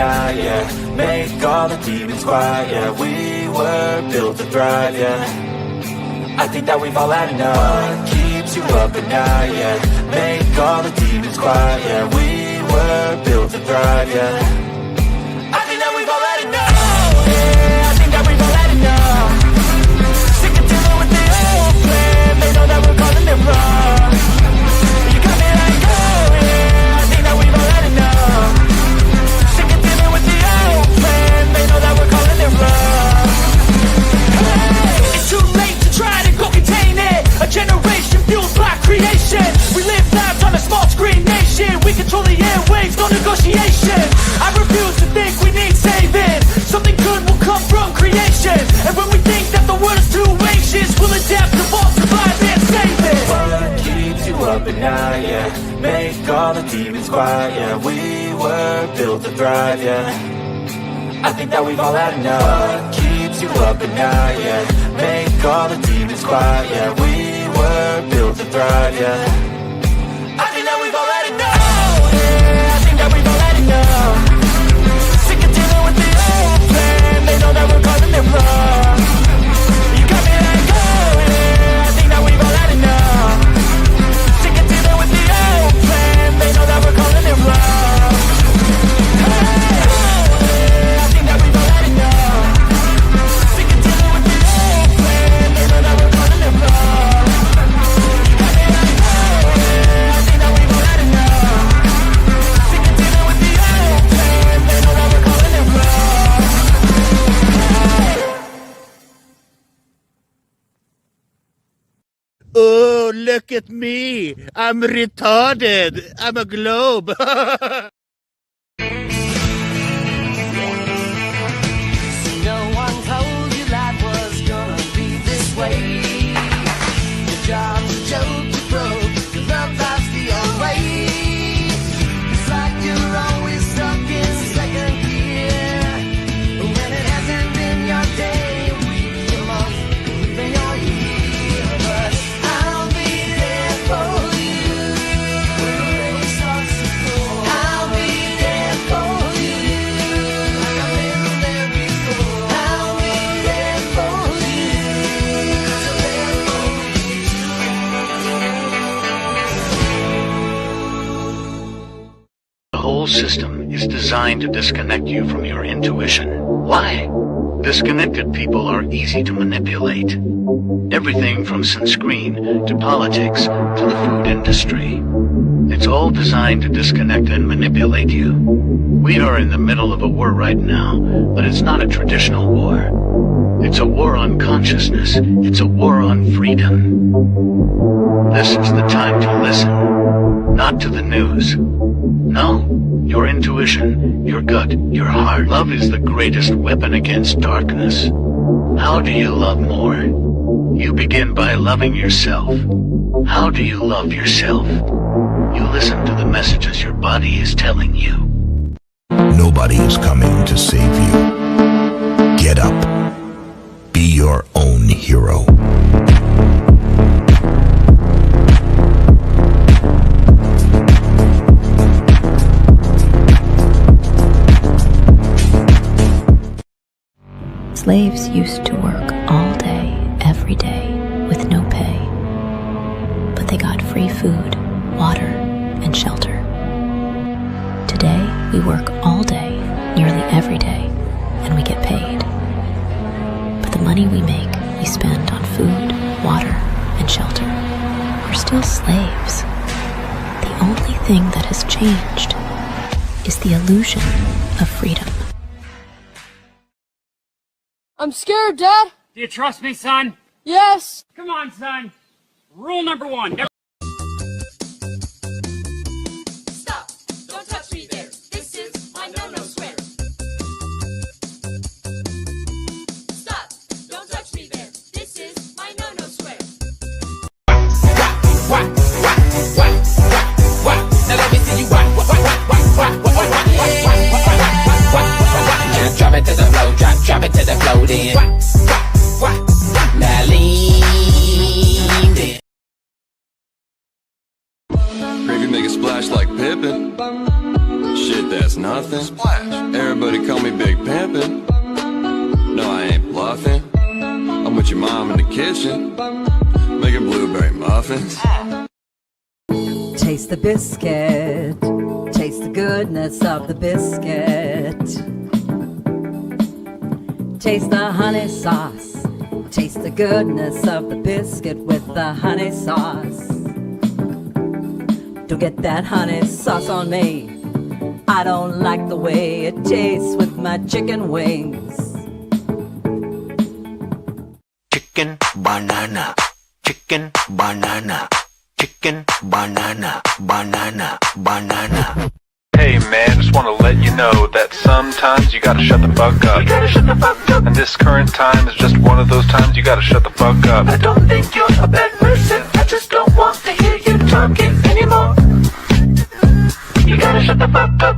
night, yeah. Make all the demons quiet, yeah. We were built to thrive, yeah. I think that we've all had enough. What keeps you up at night, yeah. Make all the demons quiet, yeah. We were built to thrive, yeah. I think that we've all had enough. Yeah, I think that we've all had enough. Sick of dealing with the old plan. They know that we're calling it wrong. You got me like, oh yeah, I think that we've all had enough. Sick of dealing with the old plan. They know that we're calling it wrong. Hey, it's too late to try to go contain it. A generation fueled by creation. We live lives on a small screen nation. We control the airwaves, no negotiation. I refuse to think we need saving. Something good will come from creation. And when we think that the world is too anxious, we'll adapt, evolve, survive and save it. What keeps you up at night, yeah. Make all the demons quiet, yeah. We were built to thrive, yeah. I think that we've all had enough. What keeps you up at night, yeah. Make all the demons quiet, yeah. We were built to thrive, yeah. I think that we've all had enough. Yeah, I think that we've all had enough. Sick of dealing with the old plan. They know that we're calling it wrong. You got me like, oh yeah, I think that we've all had enough. Sick of dealing with the old plan. They know that we're calling it wrong. Hey, oh yeah, I think that we've all had enough. Sick of dealing with the old plan. They know that we're calling it wrong. You got me like, oh yeah, I think that we've all had enough. Sick of dealing with the old plan. They know that we're calling it wrong. Oh, look at me. I'm retarded. I'm a globe. No one told you life was gonna be this way. Your job's a joke, you broke, your love life's the old way. It's like you're always stuck in second gear. When it hasn't been your day, week, your month, even your year. But I'll be there for you when the rain starts to pour. I'll be there for you like I've been there before. I'll be there for you 'cause I'm there for you. The whole system is designed to disconnect you from your intuition. Why? Disconnected people are easy to manipulate. Everything from sunscreen to politics to the food industry. It's all designed to disconnect and manipulate you. We are in the middle of a war right now, but it's not a traditional war. It's a war on consciousness. It's a war on freedom. This is the time to listen, not to the news. No, your intuition, your gut, your heart. Love is the greatest weapon against darkness. How do you love more? You begin by loving yourself. How do you love yourself? You listen to the messages your body is telling you. Nobody is coming to save you. Get up. Be your own hero. Slaves used to work all day, every day, with no pay. But they got free food, water, and shelter. Today, we work all day, nearly every day, and we get paid. But the money we make, we spend on food, water, and shelter. We're still slaves. The only thing that has changed is the illusion of freedom. I'm scared, Dad. Do you trust me, son? Yes. Come on, son. Rule number one. Stop! Don't touch me there. This is my no-no square. Stop! Don't touch me there. This is my no-no square. Now let me see you whack. Drop it to the floor, drop it to the floor then. Make a splash like Pippin. Shit, that's nothing. Splash. Everybody call me Big Pimpin'. No, I ain't bluffing. I'm with your mom in the kitchen, making blueberry muffins. Taste the biscuit. Taste the goodness of the biscuit. Taste the honey sauce. Taste the goodness of the biscuit with the honey sauce. Don't get that honey sauce on me. I don't like the way it tastes with my chicken wings. Chicken banana, chicken banana, chicken banana, banana, banana. Hey man, just wanna let you know that sometimes you gotta shut the fuck up. You gotta shut the fuck up. And this current time is just one of those times you gotta shut the fuck up. I don't think you're a bad person, I just don't want to hear you talking anymore. You gotta shut the fuck up.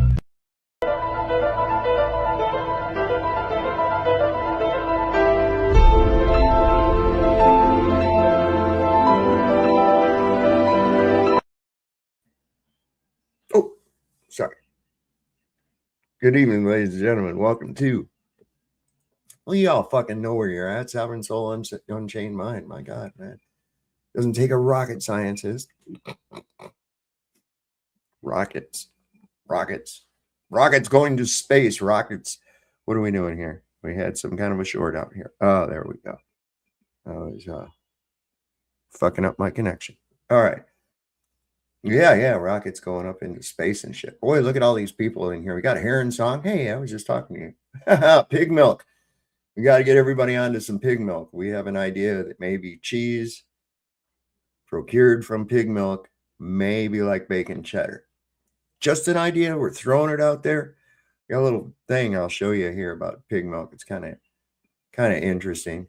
Oh, sorry. Good evening, ladies and gentlemen. Welcome to. Well, you all fucking know where you're at. Sovereign Soul, Unchained Mind. My God, man. Doesn't take a rocket scientist. Rockets going to space. Rockets. What are we doing here? We had some kind of a short out here. Oh, there we go. I was fucking up my connection. All right. Yeah. Rockets going up into space and shit. Boy, look at all these people in here. We got a Heron song. Hey, I was just talking to you. Pig milk. We got to get everybody onto some pig milk. We have an idea that maybe cheese procured from pig milk may be like bacon cheddar. Just an idea. We're throwing it out there. Got a little thing I'll show you here about pig milk. It's kind of interesting.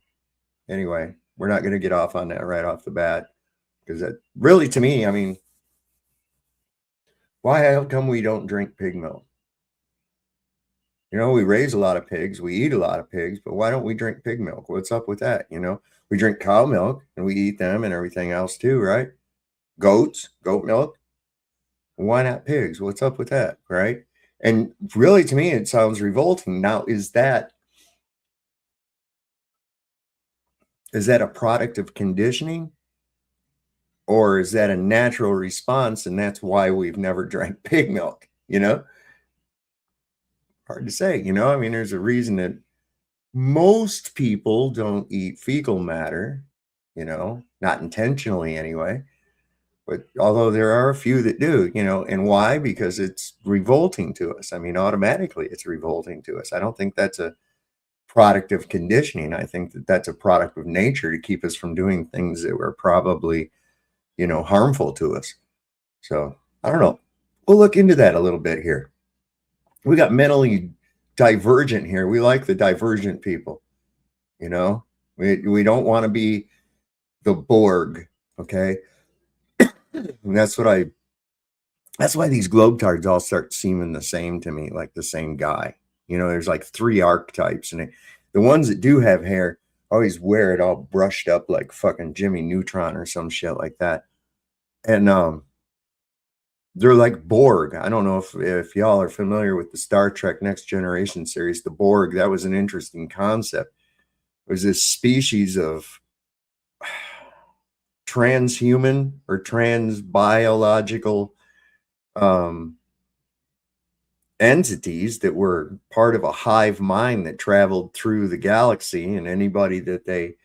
Anyway, we're not going to get off on that right off the bat because that really, to me, I mean, how come we don't drink pig milk? You know, we raise a lot of pigs, we eat a lot of pigs, but why don't we drink pig milk? What's up with that? You know, we drink cow milk and we eat them and everything else too, right? Goat milk. Why not pigs? What's up with that, right? And really, to me, it sounds revolting. Now, is that a product of conditioning? Or is that a natural response? And that's why we've never drank pig milk, you know? Hard to say, you know? I mean, there's a reason that most people don't eat fecal matter, you know, not intentionally anyway. But although there are a few that do, you know, and why? Because it's revolting to us. I mean, automatically it's revolting to us. I don't think that's a product of conditioning. I think that that's a product of nature to keep us from doing things that were probably, you know, harmful to us. So I don't know. We'll look into that a little bit here. We got mentally divergent here. We like the divergent people, you know, we don't want to be the Borg. Okay. And that's why these globetards all start seeming the same to me, like the same guy. You know, there's like 3 archetypes, and the ones that do have hair always wear it all brushed up like fucking Jimmy Neutron or some shit like that. And they're like Borg. I don't know if y'all are familiar with the Star Trek Next Generation series, the Borg. That was an interesting concept. It was this species of transhuman or transbiological entities that were part of a hive mind that traveled through the galaxy, and anybody that they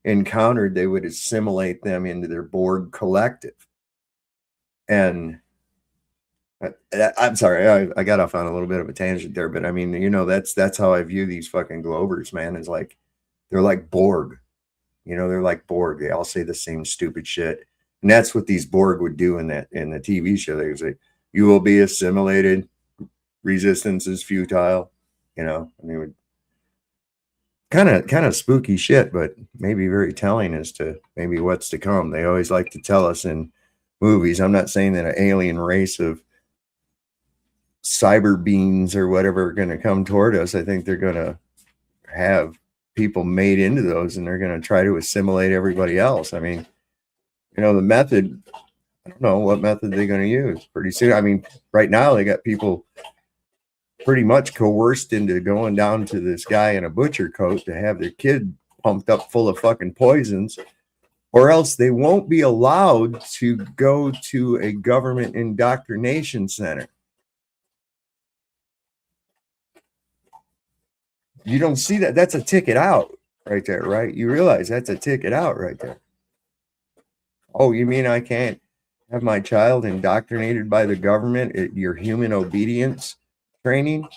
encountered, they would assimilate them into their Borg collective. And I'm sorry, I got off on a little bit of a tangent there, but I mean, you know, that's how I view these fucking Globers, man. Is like, they're like Borg. You know, they're like Borg. They all say the same stupid shit. And that's what these Borg would do in the TV show. They would say, you will be assimilated. Resistance is futile. You know, and they would kind of spooky shit, but maybe very telling as to maybe what's to come. They always like to tell us in movies. I'm not saying that an alien race of cyber beings or whatever are going to come toward us. I think they're going to have people made into those, and they're going to try to assimilate everybody else. I mean, you know, the method I don't know what method they're going to use pretty soon. I mean, right now they got people pretty much coerced into going down to this guy in a butcher coat to have their kid pumped up full of fucking poisons, or else they won't be allowed to go to a government indoctrination center. You don't see that. That's a ticket out right there, right? You realize that's a ticket out right there. Oh, you mean I can't have my child indoctrinated by the government at your human obedience training?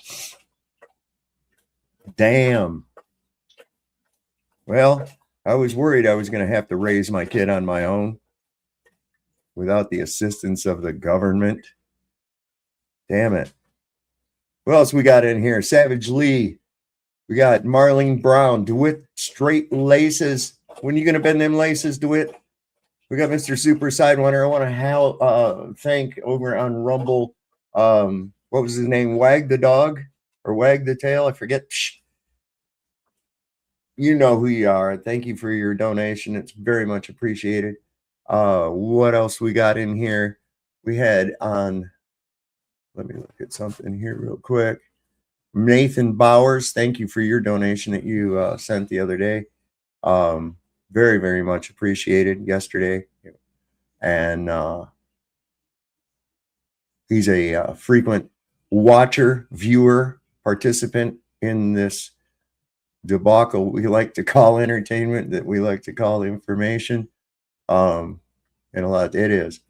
Damn. Well, I was worried I was going to have to raise my kid on my own without the assistance of the government. Damn it. What else we got in here? Savage Lee. We got Marlene Brown. DeWitt straight laces. When are you going to bend them laces, DeWitt? We got Mr. Super Sidewinder. I want to thank over on Rumble. What was his name? Wag the dog or Wag the tail? I forget. Psh. You know who you are. Thank you for your donation. It's very much appreciated. What else we got in here? We had on, let me look at something here real quick. Nathan Bowers, thank you for your donation that you sent the other day. Very, very much appreciated yesterday. And he's a frequent watcher, viewer, participant in this debacle we like to call entertainment, that we like to call information. And a lot it is.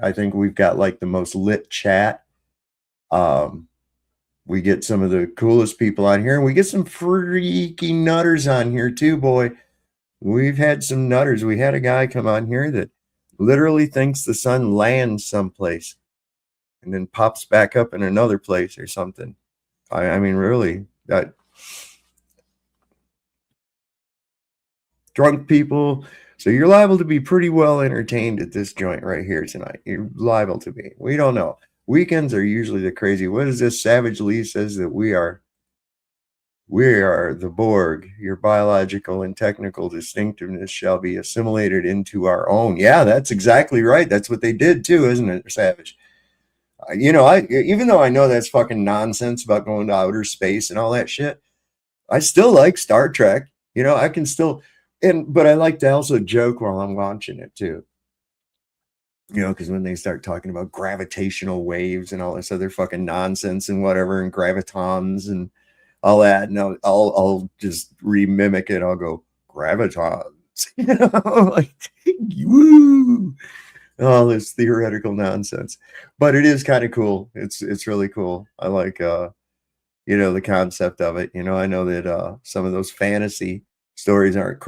I think we've got like the most lit chat. We get some of the coolest people on here, and we get some freaky nutters on here too, boy. We've had some nutters. We had a guy come on here that literally thinks the sun lands someplace and then pops back up in another place or something. I mean, really, that drunk people. So you're liable to be pretty well entertained at this joint right here tonight. You're liable to be. We don't know. Weekends are usually the crazy. What is this? Savage Lee says that we are the Borg. Your biological and technical distinctiveness shall be assimilated into our own. Yeah, that's exactly right. That's what they did too, isn't it, Savage? Even though I know that's fucking nonsense about going to outer space and all that shit, I still like Star Trek. I can still, but I like to also joke while I'm watching it too. Because when they start talking about gravitational waves and all this other fucking nonsense and whatever, and gravitons and all that, and I'll just remimic it. I'll go gravitons, like woo, all this theoretical nonsense. But it is kind of cool. It's really cool. I like the concept of it. I know that some of those fantasy stories aren't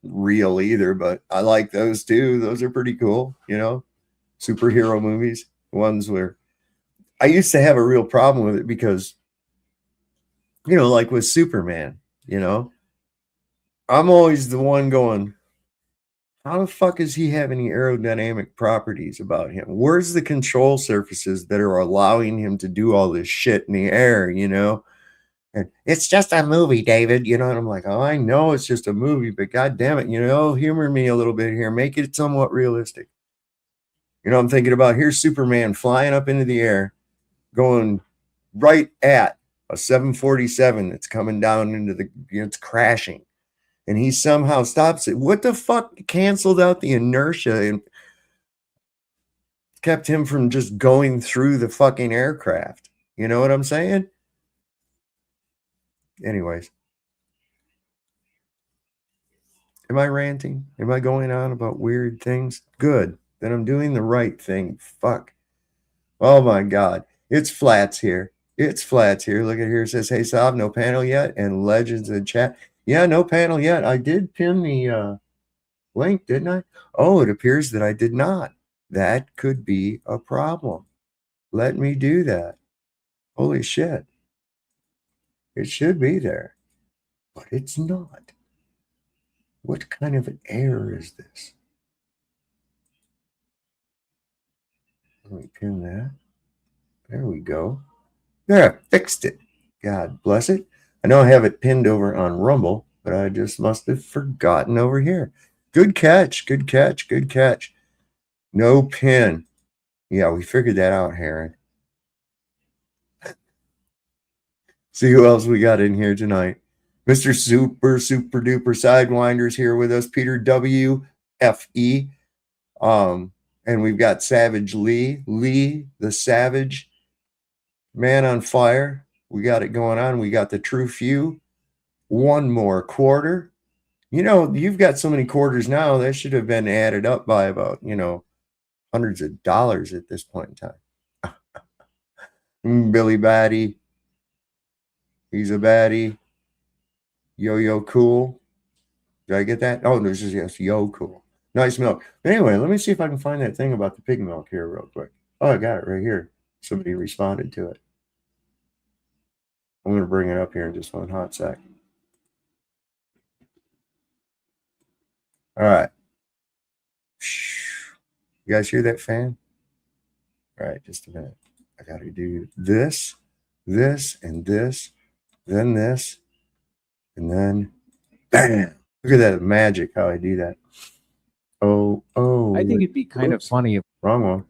real either, but I like those too. Those are pretty cool. Superhero movies, ones where I used to have a real problem with it because, like with Superman, I'm always the one going, how the fuck does he have any aerodynamic properties about him? Where's the control surfaces that are allowing him to do all this shit in the air, And it's just a movie, David, and I'm like, oh, I know it's just a movie, but God damn it, humor me a little bit here. Make it somewhat realistic. I'm thinking about, here's Superman flying up into the air, going right at a 747 that's coming down into it's crashing. And he somehow stops it. What the fuck canceled out the inertia and kept him from just going through the fucking aircraft? You know what I'm saying? Anyways. Am I ranting? Am I going on about weird things? Good. Then I'm doing the right thing. Fuck. Oh my God. It's flats here. It's flats here. Look at here. It says, hey, Sav, no panel yet. And legends in chat. Yeah, no panel yet. I did pin the link, didn't I? Oh, it appears that I did not. That could be a problem. Let me do that. Holy shit. It should be there. But it's not. What kind of an error is this? Let me pin that. There we go. There, fixed it. God bless it. I know I have it pinned over on Rumble, but I just must have forgotten over here. Good catch. Good catch. Good catch. No pin. Yeah, we figured that out, Heron. See who else we got in here tonight. Mr. Super Duper Sidewinder's here with us. Peter W.F.E. And we've got Savage Lee. Lee, the Savage. Man on Fire. We got it going on. We got the True Few. One more quarter. You know, you've got so many quarters now, that should have been added up by about, hundreds of dollars at this point in time. Billy Batty. He's a baddie. Yo Cool. Did I get that? Oh, there's just, yes, Yo Cool. Nice milk. But anyway, let me see if I can find that thing about the pig milk here real quick. Oh, I got it right here. Somebody responded to it. I'm going to bring it up here in just one hot sec. All right. You guys hear that fan? All right, just a minute. I got to do this, and this, then this, and then bam. Look at that magic, how I do that. Oh. I think it'd be kind of funny if... Wrong one.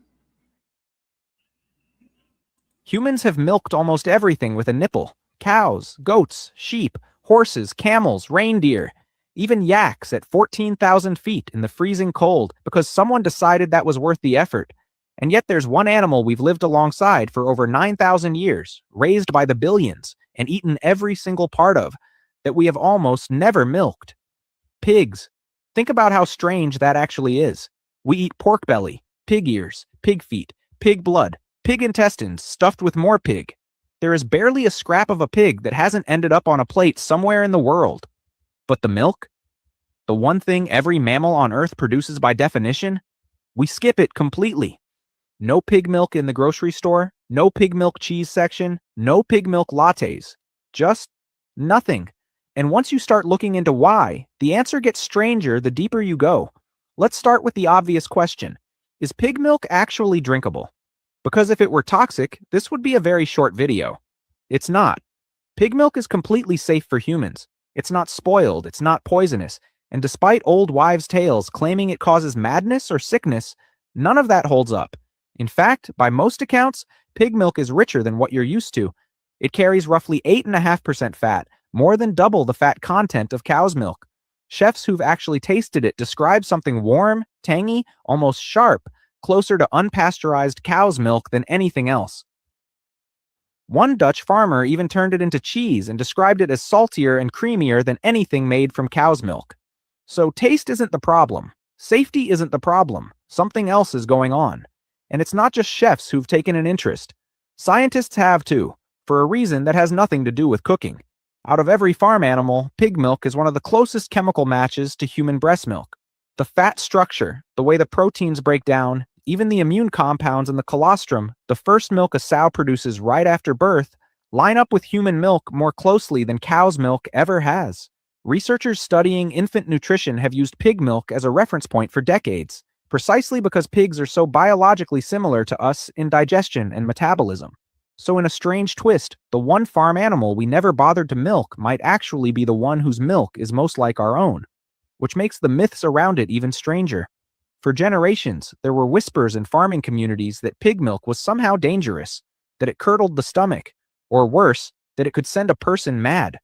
Humans have milked almost everything with a nipple. Cows, goats, sheep, horses, camels, reindeer, even yaks at 14,000 feet in the freezing cold because someone decided that was worth the effort. And yet there's one animal we've lived alongside for over 9,000 years, raised by the billions, and eaten every single part of, that we have almost never milked. Pigs. Think about how strange that actually is. We eat pork belly, pig ears, pig feet, pig blood, pig intestines stuffed with more pig. There is barely a scrap of a pig that hasn't ended up on a plate somewhere in the world. But the milk? The one thing every mammal on Earth produces by definition? We skip it completely. No pig milk in the grocery store, no pig milk cheese section, no pig milk lattes. Just nothing. And once you start looking into why, the answer gets stranger the deeper you go. Let's start with the obvious question. Is pig milk actually drinkable? Because if it were toxic, this would be a very short video. It's not. Pig milk is completely safe for humans. It's not spoiled, it's not poisonous, and despite old wives' tales claiming it causes madness or sickness, none of that holds up. In fact, by most accounts, pig milk is richer than what you're used to. It carries roughly 8.5% fat, more than double the fat content of cow's milk. Chefs who've actually tasted it describe something warm, tangy, almost sharp, closer to unpasteurized cow's milk than anything else. One Dutch farmer even turned it into cheese and described it as saltier and creamier than anything made from cow's milk. So taste isn't the problem. Safety isn't the problem. Something else is going on. And it's not just chefs who've taken an interest. Scientists have too, for a reason that has nothing to do with cooking. Out of every farm animal, pig milk is one of the closest chemical matches to human breast milk. The fat structure, the way the proteins break down, even the immune compounds in the colostrum, the first milk a sow produces right after birth, line up with human milk more closely than cow's milk ever has. Researchers studying infant nutrition have used pig milk as a reference point for decades, precisely because pigs are so biologically similar to us in digestion and metabolism. So in a strange twist, the one farm animal we never bothered to milk might actually be the one whose milk is most like our own, which makes the myths around it even stranger. For generations, there were whispers in farming communities that pig milk was somehow dangerous, that it curdled the stomach, or worse, that it could send a person mad.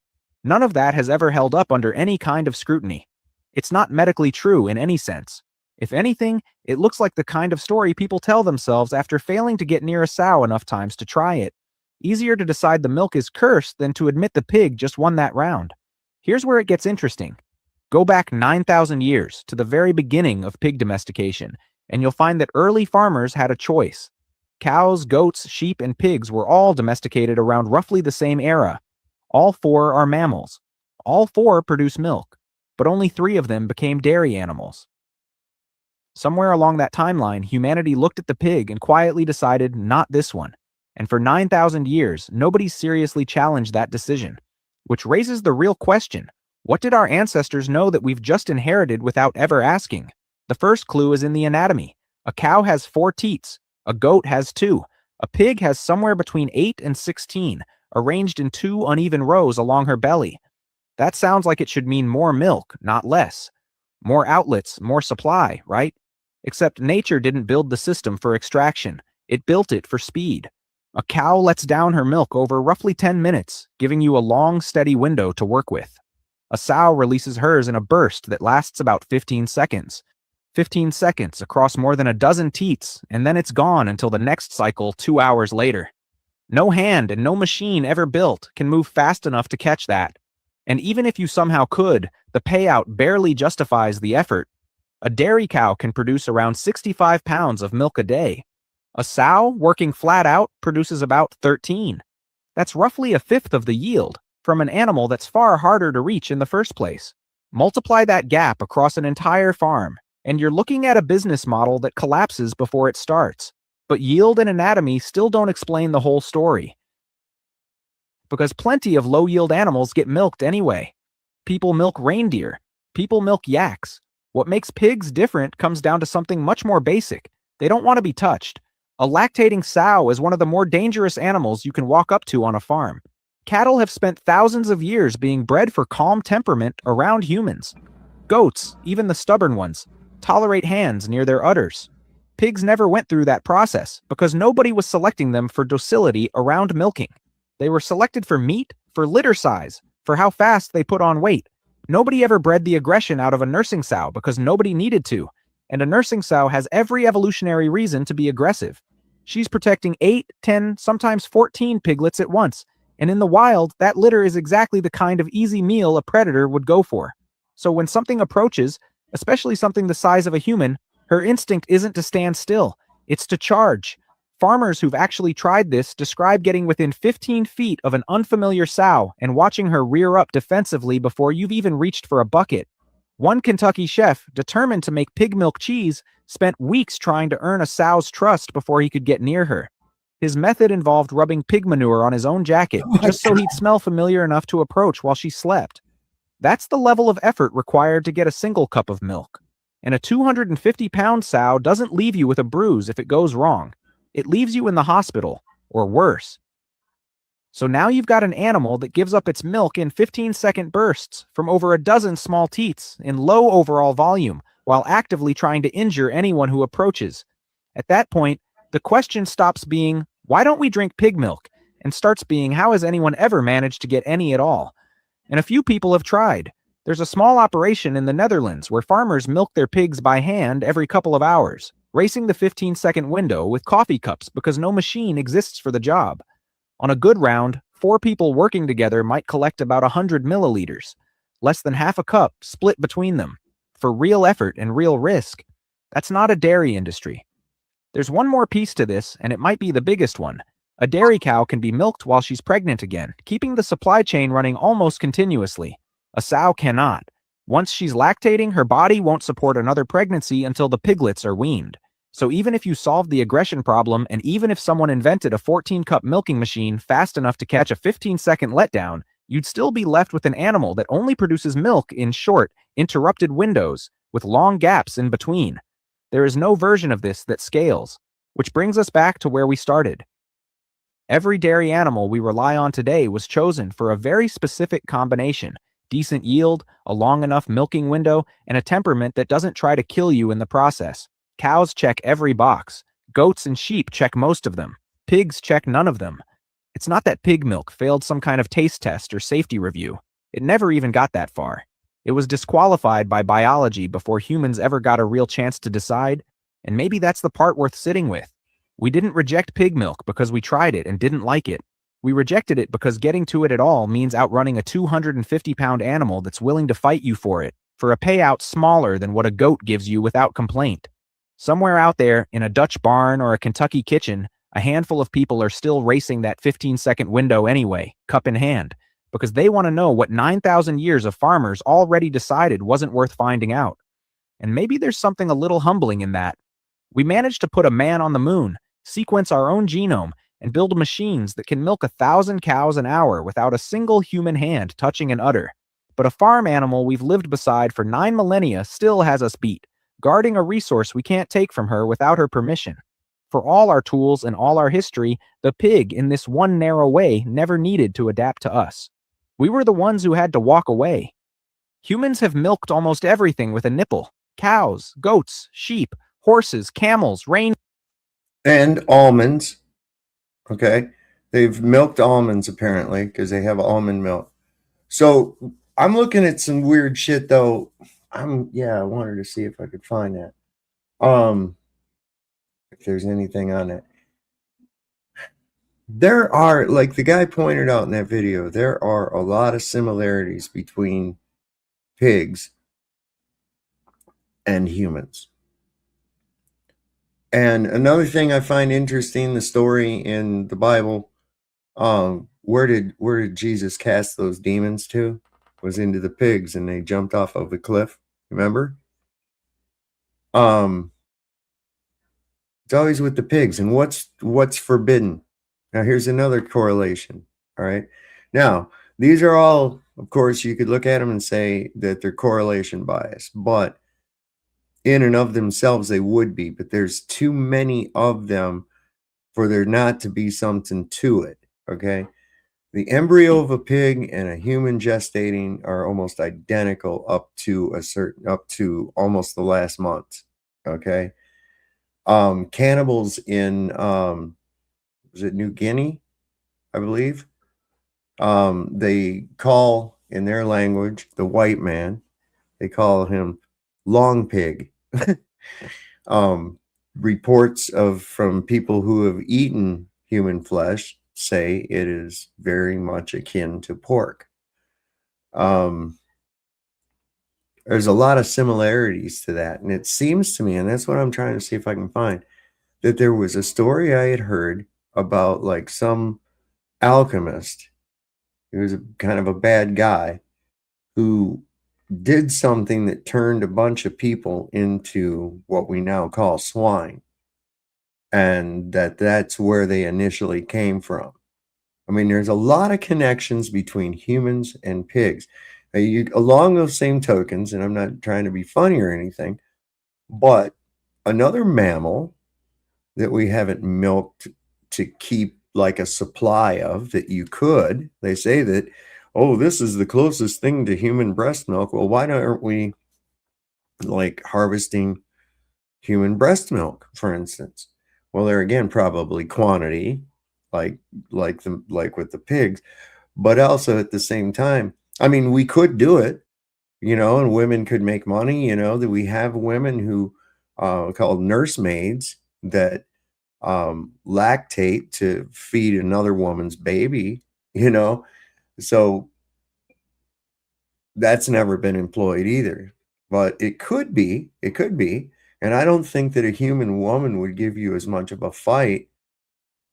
None of that has ever held up under any kind of scrutiny. It's not medically true in any sense. If anything, it looks like the kind of story people tell themselves after failing to get near a sow enough times to try it. Easier to decide the milk is cursed than to admit the pig just won that round. Here's where it gets interesting. Go back 9,000 years to the very beginning of pig domestication, and you'll find that early farmers had a choice. Cows, goats, sheep, and pigs were all domesticated around roughly the same era. All four are mammals. All four produce milk, but only 3 of them became dairy animals. Somewhere along that timeline, humanity looked at the pig and quietly decided, not this one. And for 9,000 years, nobody seriously challenged that decision. Which raises the real question. What did our ancestors know that we've just inherited without ever asking? The first clue is in the anatomy. A cow has 4 teats. A goat has 2. A pig has somewhere between 8 and 16, arranged in 2 uneven rows along her belly. That sounds like it should mean more milk, not less. More outlets, more supply, right? Except nature didn't build the system for extraction. It built it for speed. A cow lets down her milk over roughly 10 minutes, giving you a long, steady window to work with. A sow releases hers in a burst that lasts about 15 seconds. 15 seconds across more than a dozen teats, and then it's gone until the next cycle 2 hours later. No hand and no machine ever built can move fast enough to catch that. And even if you somehow could, the payout barely justifies the effort. A dairy cow can produce around 65 pounds of milk a day. A sow, working flat out, produces about 13. That's roughly a fifth of the yield from an animal that's far harder to reach in the first place. Multiply that gap across an entire farm, and you're looking at a business model that collapses before it starts. But yield and anatomy still don't explain the whole story. Because plenty of low-yield animals get milked anyway. People milk reindeer. People milk yaks. What makes pigs different comes down to something much more basic. They don't want to be touched. A lactating sow is one of the more dangerous animals you can walk up to on a farm. Cattle have spent thousands of years being bred for calm temperament around humans. Goats, even the stubborn ones, tolerate hands near their udders. Pigs never went through that process because nobody was selecting them for docility around milking. They were selected for meat, for litter size, for how fast they put on weight. Nobody ever bred the aggression out of a nursing sow because nobody needed to. And a nursing sow has every evolutionary reason to be aggressive. She's protecting 8, 10, sometimes 14 piglets at once. And in the wild, that litter is exactly the kind of easy meal a predator would go for. So when something approaches, especially something the size of a human, her instinct isn't to stand still, it's to charge. Farmers who've actually tried this describe getting within 15 feet of an unfamiliar sow and watching her rear up defensively before you've even reached for a bucket. One Kentucky chef, determined to make pig milk cheese, spent weeks trying to earn a sow's trust before he could get near her. His method involved rubbing pig manure on his own jacket, just so he'd smell familiar enough to approach while she slept. That's the level of effort required to get a single cup of milk. And a 250-pound sow doesn't leave you with a bruise if it goes wrong. It leaves you in the hospital, or worse. So now you've got an animal that gives up its milk in 15-second bursts from over a dozen small teats in low overall volume, while actively trying to injure anyone who approaches. At that point, the question stops being, why don't we drink pig milk? And starts being, how has anyone ever managed to get any at all? And a few people have tried. There's a small operation in the Netherlands where farmers milk their pigs by hand every couple of hours, racing the 15-second window with coffee cups because no machine exists for the job. On a good round, 4 people working together might collect about 100 milliliters, less than half a cup split between them, for real effort and real risk. That's not a dairy industry. There's one more piece to this, and it might be the biggest one. A dairy cow can be milked while she's pregnant again, keeping the supply chain running almost continuously. A sow cannot. Once she's lactating, her body won't support another pregnancy until the piglets are weaned. So even if you solved the aggression problem, and even if someone invented a 14-cup milking machine fast enough to catch a 15-second letdown, you'd still be left with an animal that only produces milk in short, interrupted windows, with long gaps in between. There is no version of this that scales, which brings us back to where we started. Every dairy animal we rely on today was chosen for a very specific combination: decent yield, a long enough milking window, and a temperament that doesn't try to kill you in the process. Cows check every box. Goats and sheep check most of them. Pigs check none of them. It's not that pig milk failed some kind of taste test or safety review. It never even got that far. It was disqualified by biology before humans ever got a real chance to decide, and maybe that's the part worth sitting with. We didn't reject pig milk because we tried it and didn't like it. We rejected it because getting to it at all means outrunning a 250-pound animal that's willing to fight you for it, for a payout smaller than what a goat gives you without complaint. Somewhere out there, in a Dutch barn or a Kentucky kitchen, a handful of people are still racing that 15-second window anyway, cup in hand, because they want to know what 9,000 years of farmers already decided wasn't worth finding out. And maybe there's something a little humbling in that. We managed to put a man on the moon, sequence our own genome, and build machines that can milk 1,000 cows an hour without a single human hand touching an udder. But a farm animal we've lived beside for 9 millennia still has us beat, guarding a resource we can't take from her without her permission. For all our tools and all our history, the pig, in this one narrow way, never needed to adapt to us. We were the ones who had to walk away. Humans have milked almost everything with a nipple: cows, goats, sheep, horses, camels, rain, and almonds. Okay. They've milked almonds apparently because they have almond milk. So I'm looking at some weird shit though. I wanted to see if I could find that. If there's anything on it. There are, like the guy pointed out in that video, there are a lot of similarities between pigs and humans. And another thing I find interesting, the story in the Bible, where did Jesus cast those demons to? Was into the pigs, and they jumped off of a cliff. Remember? It's always with the pigs. And what's forbidden? Now here's another correlation. All right. Now, these are all, of course, you could look at them and say that they're correlation bias, but in and of themselves they would be, but there's too many of them for there not to be something to it. Okay. The embryo of a pig and a human gestating are almost identical up to almost the last month. Okay. Cannibals in was it New Guinea, I believe? They call in their language the white man, they call him long pig. Reports from people who have eaten human flesh say it is very much akin to pork. There's a lot of similarities to that, and it seems to me, and that's what I'm trying to see if I can find, that there was a story I had heard about like some alchemist. He was kind of a bad guy who did something that turned a bunch of people into what we now call swine, and that's where they initially came from. I mean, there's a lot of connections between humans and pigs. Along those same tokens, and I'm not trying to be funny or anything, but another mammal that we haven't milked to keep like a supply of that you could, they say that, oh, this is the closest thing to human breast milk. Well, why aren't we like harvesting human breast milk, for instance? Well, there again, probably quantity, like with the pigs, but also at the same time, I mean, we could do it, and women could make money, that we have women who called nursemaids that lactate to feed another woman's baby, so that's never been employed either, but it could be, and I don't think that a human woman would give you as much of a fight,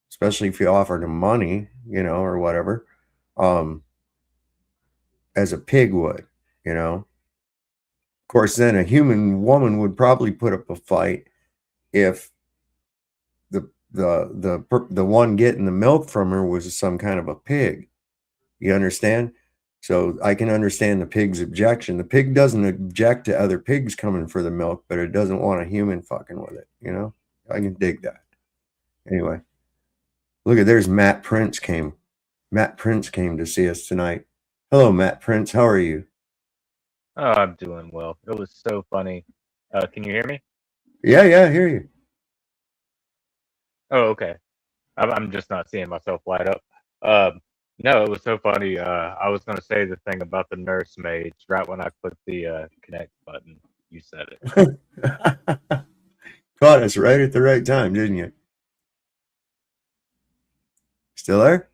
especially if you offered them money, or whatever, as a pig would, Of course, then a human woman would probably put up a fight if the one getting the milk from her was some kind of a pig. You understand? So I can understand the pig's objection. The pig doesn't object to other pigs coming for the milk, but it doesn't want a human fucking with it. I can dig that. Anyway, look at there's Matt Prince came. Matt Prince came to see us tonight. Hello, Matt Prince. How are you? Oh, I'm doing well. It was so funny. Can you hear me? Yeah, I hear you. Oh, okay. I'm just not seeing myself light up. No, it was so funny. I was going to say the thing about the nursemaids right when I clicked the connect button. You said it. Caught us right at the right time, didn't you? Still there?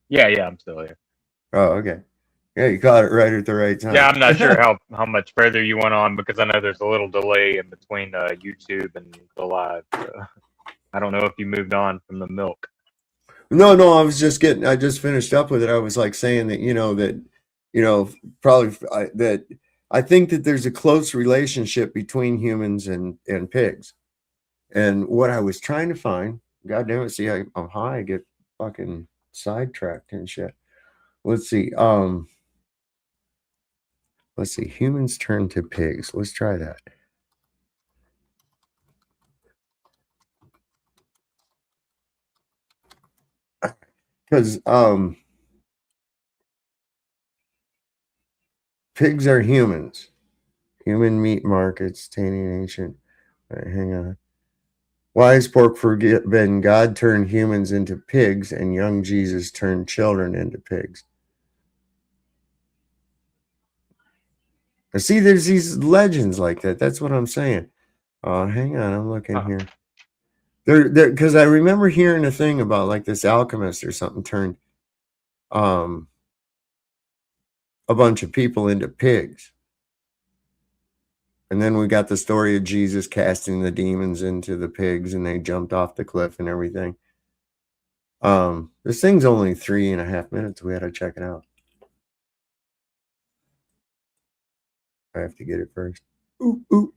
Yeah, I'm still here. Oh, okay. Yeah, you caught it right at the right time. Yeah, I'm not sure how much further you went on because I know there's a little delay in between YouTube and the live. I don't know if you moved on from the milk. No, I just finished up with it. I was like saying that, I think that there's a close relationship between humans and pigs. And what I was trying to find, God damn it, see, I'm high, I get fucking sidetracked and shit. Let's see. Humans turn to pigs. Let's try that. Because pigs are humans. Human meat markets, tainting ancient. All right, hang on. Why is pork forbidden? God turned humans into pigs, and young Jesus turned children into pigs. See, there's these legends like that. That's what I'm saying. Hang on, I'm looking here. There, because I remember hearing a thing about like this alchemist or something turned a bunch of people into pigs. And then we got the story of Jesus casting the demons into the pigs and they jumped off the cliff and everything. This thing's only 3.5 minutes. We had to check it out. I have to get it first. Ooh, ooh.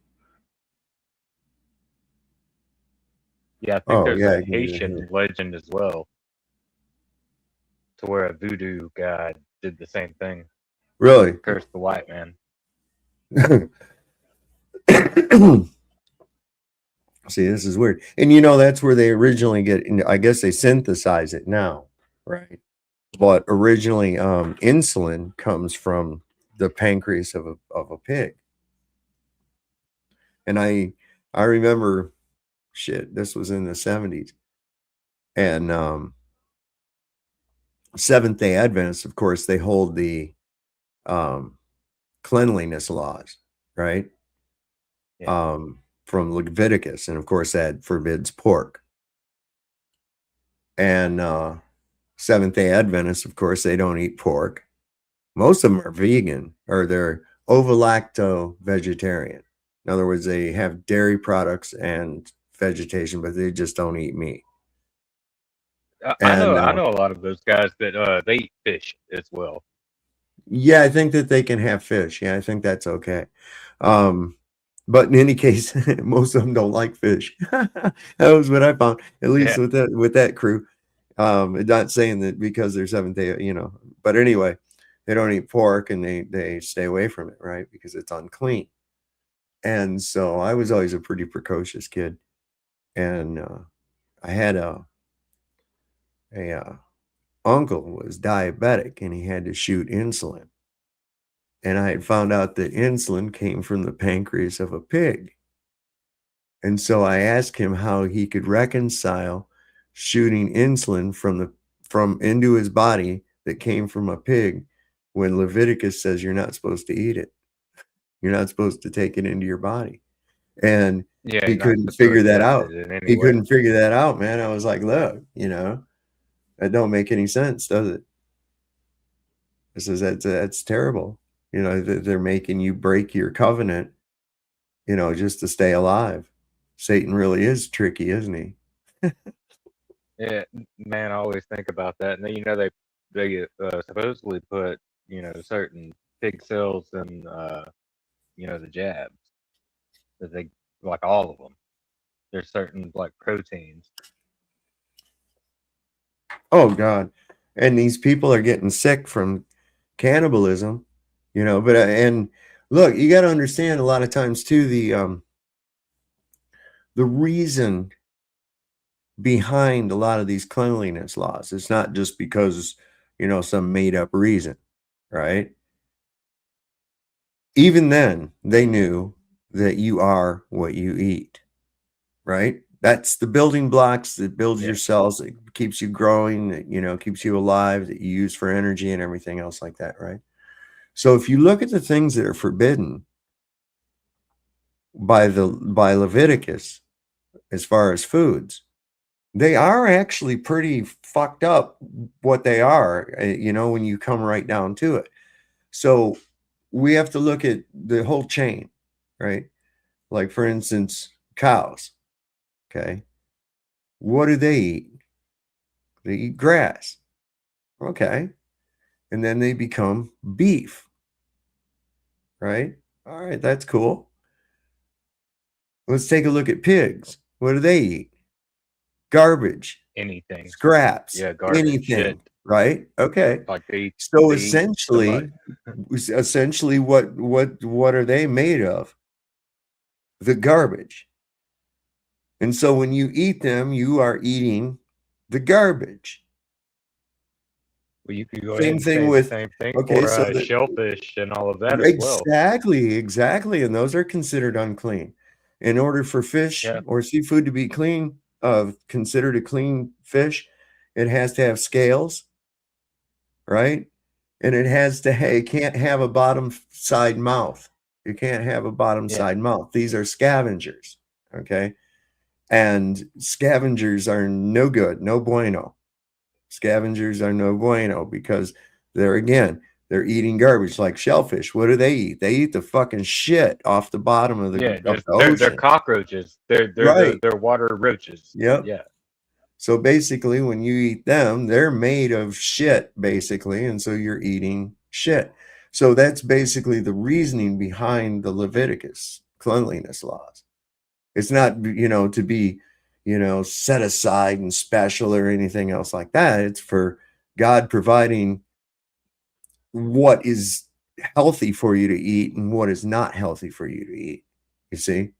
Yeah, I think there's a Haitian legend as well, to where a voodoo god did the same thing. Really? Cursed the white man. See, this is weird. And you know, that's where they originally get, I guess they synthesize it now, right? But originally, insulin comes from the pancreas of a pig. And I remember, shit, this was in the 70s. And Seventh-day Adventists, of course, they hold the cleanliness laws, right? Yeah. From Leviticus. And of course, that forbids pork. And Seventh-day Adventists, of course, they don't eat pork. Most of them are vegan, or they're ovo-lacto vegetarian. In other words, they have dairy products and vegetation, but they just don't eat meat. I know a lot of those guys that they eat fish as well. Yeah, I think that they can have fish. Yeah, I think that's okay. But in any case, most of them don't like fish. That was what I found, at least with that crew. Not saying that because they're Seventh-day, you know, but anyway, they don't eat pork and they stay away from it, right? Because it's unclean. And so I was always a pretty precocious kid. And I had a uncle was diabetic and he had to shoot insulin. And I had found out that insulin came from the pancreas of a pig. And so I asked him how he could reconcile shooting insulin from into his body that came from a pig when Leviticus says you're not supposed to eat it. You're not supposed to take it into your body. And he couldn't figure that out. He couldn't figure that out, man. I was like, look, you know, that don't make any sense, does it? I says, that's terrible. You know, they're making you break your covenant, you know, just to stay alive. Satan really is tricky, isn't he? Yeah, man, I always think about that. And then, you know, they supposedly put, you know, certain pig cells in, you know, the jabs. That they, like all of them. There's certain, like, proteins. Oh, God. And these people are getting sick from cannibalism, you know, but, and look, you got to understand a lot of times too, the reason behind a lot of these cleanliness laws. It's not just because, you know, some made up reason, right? Even then, they knew that you are what you eat, right? That's the building blocks that builds your cells, that keeps you growing, that, you know, keeps you alive, that you use for energy and everything else like that, right? So if you look at the things that are forbidden by Leviticus, as far as foods, they are actually pretty fucked up what they are, you know, when you come right down to it. So we have to look at the whole chain, right? Like, for instance, cows, okay? What do they eat? They eat grass, okay? And then they become beef, right? All right, that's cool. Let's take a look at pigs. What do they eat? Garbage. Anything. Scraps. Yeah, garbage. Anything. Shit. Right? Okay. Like so essentially, what are they made of? The garbage. And so when you eat them, you are eating the garbage. Well, you could go ahead Same and thing say the with, same thing okay, for so the, shellfish and all of that as well. exactly, and those are considered unclean. In order for fish Yeah. or seafood to be clean, considered a clean fish, it has to have scales, right? And it can't have a bottom side mouth. You can't have a bottom Yeah. side mouth. These are scavengers, okay? And scavengers are no good, no bueno. Scavengers are no bueno because they're eating garbage like shellfish. What do? They eat the fucking shit off the bottom of Yeah, the just they're ocean. cockroaches. Right. They're water roaches. Yep. Yeah. So basically, when you eat them, they're made of shit, basically, and so you're eating shit. So that's basically the reasoning behind the Leviticus cleanliness laws. It's not, to be, set aside and special or anything else like that. It's for God providing what is healthy for you to eat and what is not healthy for you to eat. You see?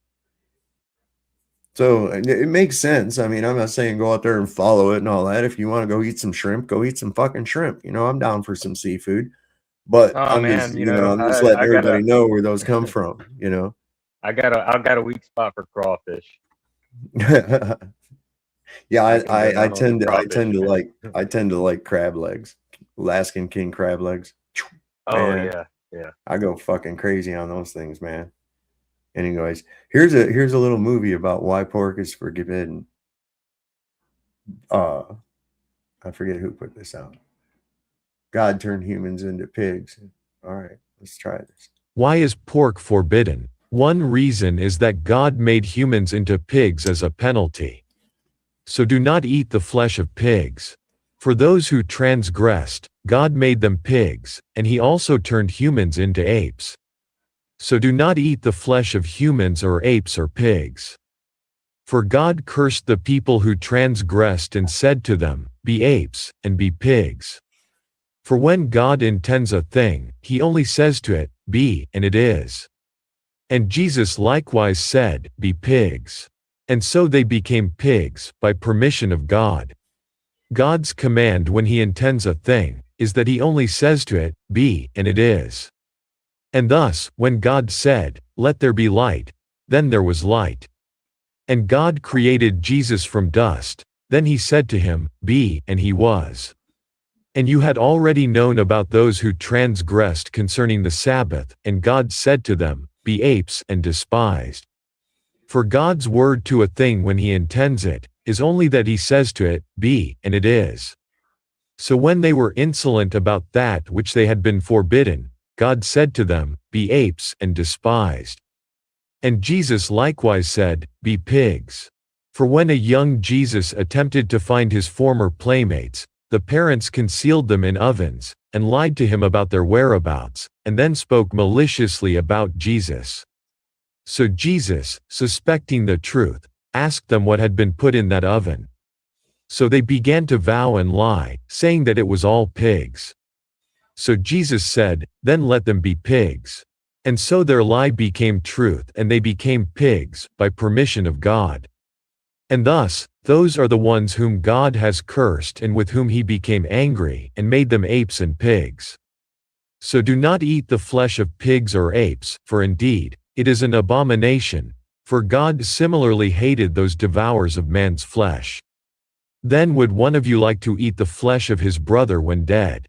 So it makes sense. I mean, I'm not saying go out there and follow it and all that. If you want to go eat some shrimp, go eat some fucking shrimp. I'm down for some seafood. But Oh I'm just, man, I'm just letting I everybody gotta know where those come from, I've got a weak spot for crawfish. Yeah, I can go I down on the tend to crawfish, man. like crab legs, Alaskan king crab legs. Oh Man, yeah. I go fucking crazy on those things, man. Anyways, here's a little movie about why pork is forbidden. I forget who put this out. God turned humans into pigs. All right, let's try this. Why is pork forbidden? One reason is that God made humans into pigs as a penalty. So do not eat the flesh of pigs. For those who transgressed, God made them pigs, and he also turned humans into apes. So do not eat the flesh of humans or apes or pigs. For God cursed the people who transgressed and said to them, be apes, and be pigs. For when God intends a thing, he only says to it, be, and it is. And Jesus likewise said, be pigs. And so they became pigs, by permission of God. God's command when he intends a thing, is that he only says to it, be, and it is. And thus, when God said, let there be light, then there was light. And God created Jesus from dust, then he said to him, be, and he was. And you had already known about those who transgressed concerning the Sabbath, and God said to them, be apes, and despised. For God's word to a thing when he intends it, is only that he says to it, be, and it is. So when they were insolent about that which they had been forbidden, God said to them, be apes, and despised. And Jesus likewise said, be pigs. For when a young Jesus attempted to find his former playmates, the parents concealed them in ovens, and lied to him about their whereabouts, and then spoke maliciously about Jesus. So Jesus, suspecting the truth, asked them what had been put in that oven. So they began to vow and lie, saying that it was all pigs. So Jesus said, then let them be pigs. And so their lie became truth, and they became pigs, by permission of God. And thus, those are the ones whom God has cursed and with whom he became angry, and made them apes and pigs. So do not eat the flesh of pigs or apes, for indeed, it is an abomination, for God similarly hated those devourers of man's flesh. Then would one of you like to eat the flesh of his brother when dead?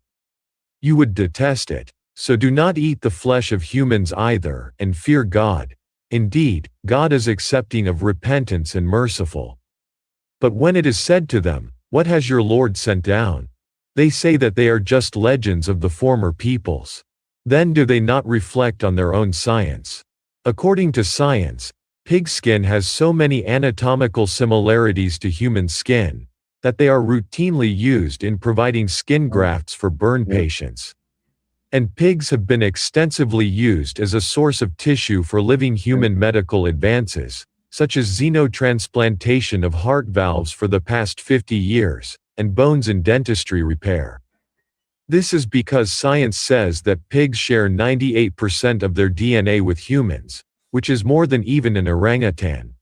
You would detest it. So do not eat the flesh of humans either, and fear God. Indeed, God is accepting of repentance and merciful. But when it is said to them, what has your Lord sent down? They say that they are just legends of the former peoples. Then do they not reflect on their own science? According to science, pig skin has so many anatomical similarities to human skin, that they are routinely used in providing skin grafts for burn patients. And pigs have been extensively used as a source of tissue for living human medical advances, such as xenotransplantation of heart valves for the past 50 years, and bones in dentistry repair. This is because science says that pigs share 98% of their DNA with humans, which is more than even an orangutan.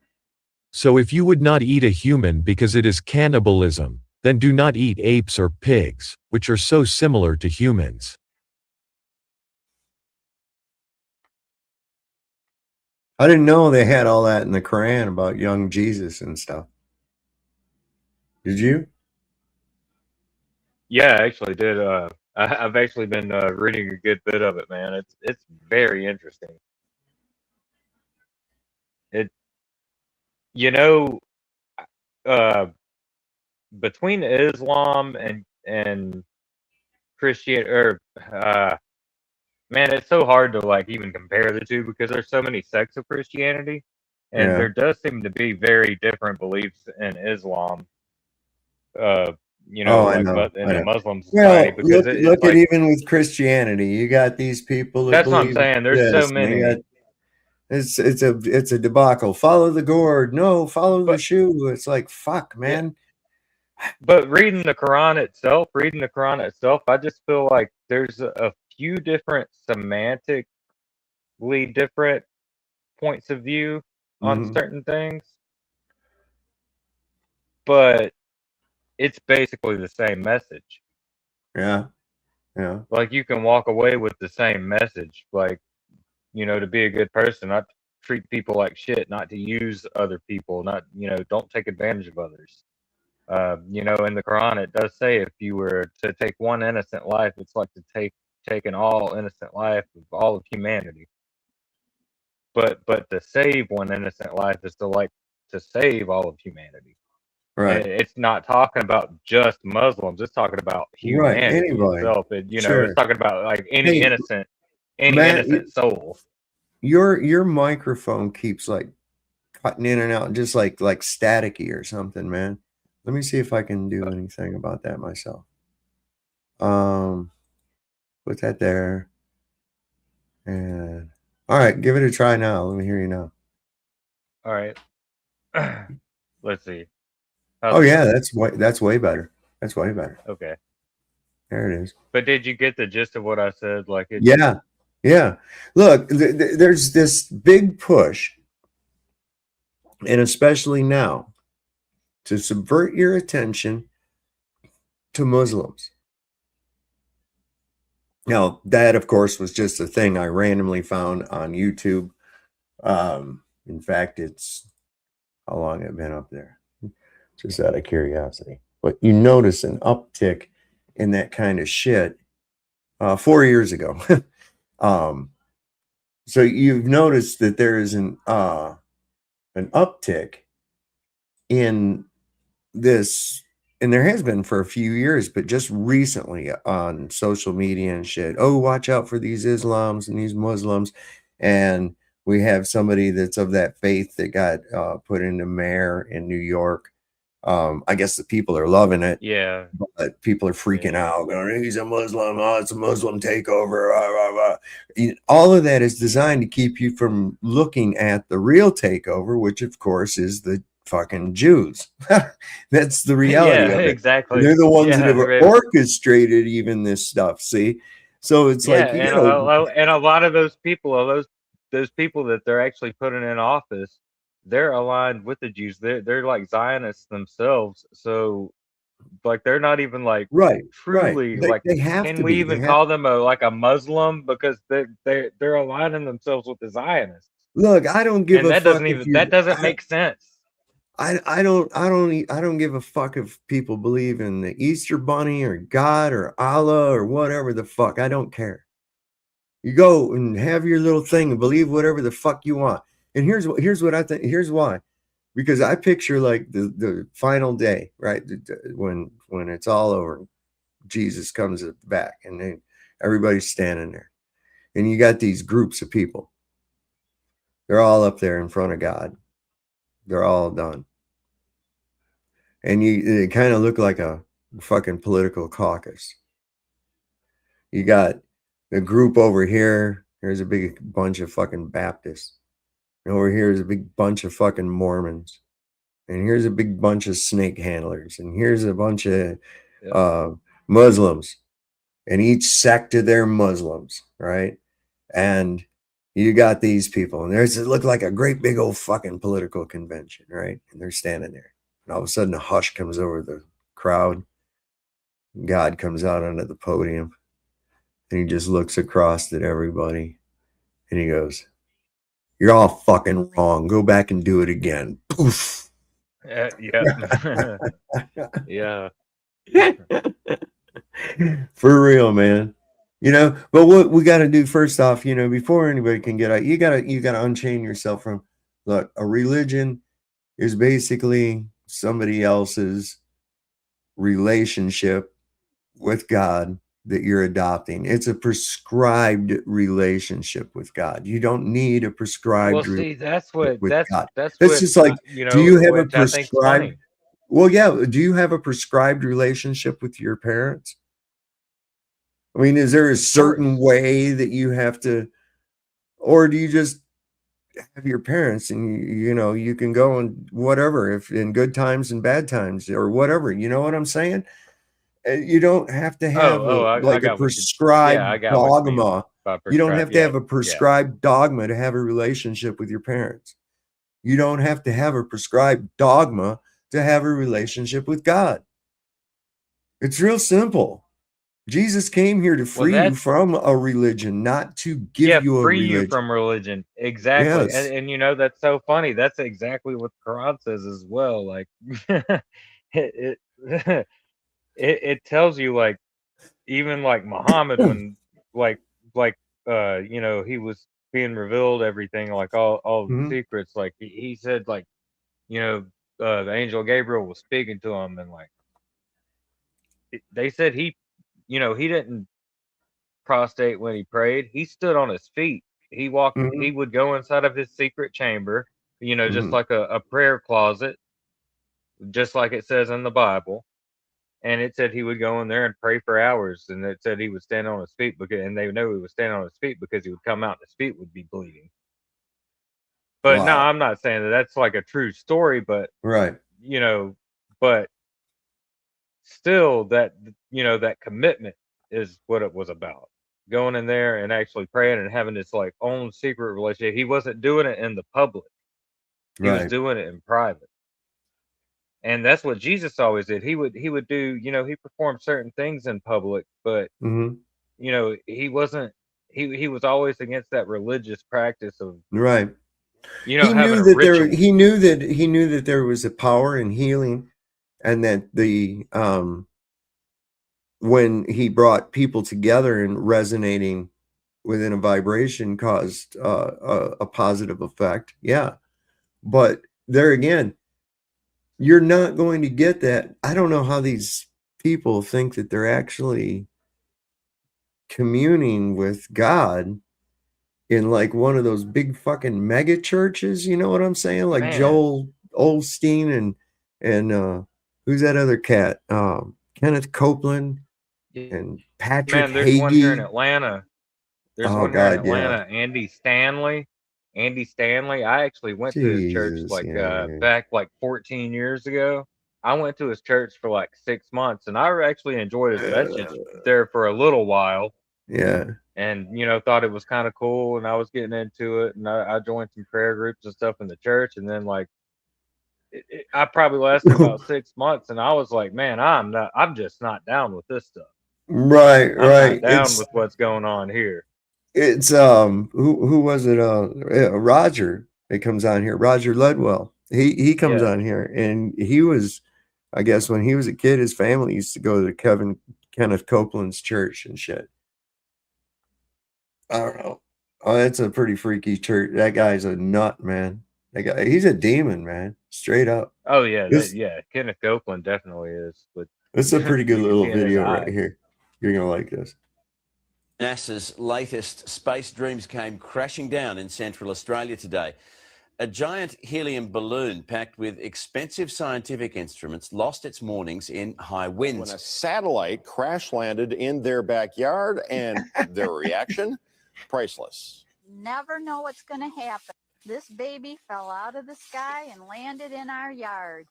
So if you would not eat a human because it is cannibalism, then do not eat apes or pigs, which are so similar to humans. I didn't know they had all that in the Quran about young Jesus and stuff. Did you? Yeah, I actually did. I've actually been reading a good bit of it, man. It's very interesting. It, you know, uh, between Islam and Christian or man, it's so hard to like even compare the two because there's so many sects of Christianity, and Yeah. there does seem to be very different beliefs in Islam. Oh, I Like know. in I the know. Muslim society Well, because it's look at like even with Christianity, you got these people that that's what I'm believe saying. There's so this, and they got many. it's a debacle. Follow the gourd, no, follow the But shoe. It's like fuck, yeah, man. but reading the Quran itself, I just feel like there's a few different semantically different points of view on Hmm. certain things, but it's basically the same message. Yeah, yeah, Like you can walk away with the same message, like, to be a good person, not to treat people like shit, not to use other people, not, don't take advantage of others. In the Quran, it does say if you were to take one innocent life, it's like to take an all innocent life of all of humanity. But to save one innocent life is to save all of humanity. And right, it's not talking about just Muslims. It's talking about right. humanity Anybody, itself. It's sure. talking about like Hey, any Matt, innocent soul. your microphone keeps like cutting in and out, just like staticky or something, man. Let me see if I can do anything about that myself. Um, put that there, and all right, give it a try now. Let me hear you now. All right. Let's see. Oh How's it yeah, sound? that's way better. That's way better. Okay. There it is. But did you get the gist of what I said? Like it. Yeah, yeah. Look, there's this big push, and especially now, to subvert your attention to Muslims. Now, that of course was just a thing I randomly found on YouTube. In fact, it's how long it been up there, just out of curiosity. But you notice an uptick in that kind of shit 4 years ago. So you've noticed that there is an uptick in this, and there has been for a few years, but just recently on social media and shit. Oh, watch out for these Islams and these Muslims. And we have somebody that's of that faith that got put into mayor in New York. I guess the people are loving it. Yeah. But people are freaking out, going, he's a Muslim. Oh, it's a Muslim takeover. Rah, rah, rah. All of that is designed to keep you from looking at the real takeover, which of course is the fucking Jews. That's the reality Yeah, of it. exactly. They're the ones that have Yeah, orchestrated even this stuff. See, so it's yeah, like, and a lot of those people, those people that they're actually putting in office, they're aligned with the Jews. They're like Zionists themselves. So like they're not even like right. truly like. They have Can to we be. even call them a Muslim because they're aligning themselves with the Zionists? Look, I don't give And a that fuck doesn't if even you. that doesn't make sense. I don't give a fuck if people believe in the Easter Bunny or God or Allah or whatever the fuck. I don't care. You go and have your little thing and believe whatever the fuck you want. And here's what I think. Here's why. Because I picture like the final day, right? When it's all over, Jesus comes back, and then everybody's standing there, and you got these groups of people. They're all up there in front of God. They're all done. And it kind of look like a fucking political caucus. You got a group over here. There's a big bunch of fucking Baptists. And over here is a big bunch of fucking Mormons. And here's a big bunch of snake handlers. And here's a bunch of Muslims. And each sect of their Muslims, right? And you got these people. And there's it looked like a great big old fucking political convention, right? And they're standing there. And all of a sudden a hush comes over crowd. God comes out onto the podium and he just looks across at everybody and he goes, "You're all fucking wrong. Go back and do it again." Poof. Yeah. Yeah. For real, man. You know, but what we got to do first off, you know, before anybody can get out, you got to unchain yourself from, look, a religion is basically somebody else's relationship with God that you're adopting. It's a prescribed relationship with God. You don't need a prescribed Well, see, that's relationship what with God. that's It's what just like, you do know, you have a which I think's prescribed? funny. Well, yeah. Do you have a prescribed relationship with your parents? I mean, is there a certain way that you have to, or do you just have your parents and you know, you can go and whatever, if in good times and bad times or whatever, you know what I'm saying? You don't have to have I like a got what you. Yeah, I prescribed got what you mean dogma. by You don't prescribed. have to Yeah, have a yeah. prescribed dogma to have a relationship with your parents. You don't have to have a prescribed dogma to have a relationship with God. It's real simple. Jesus came here to Well, free you that's from a religion, not to give you a free you religion. from religion. Exactly. Yes. And you know, that's so funny. That's exactly what the Quran says as well. Like it it, it tells you, like, even like Muhammad, when like like you know, he was being revealed everything, like all the Mhm. secrets, like he said, like, you know, the angel Gabriel was speaking to him, and like they said he, you know, he didn't prostrate when he prayed. He stood on his feet. He Mhm. would go inside of his secret chamber, you know, just Mhm. like a prayer closet, just like it says in the Bible. And it said he would go in there and pray for hours. And it said he would stand on his feet because, and they know he was standing on his feet because he would come out and his feet would be bleeding. But no, Wow. I'm not saying that that's like a true story, but Right. you know, but still, that, you know, that commitment is what it was about. Going in there and actually praying and having this like own secret relationship. He wasn't doing it in the public. He was Right. doing it in private. And that's what Jesus always did. He would do, you know, he performed certain things in public, but Mhm. you know, he wasn't, he was always against that religious practice of, Right. you know, He having knew a that ritual. he knew that there was a power in healing and that the when he brought people together and resonating within a vibration caused a positive effect. Yeah. But there again, you're not going to get that. I don't know how these people think that they're actually communing with God in like one of those big fucking mega churches, you know what I'm saying? Like Man, Joel Olstein and who's that other cat? Kenneth Copeland and Patrick man, there's one here in Hagee. Atlanta. There's Oh one here in God, yeah. Atlanta, Andy Stanley. Andy Stanley. I actually went to his church Jesus, like yeah, yeah. back like 14 years ago. I went to his church for like 6 months, and I actually enjoyed his message there for a little while. Yeah. And you know, thought it was kind of cool, and I was getting into it, and I joined some prayer groups and stuff in the church, and then like I probably lasted about 6 months, and I was like, man, I'm just not down with this stuff. Right, I'm not right. down with what's going on here. It's who was it? Roger that comes on here. Roger Ledwell. He comes Yeah. on here and he was, I guess when he was a kid, his family used to go to Kenneth Copeland's church and shit. I don't know. Oh, that's a pretty freaky church. That guy's a nut, man. That guy, he's a demon, man. Straight up. Oh yeah, This yeah. Kenneth Copeland definitely is, but this is a pretty good you can little see in his video right eyes. here. You're gonna like this. NASA's latest space dreams came crashing down in Central Australia today. A giant helium balloon packed with expensive scientific instruments lost its moorings in high winds. When a satellite crash landed in their backyard, and their reaction, priceless. Never know what's going to happen. This baby fell out of the sky and landed in our yard.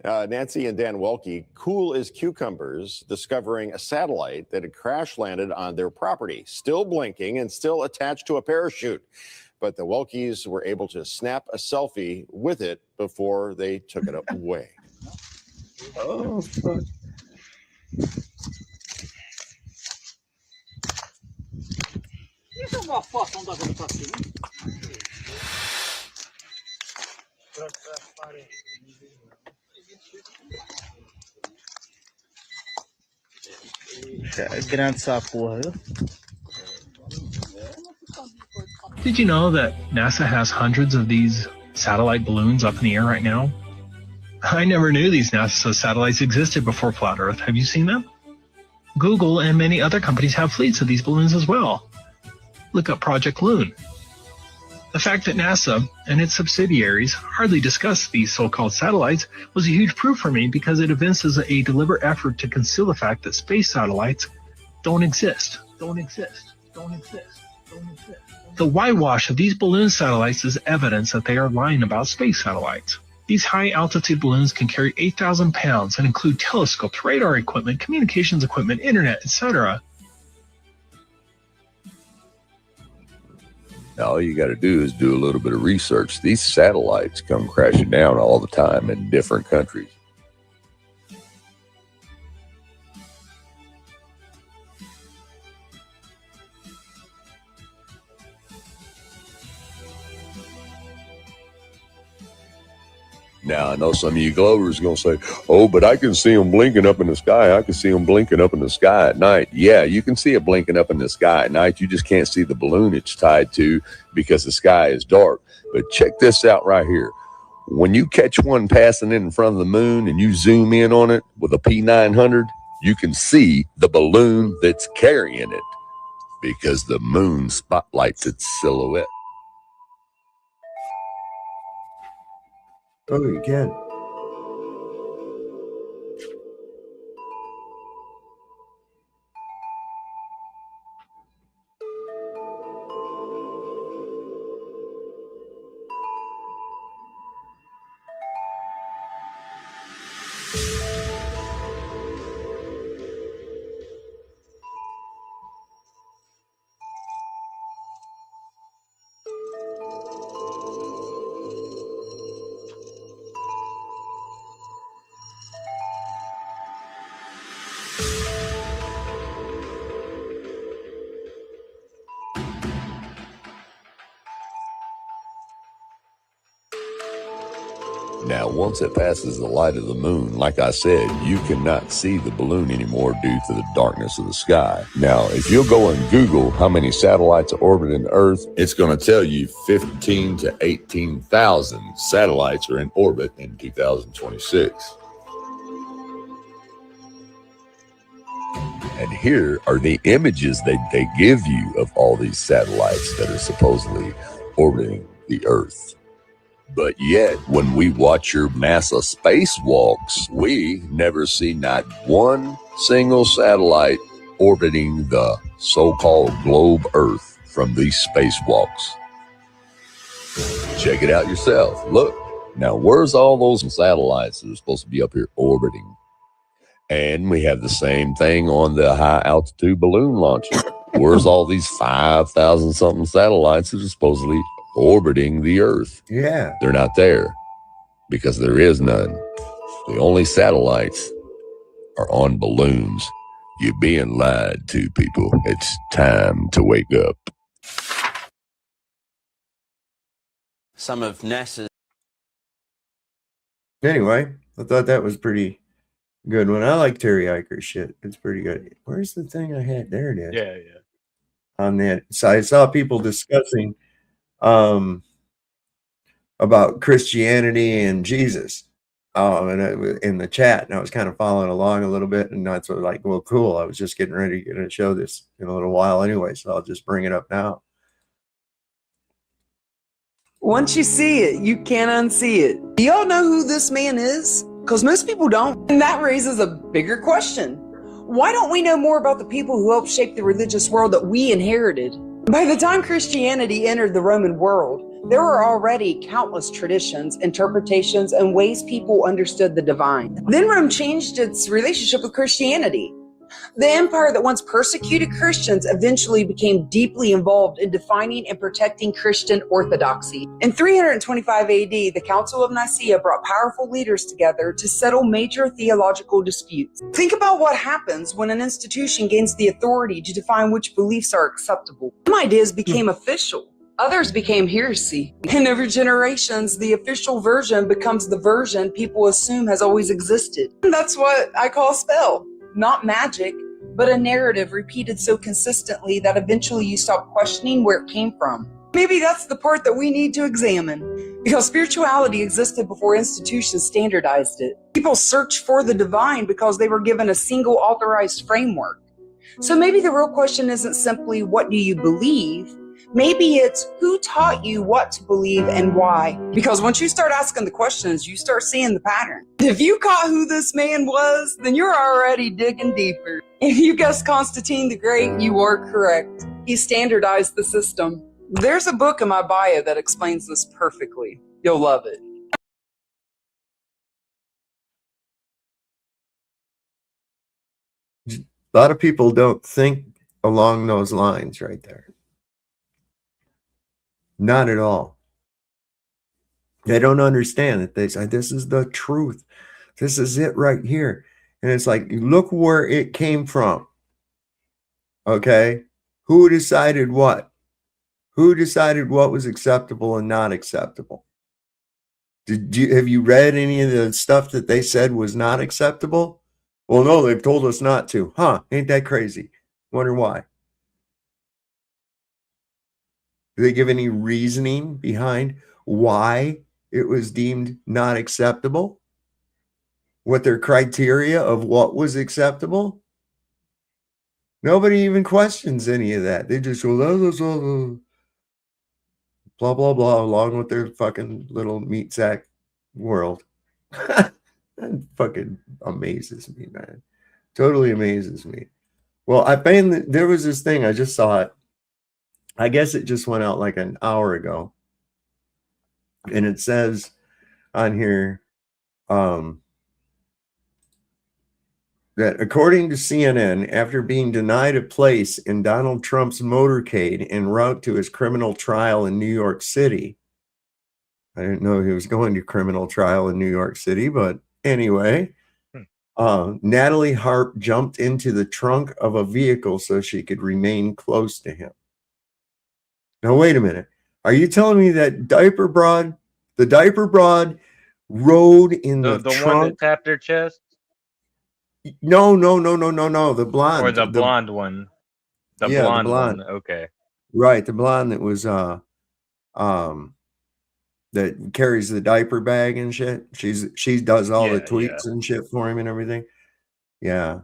Nancy and Dan Welke, cool as cucumbers, discovering a satellite that had crash landed on their property, still blinking and still attached to a parachute. But the Welkes were able to snap a selfie with it before they took it away. Oh, fuck. Isso é uma fação da votação. É grande essa porra, viu? Did you know that NASA has hundreds of these satellite balloons up in the air right now? I never knew these NASA satellites existed before Flat Earth. Have you seen them? Google and many other companies have fleets of these balloons as well. Look up Project Loon. The fact that NASA and its subsidiaries hardly discuss these so-called satellites was a huge proof for me because it evinces a deliberate effort to conceal the fact that space satellites don't exist. The whitewash of these balloon satellites is evidence that they are lying about space satellites. These high-altitude balloons can carry 8,000 pounds and include telescopes, radar equipment, communications equipment, internet, etc. Now, all you got to do is do a little bit of research. These satellites come crashing down all the time in different countries. Now, I know some of you Glovers are going to say, oh, but I can see them blinking up in the sky. I can see them blinking up in the sky at night. Yeah, you can see it blinking up in the sky at night. You just can't see the balloon it's tied to because the sky is dark. But check this out right here. When you catch one passing in front of the moon and you zoom in on it with a P900, you can see the balloon that's carrying it because the moon spotlights its silhouette. Oh, you can. Now, once it passes the light of the moon, like I said, you cannot see the balloon anymore due to the darkness of the sky. Now, if you'll go and Google how many satellites are orbiting the Earth, it's going to tell you 15 to 18,000 satellites are in orbit in 2026. And here are the images that they give you of all these satellites that are supposedly orbiting the Earth. But yet, when we watch your NASA spacewalks, we never see not one single satellite orbiting the so-called globe Earth from these spacewalks. Check it out yourself. Look, now where's all those satellites that are supposed to be up here orbiting? And we have the same thing on the high-altitude balloon launcher. Where's all these 5,000 something satellites that are supposedly orbiting the Earth? Yeah. They're not there because there is none. The only satellites are on balloons. You're being lied to, people. It's time to wake up. Some of NASA's... Anyway, I thought that was pretty good one. I like Terry Eicher's shit. It's pretty good. Where's the thing I had? There it is. Yeah. On that. So I saw people discussing about Christianity and Jesus and in the chat, and I was kind of following along a little bit, and that's what like, well, cool. I was just getting ready to show this in a little while anyway, so I'll just bring it up now. Once you see it, you can't unsee it. Do y'all know who this man is? Because most people don't. And that raises a bigger question. Why don't we know more about the people who helped shape the religious world that we inherited? By the time Christianity entered the Roman world, there were already countless traditions, interpretations, and ways people understood the divine. Then Rome changed its relationship with Christianity. The empire that once persecuted Christians eventually became deeply involved in defining and protecting Christian orthodoxy. In 325 AD, the Council of Nicaea brought powerful leaders together to settle major theological disputes. Think about what happens when an institution gains the authority to define which beliefs are acceptable. Some ideas became official. Others became heresy. In over generations, the official version becomes the version people assume has always existed. And that's what I call a spell. Not magic, but a narrative repeated so consistently that eventually you stop questioning where it came from. Maybe that's the part that we need to examine, because spirituality existed before institutions standardized it. People searched for the divine because they were given a single authorized framework. So maybe the real question isn't simply, what do you believe? Maybe it's, who taught you what to believe and why? Because once you start asking the questions, you start seeing the pattern. If you caught who this man was, then you're already digging deeper. If you guessed Constantine the Great, you are correct. He standardized the system. There's a book in my bio that explains this perfectly. You'll love it. A lot of people don't think along those lines right there. Not at all. They don't understand that. They say, this is the truth. This is it right here. And it's like, look where it came from. Okay? Who decided what? Who decided what was acceptable and not acceptable? Have you read any of the stuff that they said was not acceptable? Well, no, they've told us not to. Huh? Ain't that crazy? Wonder why. Do they give any reasoning behind why it was deemed not acceptable? What their criteria of what was acceptable? Nobody even questions any of that. They just go, blah, blah, blah, along with their fucking little meat sack world. That fucking amazes me, man. Totally amazes me. Well, I found that there was this thing, I just saw it. I guess it just went out like an hour ago. And it says on here that according to CNN, after being denied a place in Donald Trump's motorcade en route to his criminal trial in New York City, I didn't know he was going to criminal trial in New York City, but anyway, Natalie Harp jumped into the trunk of a vehicle so she could remain close to him. Now, wait a minute. Are you telling me that the diaper broad rode in the The trunk? one that tapped her chest? No. The blonde. Or the blonde one? The blonde one. Okay. Right, the blonde that was that carries the diaper bag and shit. She does all the tweets and shit for him and everything. Yeah.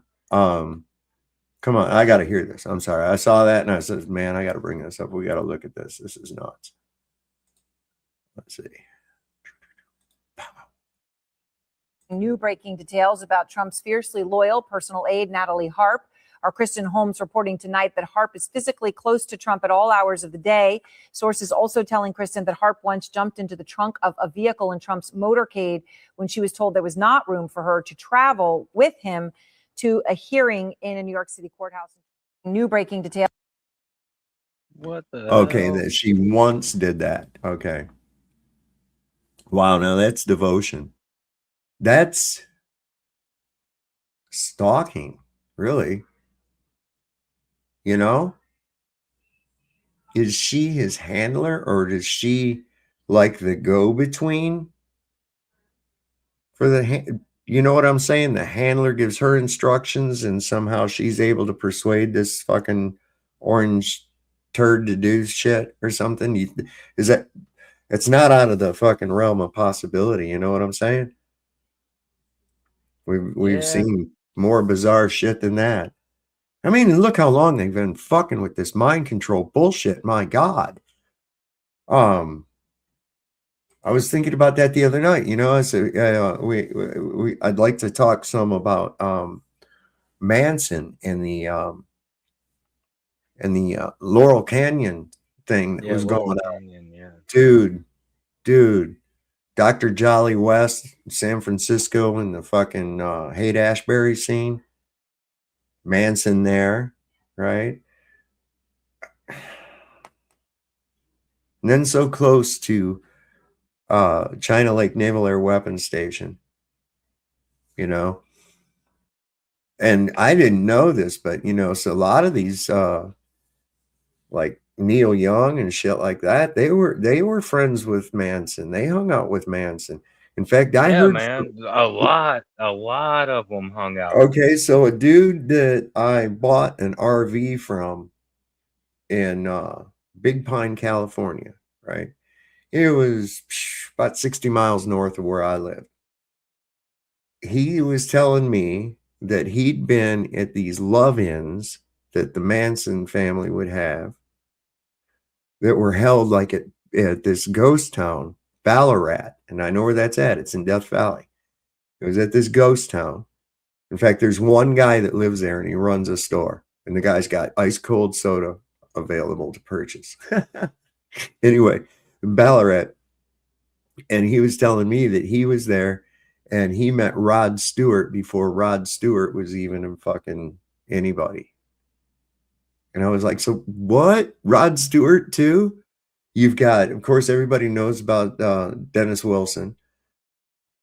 Come on, I gotta hear this. I'm sorry. I saw that and I said, man, I gotta bring this up. We gotta look at this. This is nuts. Let's see. New breaking details about Trump's fiercely loyal personal aide, Natalie Harp. Our Kristen Holmes reporting tonight that Harp is physically close to Trump at all hours of the day. Sources also telling Kristen that Harp once jumped into the trunk of a vehicle in Trump's motorcade when she was told there was not room for her to travel with him to a hearing in a New York City courthouse. New breaking details. What the Okay, hell? that she once did that. Okay. Wow, now that's devotion. That's stalking, really. You know? Is she his handler or does she like the go-between for the you know what I'm saying? The handler gives her instructions and somehow she's able to persuade this fucking orange turd to do shit or something. Is that, it's not out of the fucking realm of possibility, you know what I'm saying? We've seen more bizarre shit than that. I mean, look how long they've been fucking with this mind control bullshit. My God. I was thinking about that the other night. You know, I said I'd like to talk some about Manson and the Laurel Canyon thing that was going on. Dude, Dr. Jolly West, San Francisco, and the fucking Haight-Ashbury scene. Manson there, right? And then so close to China Lake Naval Air Weapons Station, you know. And I didn't know this, but you know, so a lot of these like Neil Young and shit like that, they were friends with Manson. They hung out with Manson. In fact, I Yeah, heard man, a lot of them hung out. okay, so a dude that I bought an RV from in Big Pine, California, right? It was about 60 miles north of where I live. He was telling me that he'd been at these love-ins that the Manson family would have that were held like at this ghost town, Ballarat. And I know where that's at. It's in Death Valley. It was at this ghost town. In fact, there's one guy that lives there and he runs a store. And the guy's got ice cold soda available to purchase. Anyway, Ballarat. And he was telling me that he was there and he met Rod Stewart before Rod Stewart was even a fucking anybody. And I was like, so what? Rod Stewart too? You've got, of course, everybody knows about Dennis Wilson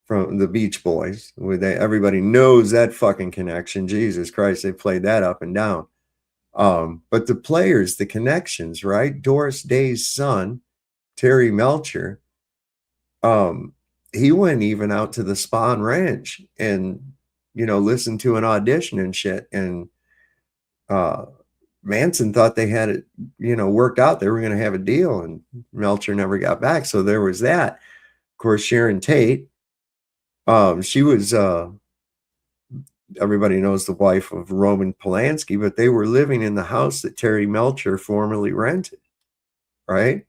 from the Beach Boys. Everybody knows that fucking connection. Jesus Christ, they played that up and down. But the players, the connections, right? Doris Day's son, Terry Melcher, he went even out to the Spahn Ranch and, you know, listened to an audition and shit. And Manson thought they had it, you know, worked out. They were going to have a deal, and Melcher never got back. So there was that. Of course, Sharon Tate, she was, everybody knows, the wife of Roman Polanski, but they were living in the house that Terry Melcher formerly rented, right?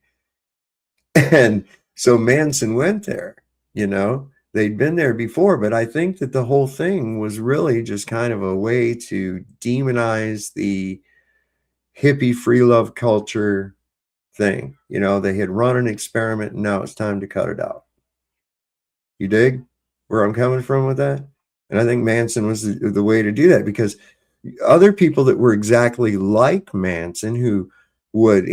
And so Manson went there, you know. They'd been there before, but I think that the whole thing was really just kind of a way to demonize the hippie free love culture thing. You know, they had run an experiment and now it's time to cut it out. You dig where I'm coming from with that? And I think Manson was the way to do that, because other people that were exactly like Manson, who would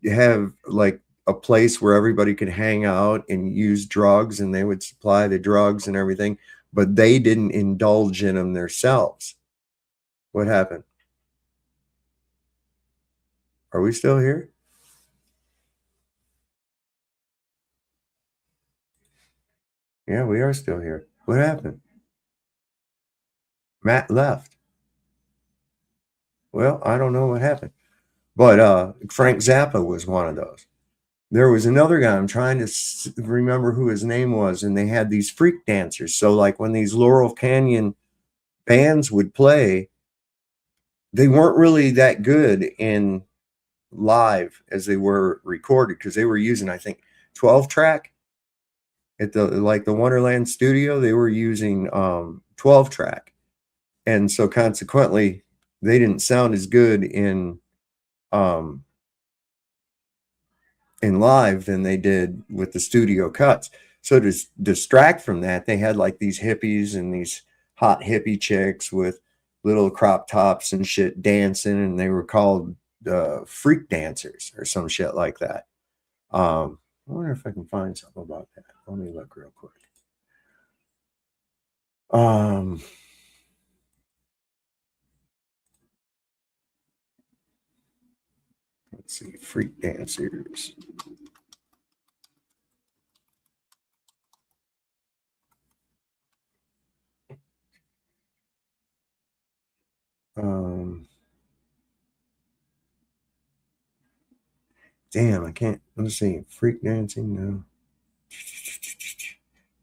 have like a place where everybody could hang out and use drugs, and they would supply the drugs and everything, but they didn't indulge in them themselves. What happened? Are we still here? Yeah, we are still here. What happened? Matt left. Well, I don't know what happened. But Frank Zappa was one of those. There was another guy, I'm trying to remember who his name was, and they had these freak dancers. So like when these Laurel Canyon bands would play, they weren't really that good in live as they were recorded, because they were using, I think, 12 track at the Wonderland studio. They were using 12 track, and so consequently they didn't sound as good in live than they did with the studio cuts. So to distract from that, they had like these hippies and these hot hippie chicks with little crop tops and shit dancing, and they were called freak dancers or some shit like that. I wonder if I can find something about that. Let me look real quick. Let's see, freak dancers. Damn, I can't. Let's see, freak dancing. No,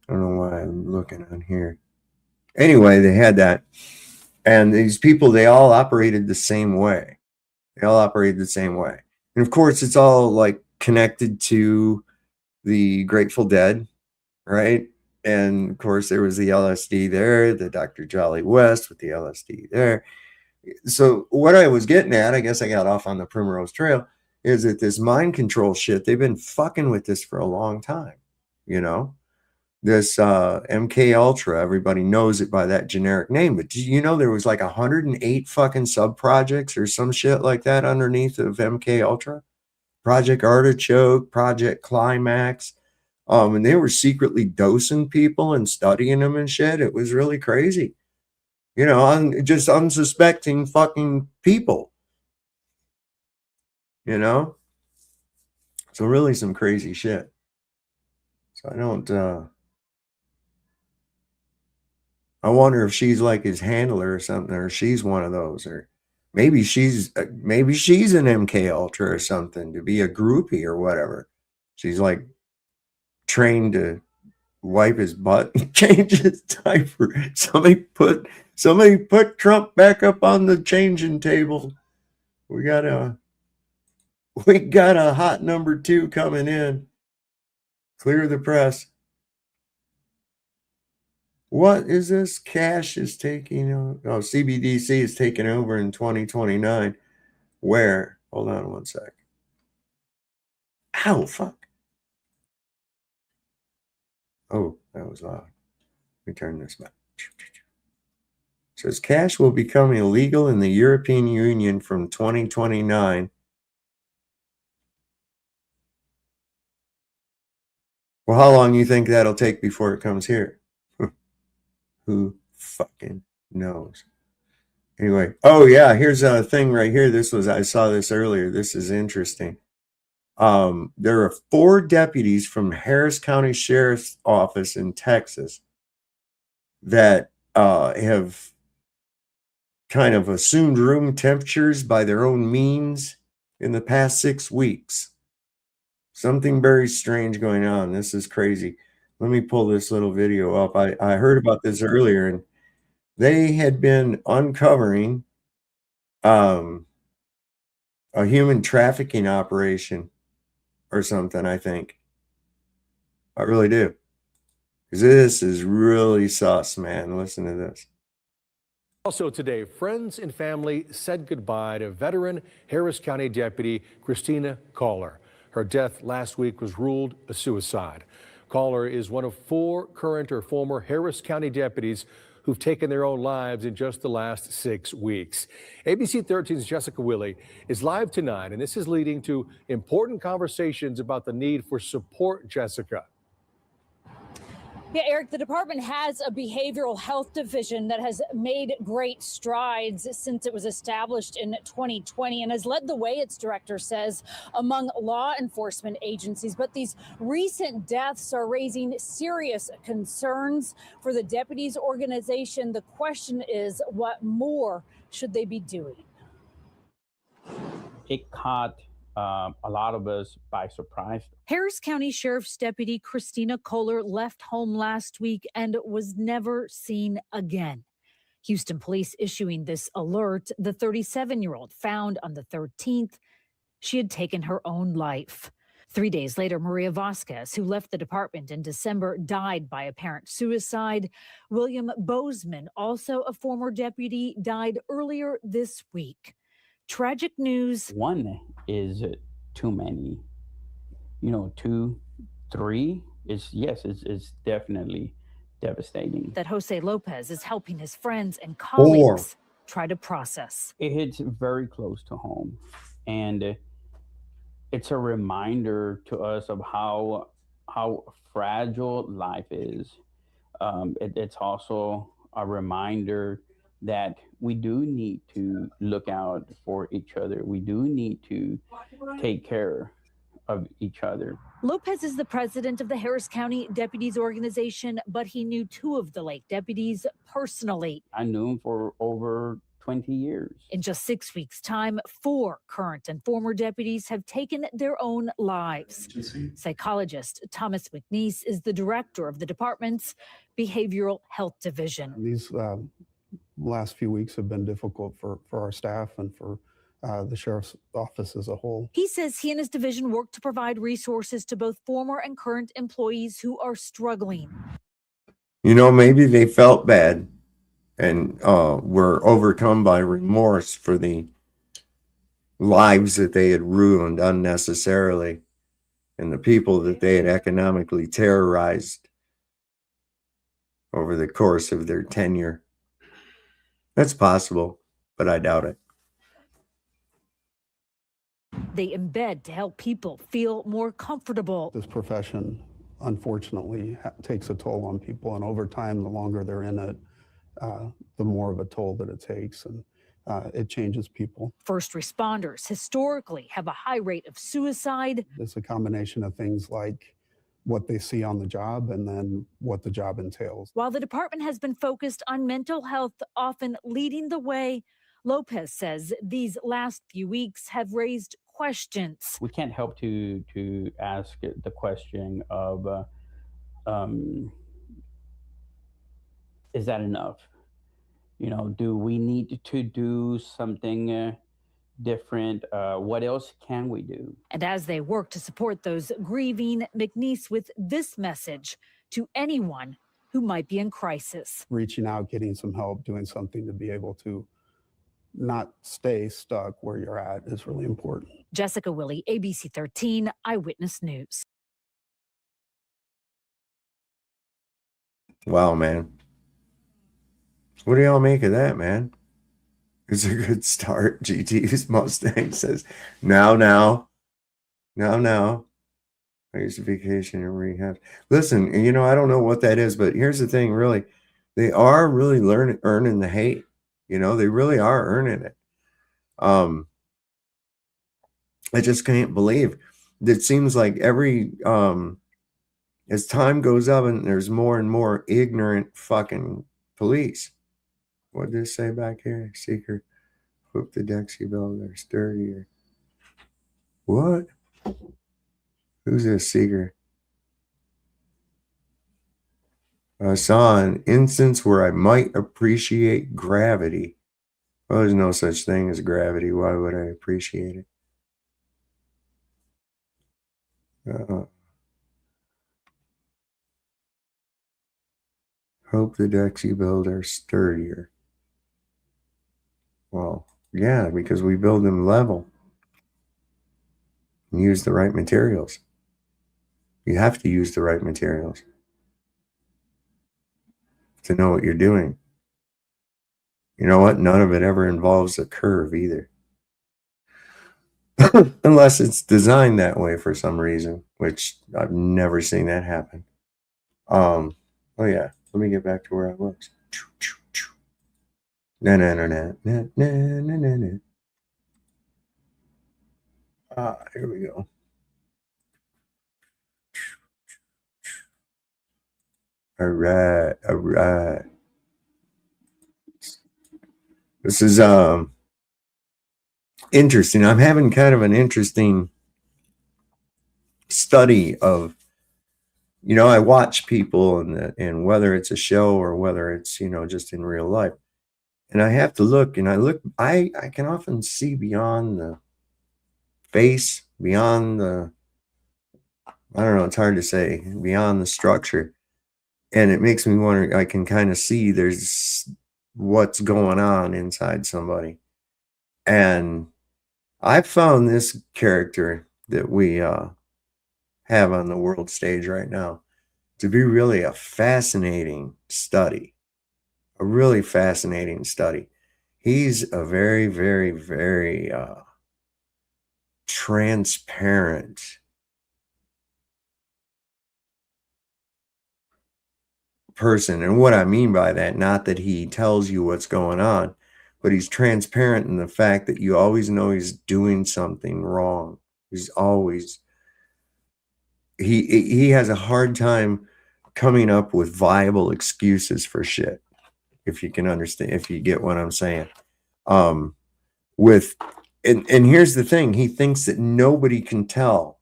I don't know why I'm looking on here. Anyway, they had that, and these people, they all operated the same way. They all operated the same way, and of course, it's all like connected to the Grateful Dead, right? And of course, there was the LSD there, the Dr. Jolly West with the LSD there. So what I was getting at, I guess I got off on the Primrose Trail, is that this mind control shit, they've been fucking with this for a long time, you know? this MK Ultra, everybody knows it by that generic name, but do you know there was like 108 fucking sub projects or some shit like that underneath of MK Ultra? Project Artichoke, Project Climax, and they were secretly dosing people and studying them and shit. It was really crazy, you know, just unsuspecting fucking people, you know. So really some crazy shit. So I don't. I wonder if she's like his handler or something, or she's one of those, or maybe she's an MK Ultra or something to be a groupie or whatever. She's like trained to wipe his butt and change his diaper. Somebody put Trump back up on the changing table. We got a hot number 2 coming in. Clear the press. What is this? Cash is taking CBDC is taking over in 2029. Where? Hold on one sec. Ow, fuck. Oh, that was loud. Let me turn this back. Says cash will become illegal in the European Union from 2029. Well, how long do you think that'll take before it comes here? Who fucking knows? Anyway, oh yeah, here's a thing right here. I saw this earlier. This is interesting. There are 4 deputies from Harris County Sheriff's Office in Texas that have kind of assumed room temperatures by their own means in the past 6 weeks. Something very strange going on. This is crazy. Let me pull this little video up. I heard about this earlier, and they had been uncovering a human trafficking operation or something, I think. I really do. Because this is really sus, man. Listen to this. Also today, friends and family said goodbye to veteran Harris County Deputy Christina Kohler. Her death last week was ruled a suicide. Kohler is one of 4 current or former Harris County deputies who've taken their own lives in just the last 6 weeks. ABC 13's Jessica Willey is live tonight, and this is leading to important conversations about the need for support, Jessica. Yeah, Eric, the department has a behavioral health division that has made great strides since it was established in 2020 and has led the way, its director says, among law enforcement agencies. But these recent deaths are raising serious concerns for the deputies organization. The question is, what more should they be doing? It caught a lot of us by surprise. Harris County Sheriff's Deputy Christina Kohler left home last week and was never seen again. Houston police issuing this alert. The 37-year-old found on the 13th. She had taken her own life. 3 days later, Maria Vasquez, who left the department in December, died by apparent suicide. William Bozeman, also a former deputy, died earlier this week. Tragic news. One is too many. 2, 3 is definitely devastating. That Jose Lopez is helping his friends and colleagues try to process. It hits very close to home, and it's a reminder to us of how fragile life is. It's also a reminder that we do need to look out for each other. We do need to take care of each other. Lopez is the president of the Harris County Deputies Organization, but he knew 2 of the late deputies personally. I knew him for over 20 years. In just 6 weeks' time, 4 current and former deputies have taken their own lives. Psychologist Thomas McNeese is the director of the department's Behavioral Health Division. These last few weeks have been difficult for our staff and for the sheriff's office as a whole. He says he and his division work to provide resources to both former and current employees who are struggling. Maybe they felt bad and were overcome by remorse for the lives that they had ruined unnecessarily and the people that they had economically terrorized over the course of their tenure. That's possible, but I doubt it. They embed to help people feel more comfortable. This profession, unfortunately, takes a toll on people, and over time, the longer they're in it, the more of a toll that it takes, and it changes people. First responders historically have a high rate of suicide. It's a combination of things like what they see on the job and then what the job entails. While the department has been focused on mental health, often leading the way, Lopez says these last few weeks have raised questions. We can't help to ask the question of, is that enough? You know, do we need to do something different? What else can we do? And as they work to support those grieving, McNeese with this message to anyone who might be in crisis. Reaching out, getting some help, doing something to be able to not stay stuck where you're at is really important. Jessica Willey, ABC 13 Eyewitness News. Wow, man. What do y'all make of that, man? It's a good start. GT's Mustang says, now. I used to vacation and rehab. Listen, you know, I don't know what that is, but here's the thing, really. They are really earning the hate. You know, they really are earning it. I just can't believe it seems like every as time goes up and there's more and more ignorant fucking police. What did it say back here? Seeker, hope the Dexy Bell, they're sturdier. What? Who's this Seeker? I saw an instance where I might appreciate gravity. Well, there's no such thing as gravity. Why would I appreciate it? Hope the decks you build are sturdier. Well, yeah, because we build them level and use the right materials. You have to use the right materials to know what you're doing. You know what? None of it ever involves a curve either. Unless it's designed that way for some reason, which I've never seen that happen. Oh yeah, let me get back to where I was. No. Here we go. All right. This is interesting. I'm having kind of an interesting study of, you know, I watch people and whether it's a show or whether it's, you know, just in real life. And I have to look, and I can often see beyond the face, beyond the, I don't know, it's hard to say, beyond the structure. And it makes me wonder, I can kind of see there's what's going on inside somebody. And I found this character that we have on the world stage right now to be really a fascinating study. A really fascinating study. He's a very, very, very transparent person. And what I mean by that, not that he tells you what's going on, but he's transparent in the fact that you always know he's doing something wrong. He's always, he has a hard time coming up with viable excuses for shit. If you can understand, if you get what I'm saying. And here's the thing, he thinks that nobody can tell.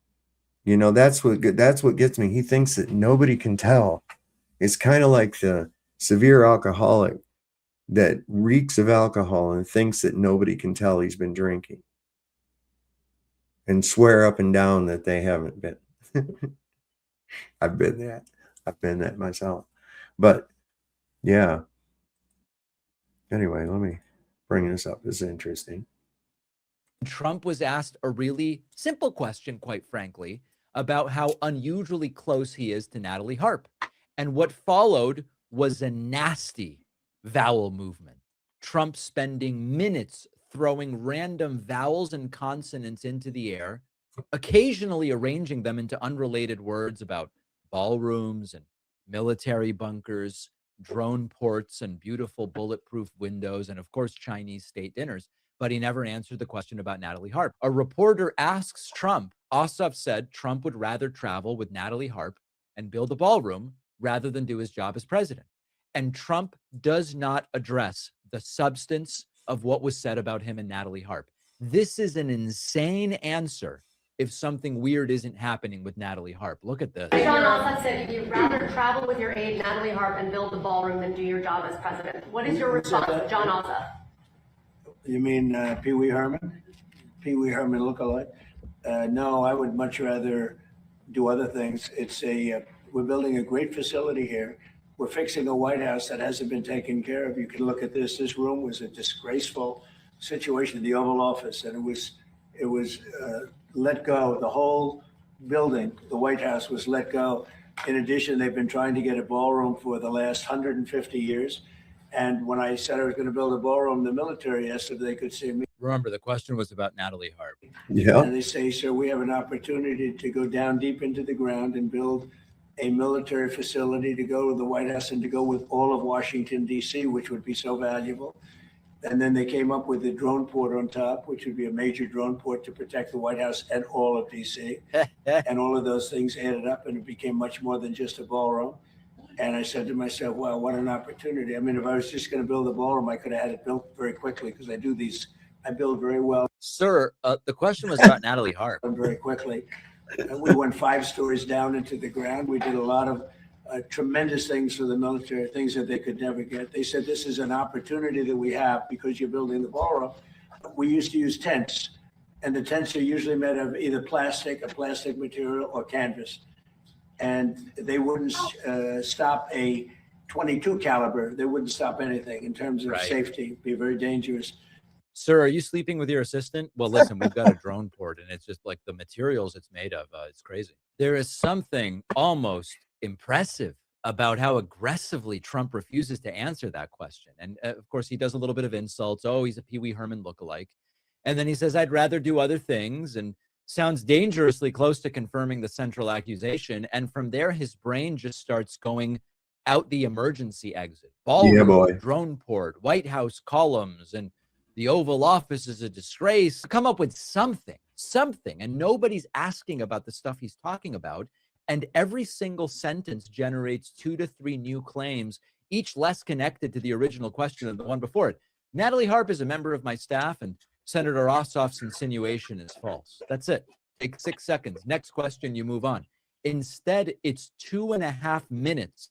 You know, that's what gets me. He thinks that nobody can tell. It's kind of like the severe alcoholic that reeks of alcohol and thinks that nobody can tell he's been drinking and swear up and down that they haven't been. I've been that myself. But yeah. Anyway, let me bring this up. This is interesting. Trump was asked a really simple question, quite frankly, about how unusually close he is to Natalie Harp. And what followed was a nasty vowel movement. Trump spending minutes throwing random vowels and consonants into the air, occasionally arranging them into unrelated words about ballrooms and military bunkers, drone ports and beautiful bulletproof windows, and of course, Chinese state dinners. But he never answered the question about Natalie Harp. A reporter asks Trump. Ossoff said Trump would rather travel with Natalie Harp and build a ballroom rather than do his job as president. And Trump does not address the substance of what was said about him and Natalie Harp. This is an insane answer if something weird isn't happening with Natalie Harp. Look at this. John Ossoff said you'd rather travel with your aide, Natalie Harp, and build the ballroom than do your job as president. What is your response to John Ossoff? You mean Pee Wee Herman? Pee Wee Herman lookalike? No, I would much rather do other things. We're building a great facility here. We're fixing a White House that hasn't been taken care of. You can look at this. This room was a disgraceful situation, the Oval Office, and it was let go. The whole building, the White House, was let go. In addition, they've been trying to get a ballroom for the last 150 years. And when I said I was going to build a ballroom, the military asked if they could see me. Remember, the question was about Natalie Harp. Yeah. And they say, sir, we have an opportunity to go down deep into the ground and build a military facility to go to the White House and to go with all of Washington, D.C., which would be so valuable. And then they came up with the drone port on top, which would be a major drone port to protect the White House and all of D.C. And all of those things added up, and it became much more than just a ballroom. And I said to myself, wow, what an opportunity. I mean, if I was just going to build a ballroom, I could have had it built very quickly because I build very well. Sir, the question was about Natalie Harp. Very quickly. And we went 5 stories down into the ground. We did a lot of tremendous things for the military, things that they could never get. They said, this is an opportunity that we have because you're building the ballroom. We used to use tents, and the tents are usually made of either a plastic material, or canvas. And they wouldn't stop a 22 caliber. They wouldn't stop anything in terms of safety. It'd be very dangerous. Sir, are you sleeping with your assistant? Well, listen, we've got a drone port, and it's just like the materials it's made of. It's crazy. There is something almost impressive about how aggressively Trump refuses to answer that question. And of course, he does a little bit of insults. Oh, he's a Pee Wee Herman lookalike. And then he says, I'd rather do other things, and sounds dangerously close to confirming the central accusation. And from there, his brain just starts going out the emergency exit. Ballroom, drone port, White House columns, and the Oval Office is a disgrace. Come up with something. And nobody's asking about the stuff he's talking about. And every single sentence generates 2 to 3 new claims, each less connected to the original question than the one before it. Natalie Harp is a member of my staff, and Senator Ossoff's insinuation is false. That's it. Take 6 seconds. Next question, you move on. Instead, it's 2.5 minutes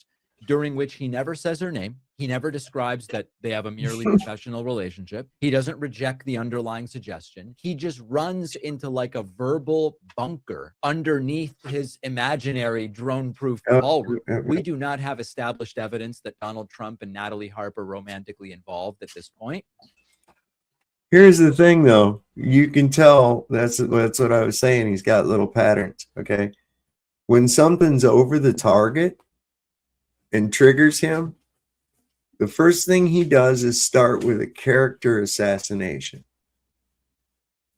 during which he never says her name. He never describes that they have a merely professional relationship. He doesn't reject the underlying suggestion. He just runs into like a verbal bunker underneath his imaginary drone-proof ballroom. We do not have established evidence that Donald Trump and Natalie Harp are romantically involved at this point. Here's the thing, though. You can tell that's what I was saying. He's got little patterns. Okay, when something's over the target and triggers him, the first thing he does is start with a character assassination,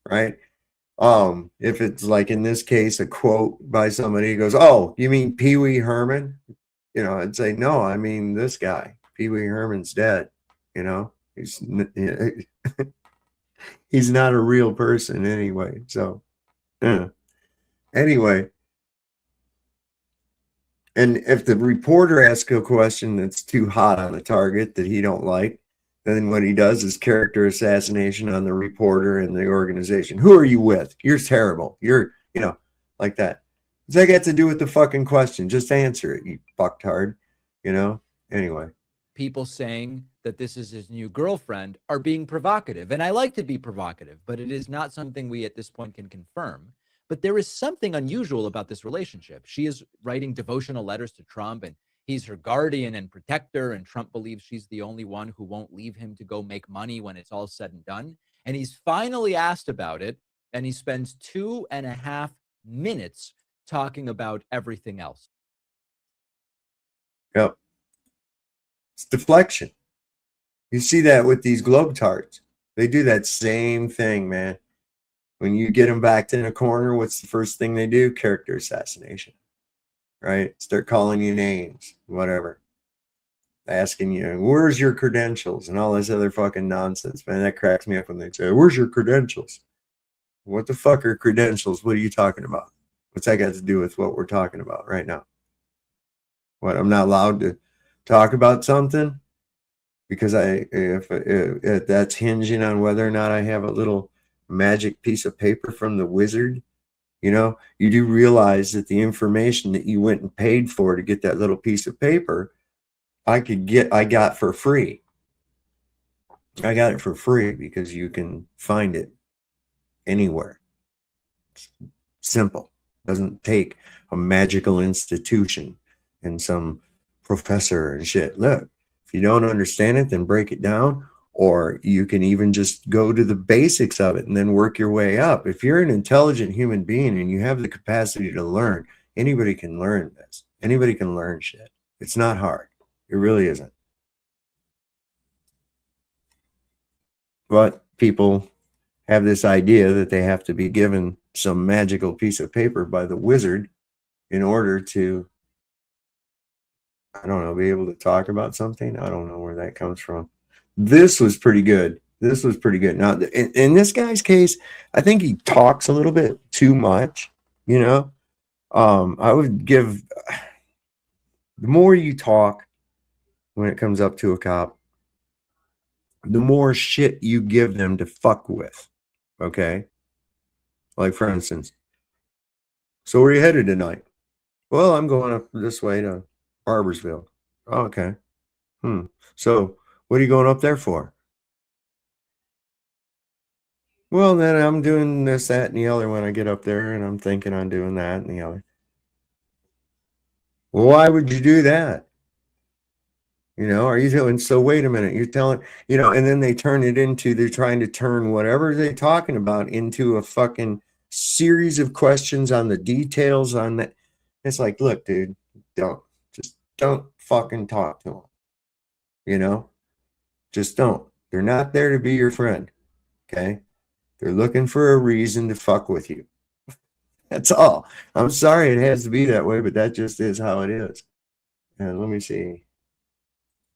right? If it's like in this case, a quote by somebody, he goes, "Oh, you mean Pee Wee Herman?" You know, I'd say, "No, I mean this guy. Pee Wee Herman's dead." You know, he's not a real person anyway. So, anyway. And if the reporter asks a question that's too hot on the target that he don't like, then what he does is character assassination on the reporter and the organization. Who are you with? You're terrible. You're, like that. What's that got to do with the fucking question? Just answer it, you fucktard. Anyway. People saying that this is his new girlfriend are being provocative. And I like to be provocative, but it is not something we at this point can confirm. But there is something unusual about this relationship. She is writing devotional letters to Trump, and he's her guardian and protector, and Trump believes she's the only one who won't leave him to go make money when it's all said and done. And he's finally asked about it, and he spends 2.5 minutes talking about everything else. Yep. It's deflection. You see that with these globetards. They do that same thing, man. When you get them backed in a corner, what's the first thing they do? Character assassination, right? Start calling you names, whatever. Asking you, where's your credentials and all this other fucking nonsense, man. That cracks me up when they say, where's your credentials? What the fuck are credentials? What are you talking about? What's that got to do with what we're talking about right now? What, I'm not allowed to talk about something because if that's hinging on whether or not I have a little magic piece of paper from the wizard, you know, you do realize that the information that you went and paid for to get that little piece of paper, I got for free. I got it for free because you can find it anywhere. It's simple. Doesn't take a magical institution and some professor and shit. Look, if you don't understand it, then break it down, or you can even just go to the basics of it and then work your way up. If you're an intelligent human being and you have the capacity to learn, anybody can learn this. Anybody can learn shit. It's not hard. It really isn't. But people have this idea that they have to be given some magical piece of paper by the wizard in order to, I don't know, be able to talk about something. I don't know where that comes from. This was pretty good. This was pretty good. Now, in this guy's case, I think he talks a little bit too much, you know. I would give, the more you talk when it comes up to a cop, the more shit you give them to fuck with. Okay? Like, for instance, so where are you headed tonight? Well, I'm going up this way to Barboursville. Oh, okay. So what are you going up there for? Well, then I'm doing this, that, and the other when I get up there, and I'm thinking on doing that and the other. Well, why would you do that? You know, are you doing, so wait a minute, you're telling, you know, and then they turn it into, they're trying to turn whatever they're talking about into a fucking series of questions on the details on that. It's like, look, dude, don't fucking talk to them. You know, just don't. They're not there to be your friend. Okay. They're looking for a reason to fuck with you. That's all. I'm sorry it has to be that way, but that just is how it is. And let me see.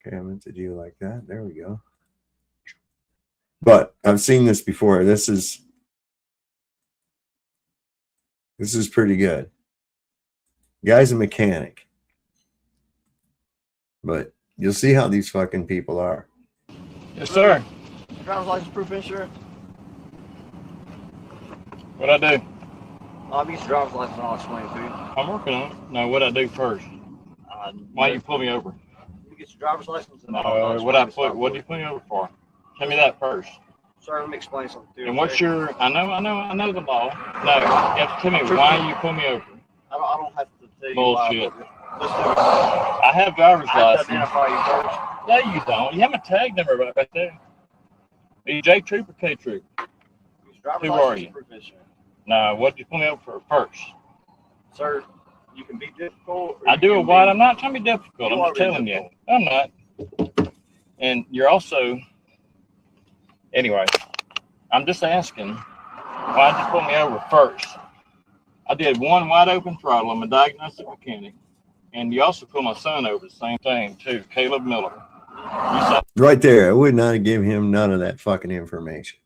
Okay, I meant to do like that. There we go. But I've seen this before. This is pretty good. Guy's a mechanic. But you'll see how these fucking people are. Yes, sir. Driver's license, proof of insurance. What'd I do? I'll use your driver's license and I'll explain it to you. I'm working on it. No, what'd I do first? Why you pull me over? You get your driver's license and No, I'll what did you pull me over for? Tell me that first. Sir, let me explain something to you. And what's your, I know the law. No, you have to tell me why you pull me over. I don't have to tell you Bullshit. why. I have driver's I have license. to identify you first. No, you don't. You have a tag number right there. Are you J Troop or K Troop? Who are you? No, what did you pull me over for first? Sir, you can be difficult. I do a what? I'm not trying to be difficult. I'm just telling you. I'm not. And you're also, anyway, I'm just asking, why'd you pull me over first? I did one wide open throttle. I'm a diagnostic mechanic. And you also pulled my son over the same thing, too, Caleb Miller. Right there. I would not give him none of that fucking information.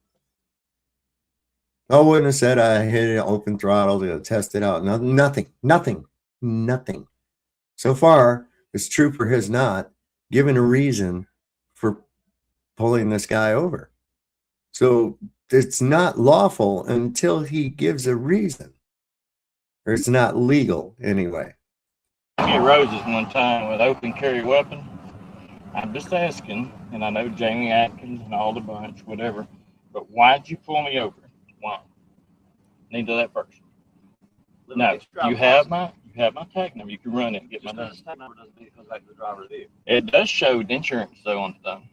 I wouldn't have said I hit it open throttle to test it out. Nothing. So far, this trooper has not given a reason for pulling this guy over. So it's not lawful until he gives a reason. Or it's not legal anyway. I get roses one time with open carry weapon. I'm just asking, and I know Jamie Atkins and all the bunch, whatever, but why'd you pull me over? Why? Need to know that first. No, you have my tag number. You can run it and get my number. Tag number doesn't mean it comes back to the driver's vehicle. It does show the insurance though on the thumb.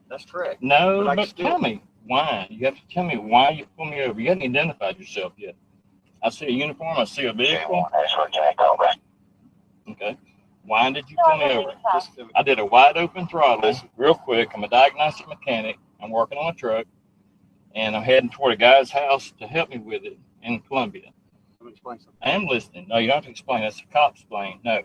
That's correct. No, but tell me why. You have to tell me why you pull me over. You haven't identified yourself yet. I see a uniform. I see a vehicle. Okay. Why did you pull me over? I did a wide open throttle real quick. I'm a diagnostic mechanic. I'm working on a truck, and I'm heading toward a guy's house to help me with it in Columbia. I am listening. No, you don't have to explain. That's the cop's plane. No.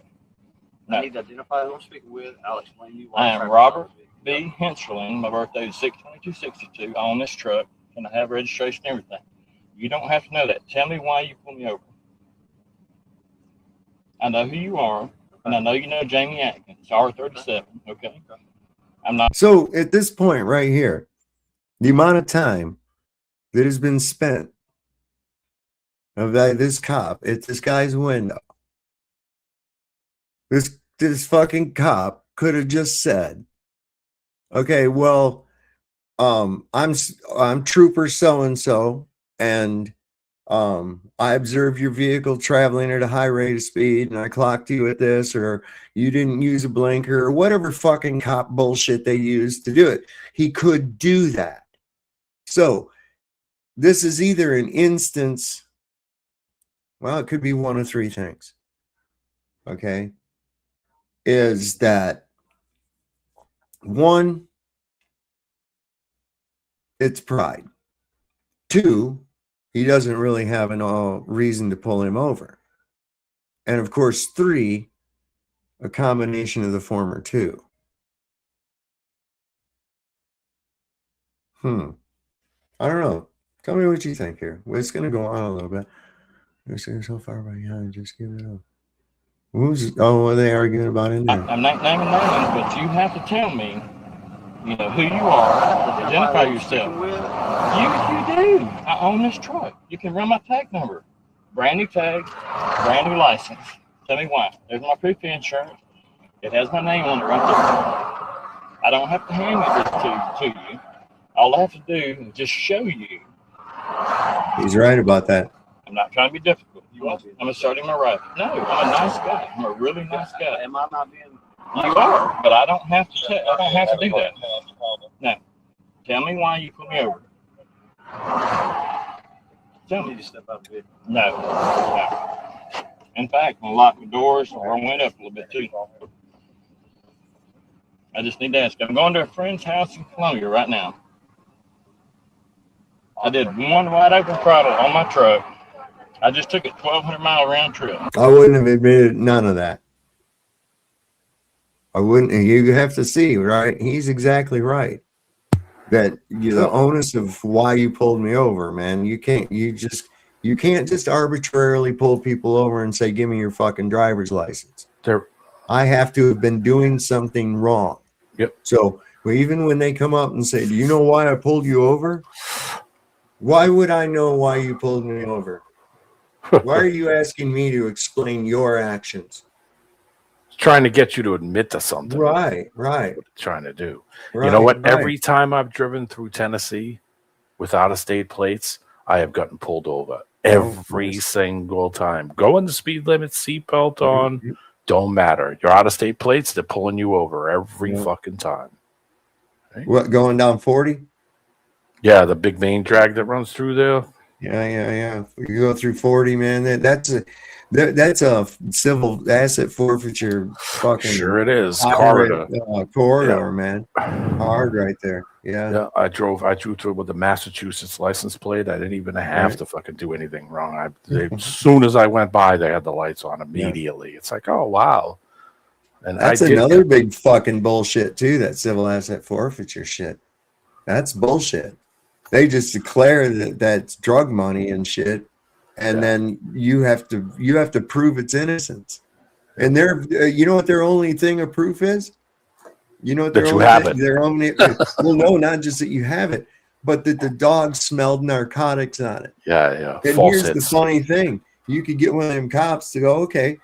I need to identify who I'm speaking with. I'll explain to you. I am Robert B. Henschelin. My birthday is 6/22/62. I own this truck, and I have registration and everything. You don't have to know that. Tell me why you pulled me over. I know who you are, and I know you know Jamie Atkins, R37. Okay. I'm not. So at this point right here, the amount of time that has been spent of this cop at this guy's window, this fucking cop could have just said, okay, well, I'm trooper so and so, and I observed your vehicle traveling at a high rate of speed, and I clocked you at this, or you didn't use a blinker, or whatever fucking cop bullshit they use to do it. He could do that. So this is either an instance, well, it could be one of three things. Okay. Is that one, it's pride. Two, he doesn't really have a reason to pull him over. And of course, three, a combination of the former two. I don't know. Tell me what you think here. Well, it's going to go on a little bit. You're sitting so far behind. Just give it up. What are they arguing about in there? I'm not naming names, but you have to tell me, you know, who you are. Identify yourself. You do. I own this truck. You can run my tag number. Brand new tag, brand new license. Tell me why. There's my proof of insurance. It has my name on it right there. I don't have to hand this to you. All I have to do is just show you. He's right about that. I'm not trying to be difficult. I'm asserting my right. No, I'm a nice guy. I'm a really nice guy. Am I not being? You are, but I don't have to. I don't have to do that. Now, tell me why you put me over. Tell me. To step up a bit. No. In fact, I'm gonna lock the doors or I went up a little bit too. I just need to ask. I'm going to a friend's house in Columbia right now. I did one wide open throttle on my truck. I just took a 1,200-mile round trip. I wouldn't have admitted none of that. I wouldn't. You have to see, right? He's exactly right. That the onus of why you pulled me over, man. You can't just arbitrarily pull people over and say, "Give me your fucking driver's license." I have to have been doing something wrong. Yep. So even when they come up and say, "Do you know why I pulled you over?" Why would I know why you pulled me over? Why are you asking me to explain your actions? It's trying to get you to admit to something. Right. What it's trying to do. Right, you know what? right. Every time I've driven through Tennessee with out-of-state plates, I have gotten pulled over. Every single time. Going the speed limit, seatbelt on, don't matter. You're out-of-state plates, they're pulling you over every fucking time. Right? What, going down 40? Yeah, the big main drag that runs through there. Yeah. You go through 40, man. That's a civil asset forfeiture. Fucking sure it is. Corridor, man. Hard right there. Yeah. I drove through with the Massachusetts license plate. I didn't even have to fucking do anything wrong. As soon as I went by, they had the lights on immediately. Yeah. It's like, oh wow. And that's another big fucking bullshit too. That civil asset forfeiture shit. That's bullshit. They just declare that that's drug money and shit, and then you have to prove its innocence. And you know what their only thing of proof is? You know what that you have it. Their only well, no, not just that you have it, but that the dog smelled narcotics on it. Yeah. And false here's hits. the funny thing: you could get one of them cops to go, okay,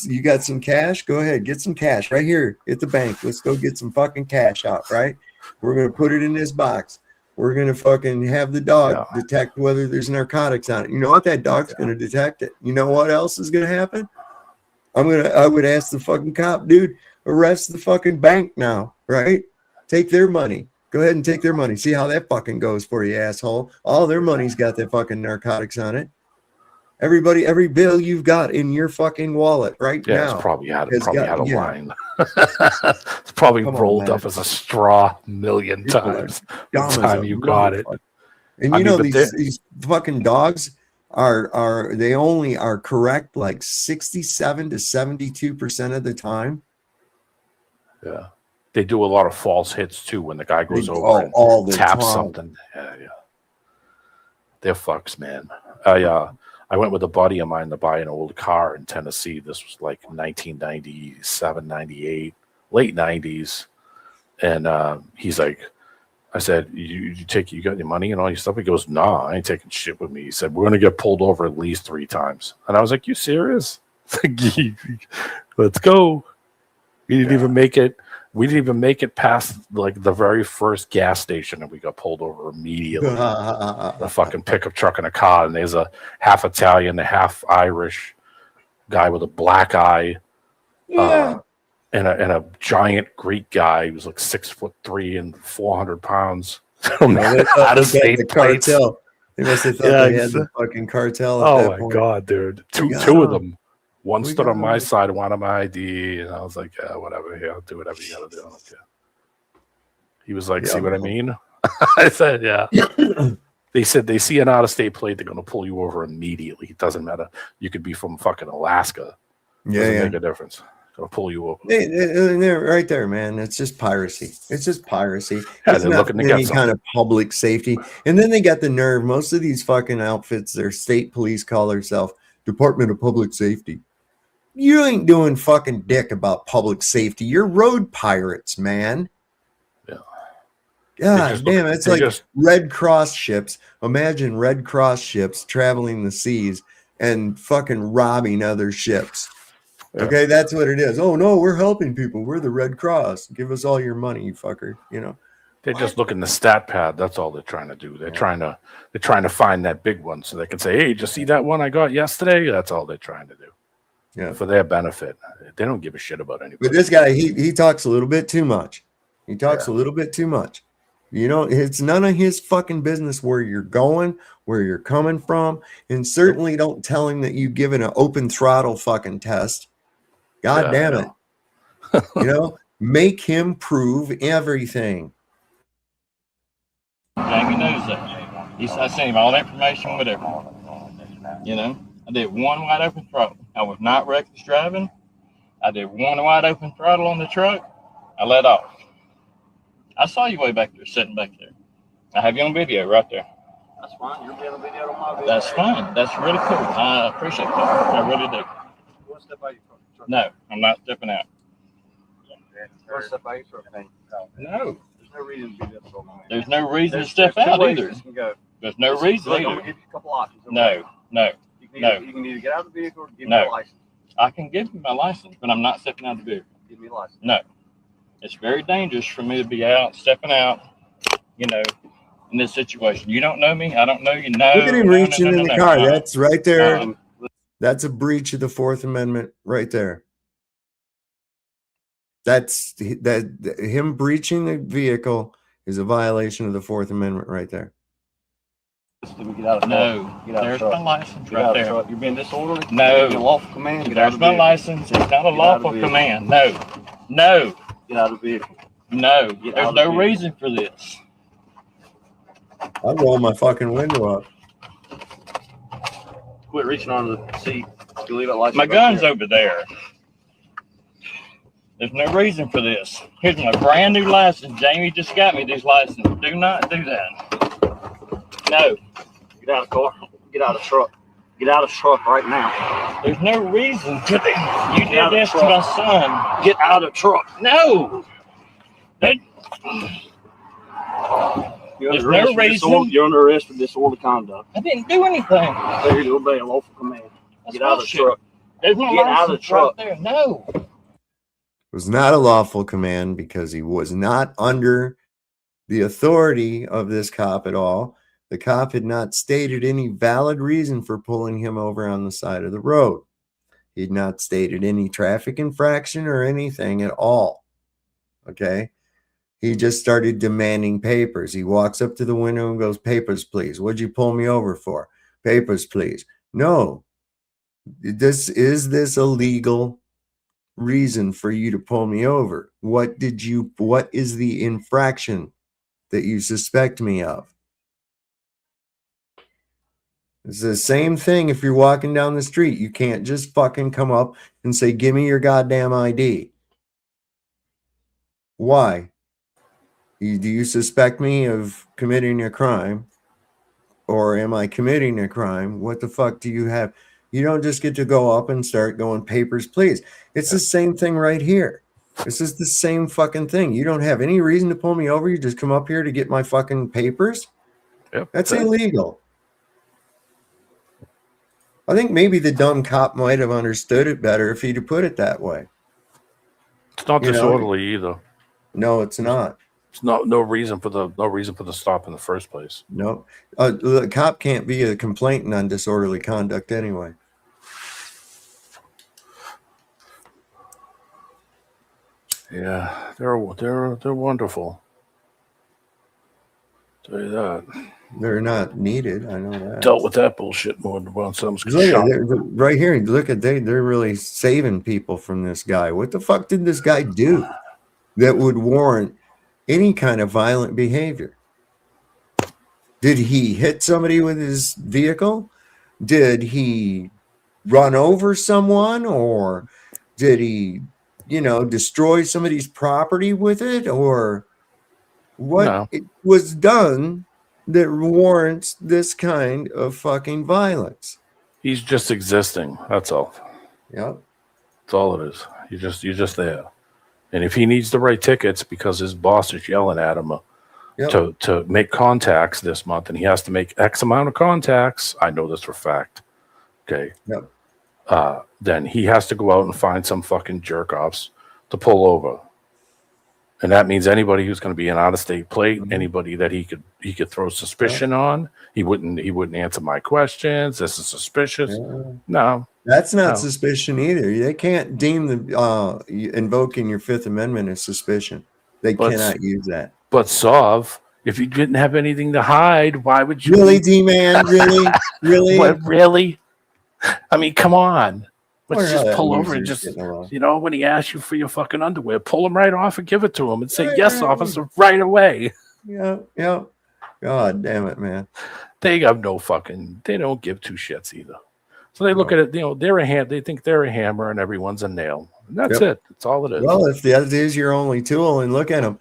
you got some cash? Go ahead, get some cash right here at the bank. Let's go get some fucking cash out, right? We're gonna put it in this box. We're going to fucking have the dog detect whether there's narcotics on it. You know what? That dog's going to detect it. You know what else is going to happen? I would ask the fucking cop, dude, arrest the fucking bank now, right? Take their money. Go ahead and take their money. See how that fucking goes for you, asshole. All their money's got that fucking narcotics on it. Everybody, every bill you've got in your fucking wallet right Yeah, now. it's probably had has got- a yeah. line. It's probably Come on, rolled man. up as a straw a million People are times dumb the as time a you got it. motherfucker. And I you mean, know, but these fucking dogs are they only are correct like 67 to 72% of the time. Yeah. They do a lot of false hits too when the guy goes They- over and all the taps time. something. Yeah. They're fucks, man. I went with a buddy of mine to buy an old car in Tennessee. This was like 1997, 98, late 90s. And he's like, I said, you got your money and all your stuff? He goes, nah, I ain't taking shit with me. He said, we're going to get pulled over at least 3 times. And I was like, you serious? Let's go. We didn't even make it. We didn't even make it past like the very first gas station, and we got pulled over immediately. The fucking pickup truck and a car, and there's a half Italian, a half Irish guy with a black eye, and a giant Greek guy who was like 6'3" and 400 pounds. They thought they had the plates. cartel. They must have thought they had the fucking cartel at Oh that my point. god, dude! Two of them. One stood on my side, one on my ID, and I was like, yeah, whatever. Yeah, do whatever you gotta do. I don't care. He was like, see what I mean? I said, yeah. They said they see an out-of-state plate, they're gonna pull you over immediately. It doesn't matter. You could be from fucking Alaska. Doesn't make a difference. Gonna pull you over. They're right there, man. It's just piracy. It's just piracy. Yeah, It's they're not looking to get any kind of public safety. And then they got the nerve. Most of these fucking outfits, their state police call themselves Department of Public Safety. You ain't doing fucking dick about public safety. You're road pirates, man. Yeah. God damn, it's like Red Cross ships. Imagine Red Cross ships traveling the seas and fucking robbing other ships. Okay, that's what it is. Oh no, we're helping people. We're the Red Cross. Give us all your money, you fucker. You know. They're just looking the stat pad. That's all they're trying to do. They're trying to find that big one so they can say, hey, did you see that one I got yesterday? That's all they're trying to do. Yeah. For their benefit. They don't give a shit about anybody. But this guy, he talks a little bit too much. He talks a little bit too much. You know, it's none of his fucking business where you're going, where you're coming from, and certainly don't tell him that you've given an open throttle fucking test. God damn it. You know, make him prove everything. Jamie knows that. I sent him all the information, whatever. You know, I did one wide open throttle. I was not reckless driving. I did one wide open throttle on the truck. I let off. I saw you way back there, sitting back there. I have you on video right there. That's fine. You'll be on video on my video. That's fine. That's really cool. I appreciate that. I really do. You want to step out your truck? No, I'm not stepping out. You want to step out your truck, then? No. There's no reason to be difficult, man. There's no reason to There's step two out ways either. this can go. There's no reason Look, I'm either. gonna give you a couple options. No. You can No. either, you can either get out of the vehicle or give me No. a license. I can give you my license, but I'm not stepping out of the vehicle. Give me a license. No. It's very dangerous for me to be out, stepping out, you know, in this situation. You don't know me. I don't know you. No. Look at him no, reaching in the car. That's right there. Uh-uh. That's a breach of the Fourth Amendment right there. That's him breaching the vehicle is a violation of the Fourth Amendment right there. Get out of the No. truck. Get out of There's the truck. my license Get right out of the there. truck. You're being disorderly. No. You're being lawful command. Get out There's of the my vehicle. license. It's not a Get out of lawful the vehicle. command. No. No. Get out of the vehicle. No. Get out There's of the no vehicle. reason for this. I'll roll my fucking window up. Quit reaching on the seat. You leave it license. My back gun's there. over there. There's no reason for this. Here's my brand new license. Jamie just got me this license. Do not do that. No. Get out of the car. Get out of the truck. Get out of the truck right now. There's no reason for this. You Get out did of this the to my truck. son. Get out of the truck. No. That- You're There's under no arrest for reason. You're under arrest for disorderly conduct. I didn't do anything. Failure to obey a lawful command. That's Get out of the bullshit. truck. There's my Get out of the license right truck. there. No. It was not a lawful command because he was not under the authority of this cop at all. The cop had not stated any valid reason for pulling him over on the side of the road. He had not stated any traffic infraction or anything at all. Okay. He just started demanding papers. He walks up to the window and goes, papers, please. What'd you pull me over for? Papers, please. No. Is this a legal reason for you to pull me over? What is the infraction that you suspect me of? It's the same thing if you're walking down the street. You can't just fucking come up and say, give me your goddamn ID. Why? Do you suspect me of committing a crime? Or am I committing a crime? What the fuck do you have? You don't just get to go up and start going papers, please. It's the same thing right here. This is the same fucking thing. You don't have any reason to pull me over. You just come up here to get my fucking papers. Yep, That's illegal. I think maybe the dumb cop might have understood it better if he'd have put it that way. It's not disorderly either. No, it's not. It's no reason for the stop in the first place. No, the cop can't be a complainant on disorderly conduct anyway. Yeah, they're wonderful. Tell you that. They're not needed. I know that. Dealt with that bullshit more than once. Right here, look at they're really saving people from this guy. What the fuck did this guy do that would warrant any kind of violent behavior? Did he hit somebody with his vehicle? Did he run over someone, or did he, destroy somebody's property with it, or what was done that warrants this kind of fucking violence? He's just existing. That's all. Yep. That's all it is. You're just there. And if he needs to write tickets because his boss is yelling at him to make contacts this month, and he has to make X amount of contacts, I know this for a fact. Okay. Yep. Then he has to go out and find some fucking jerk offs to pull over. And that means anybody who's going to be an out-of-state plate, anybody that he could throw suspicion on. He wouldn't answer my questions. This is suspicious. No, that's not suspicion either. They can't deem the invoking your Fifth Amendment as suspicion. They cannot use that. But Sov, if you didn't have anything to hide, why would you? Really, D-man? Really, really? What, really? I mean, come on. Let's Well, just pull that over and user's just, getting along. when he asks you for your fucking underwear, pull him right off and give it to him and say, yes, officer, right away. Yeah. God damn it, man. They have they don't give two shits either. So they look at it, they think they're a hammer and everyone's a nail. And that's it. That's all it is. Well, if that is your only tool, and look at them,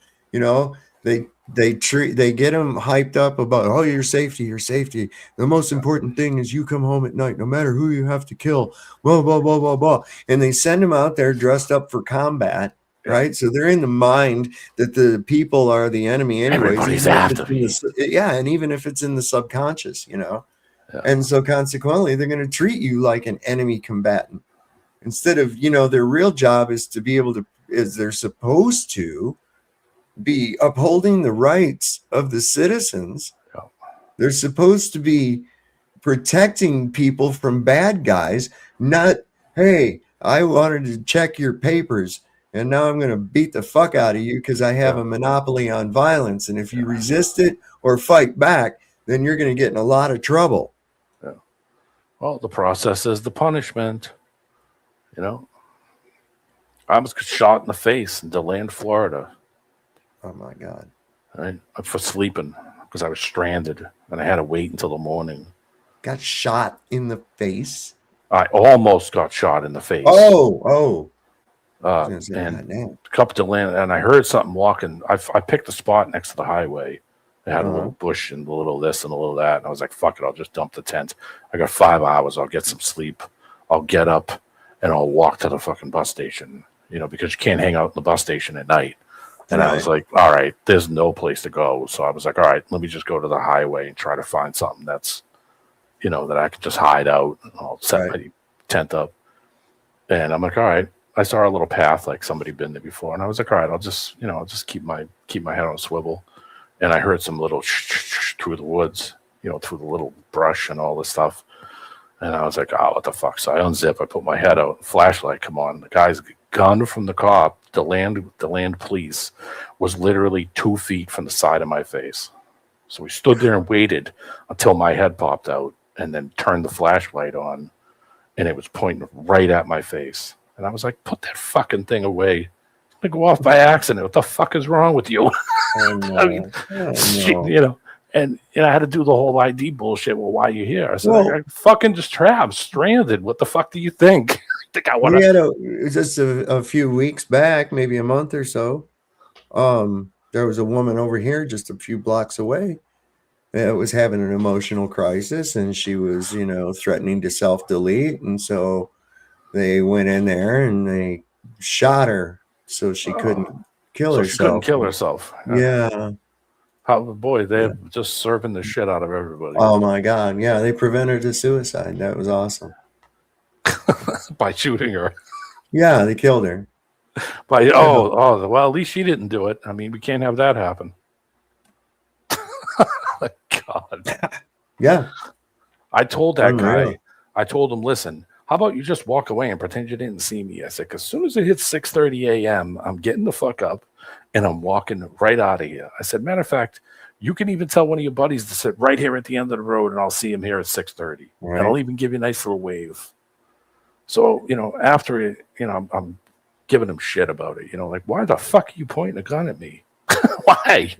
they get them hyped up about, oh, your safety. The most important thing is you come home at night, no matter who you have to kill, blah, blah, blah, blah, blah. And they send them out there dressed up for combat, right? So they're in the mind that the people are the enemy anyways. Everybody's after me. And even if it's in the subconscious, And so consequently, they're going to treat you like an enemy combatant. Instead of, their real job is to be able to, they're supposed to be upholding the rights of the citizens. They're supposed to be protecting people from bad guys, not, hey, I wanted to check your papers and now I'm going to beat the fuck out of you because I have a monopoly on violence. And if you resist it or fight back, then you're going to get in a lot of trouble. Well, the process is the punishment. I was shot in the face in DeLand, Florida. Oh my God. Right? For sleeping because I was stranded and I had to wait until the morning. Got shot in the face? I almost got shot in the face. Oh. And a couple DeLand, and I heard something walking. I picked a spot next to the highway. They had a little bush and a little this and a little that. And I was like, fuck it, I'll just dump the tent. I got 5 hours. I'll get some sleep. I'll get up and I'll walk to the fucking bus station, because you can't hang out in the bus station at night. And I was like, all right, there's no place to go. So I was like, all right, let me just go to the highway and try to find something that's, that I could just hide out. I'll set my tent up. And I'm like, all right. I saw a little path like somebody been there before. And I was like, all right, I'll just keep my head on a swivel. And I heard some little through the woods, through the little brush and all this stuff. And I was like, oh, what the fuck? So I unzip, I put my head out, flashlight come on. The guy's gun from the cop, the land police, was literally 2 feet from the side of my face. So we stood there and waited until my head popped out. and then turned the flashlight on, and it was pointing right at my face. And I was like, put that fucking thing away. It's gonna go off by accident. What the fuck is wrong with you? I mean, you know, and I had to do the whole ID bullshit. Well, why are you here? I said, Well, I fucking just trapped, stranded. What the fuck do you think? I think I want we had to. just a few weeks back, maybe a month or so. There was a woman over here just a few blocks away that was having an emotional crisis, and she was, you know, threatening to self-delete, and so they went in there and they shot her so she couldn't kill So herself. she couldn't kill herself. Yeah. How, boy, they're just serving the shit out of everybody. Oh my God. Yeah, they prevented a suicide. That was awesome. By shooting her. Yeah, they killed her. By well, at least she didn't do it. I mean, we can't have that happen. God. Yeah. I told that Unreal. guy, I told him, listen, how about you just walk away and pretend you didn't see me? I said, as soon as it hits 6:30 a.m., I'm getting the fuck up and I'm walking right out of here. I said, matter of fact, you can even tell one of your buddies to sit right here at the end of the road and I'll see him here at 6:30. Right. And I'll even give you a nice little wave. So, you know, after it, you know, I'm giving him shit about it. You know, like, why the fuck are you pointing a gun at me? Why?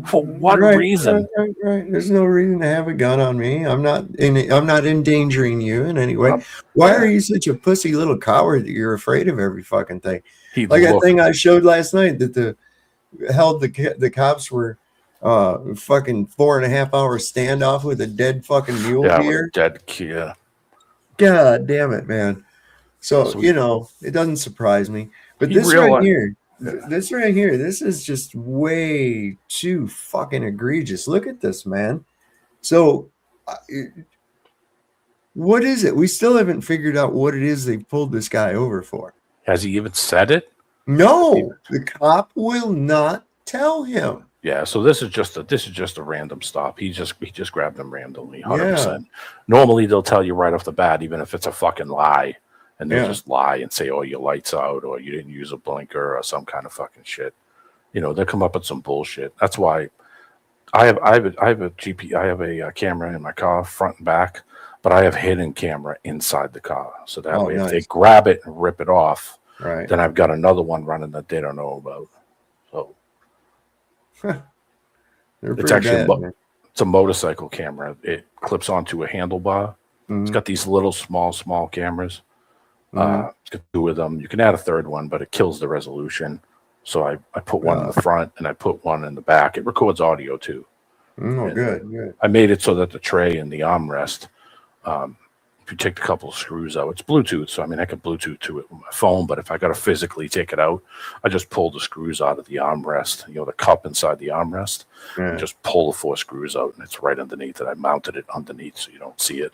For what reason? Right. There's no reason to have a gun on me. I'm not endangering you in any way. Why are you such a pussy little coward that you're afraid of every fucking thing? Like that thing I showed last night that the cops were fucking 4.5 hour standoff with a dead fucking mule deer. Yeah. God damn it, man. So you know, it doesn't surprise me. But this right here, this is just way too fucking egregious. Look at this, man. So what is it? We still haven't figured out what it is they pulled this guy over for. Has he even said it? No, the cop will not tell him. Yeah, so this is just a random stop. He just grabbed them randomly, 100%. Normally they'll tell you right off the bat, even if it's a fucking lie, and they'll just lie and say, "Oh, your light's out," or "You didn't use a blinker," or some kind of fucking shit. You know, they'll come up with some bullshit. That's why I have a camera in my car, front and back, but I have hidden camera inside the car, so that way if they grab it and rip it off, then I've got another one running that they don't know about. So. It's actually it's a motorcycle camera. It clips onto a handlebar. It's got these little small cameras. It's got 2 of them. You can add a third one, but it kills the resolution. So I put one in the front and I put one in the back. It records audio too. Oh, good. I made it so that the tray and the armrest, if you take a couple of screws out, it's Bluetooth. So I mean, I can Bluetooth to it with my phone, but if I got to physically take it out, I just pull the screws out of the armrest, you know, the cup inside the armrest, and just pull the 4 screws out, and it's right underneath it. I mounted it underneath so you don't see it.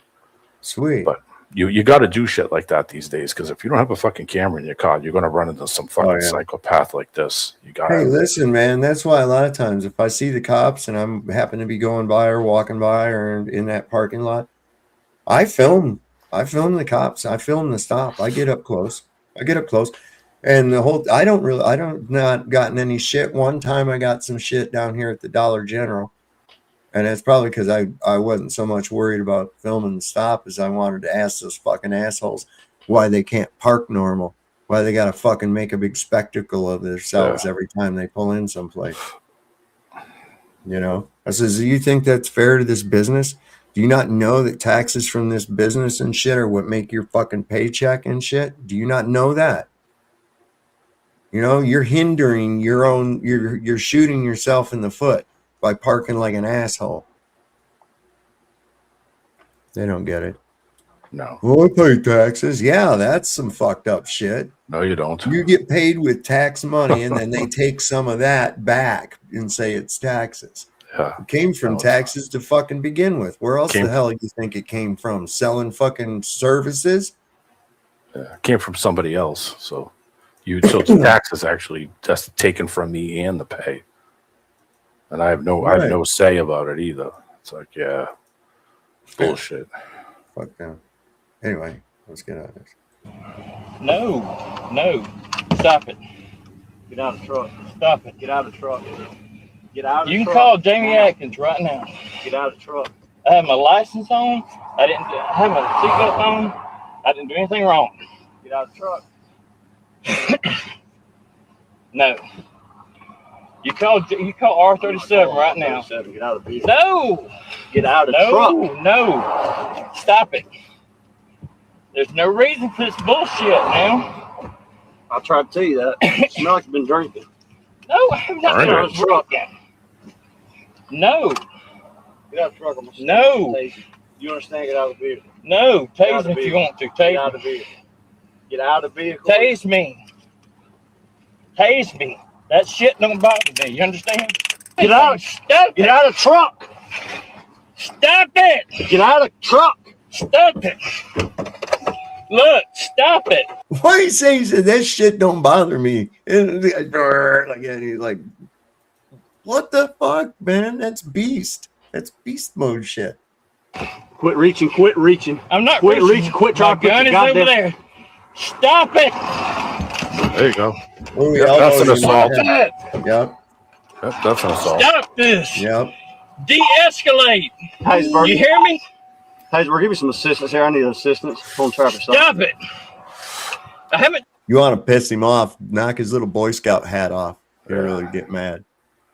Sweet. But you got to do shit like that these days, because if you don't have a fucking camera in your car, you're going to run into some fucking psychopath like this. You got. Hey, listen, man. That's why a lot of times if I see the cops and I'm happen to be going by or walking by or in that parking lot, I film the cops. I film the stop. I get up close. And I don't not gotten any shit. One time I got some shit down here at the Dollar General. And that's probably because I wasn't so much worried about filming the stop as I wanted to ask those fucking assholes why they can't park normal. Why they got to fucking make a big spectacle of themselves every time they pull in someplace. You know? I says, do you think that's fair to this business? Do you not know that taxes from this business and shit are what make your fucking paycheck and shit? Do you not know that? You know, you're hindering your own, you're shooting yourself in the foot by parking like an asshole. They don't get it. No. Well, I pay taxes. Yeah, that's some fucked up shit. No, you don't. You get paid with tax money and then they take some of that back and say it's taxes. Yeah. It came from taxes to fucking begin with. Where else the hell do you think it came from? Selling fucking services? Yeah, it came from somebody else. So the tax is actually just taken from me and the pay. And I have no say about it either. It's like, bullshit. Fuck them. Anyway, let's get out of this. No. Stop it. Get out of the truck. Stop it. Get out of the truck. Get out of the truck. You can call Jamie Atkins right now. Get out of the truck. I have my license on. I have my seatbelt on. I didn't do anything wrong. Get out of the truck. No. You call R37 right now. Get out of the vehicle. No. Get out of the truck. No. Stop it. There's no reason for this bullshit now. I tried to tell you that. You smell like you've been drinking. No, I'm not Get out of the truck. No. Get out of the truck. I'm gonna No. tase you. You understand? Get out of the vehicle. No. Get out Tase of the me if you vehicle. want to. Get out Tase of the me. vehicle. Get out of the vehicle. Tase me. Tase me. That shit don't bother me. You understand? Get out. Stop Get it. out of the truck. Stop it. Get out of the truck. Stop it. Look, stop it. Why are you saying he said that shit don't bother me? And he's like, what the fuck, man? That's beast. That's beast mode shit. Quit reaching. Quit reaching. I'm not Quit reaching. Quit trying to put gun the is over goddamn. there. Stop it. There you go. Oh, Yep, that's an assault. Yep. Yep, that's an assault. Stop this. Yep. De-escalate. Haysburg. You hear me? Haysburg, give me some assistance here. I need assistance on traffic stop. Stop it. I haven't You want to piss him off, knock his little Boy Scout hat off. He'll really get mad.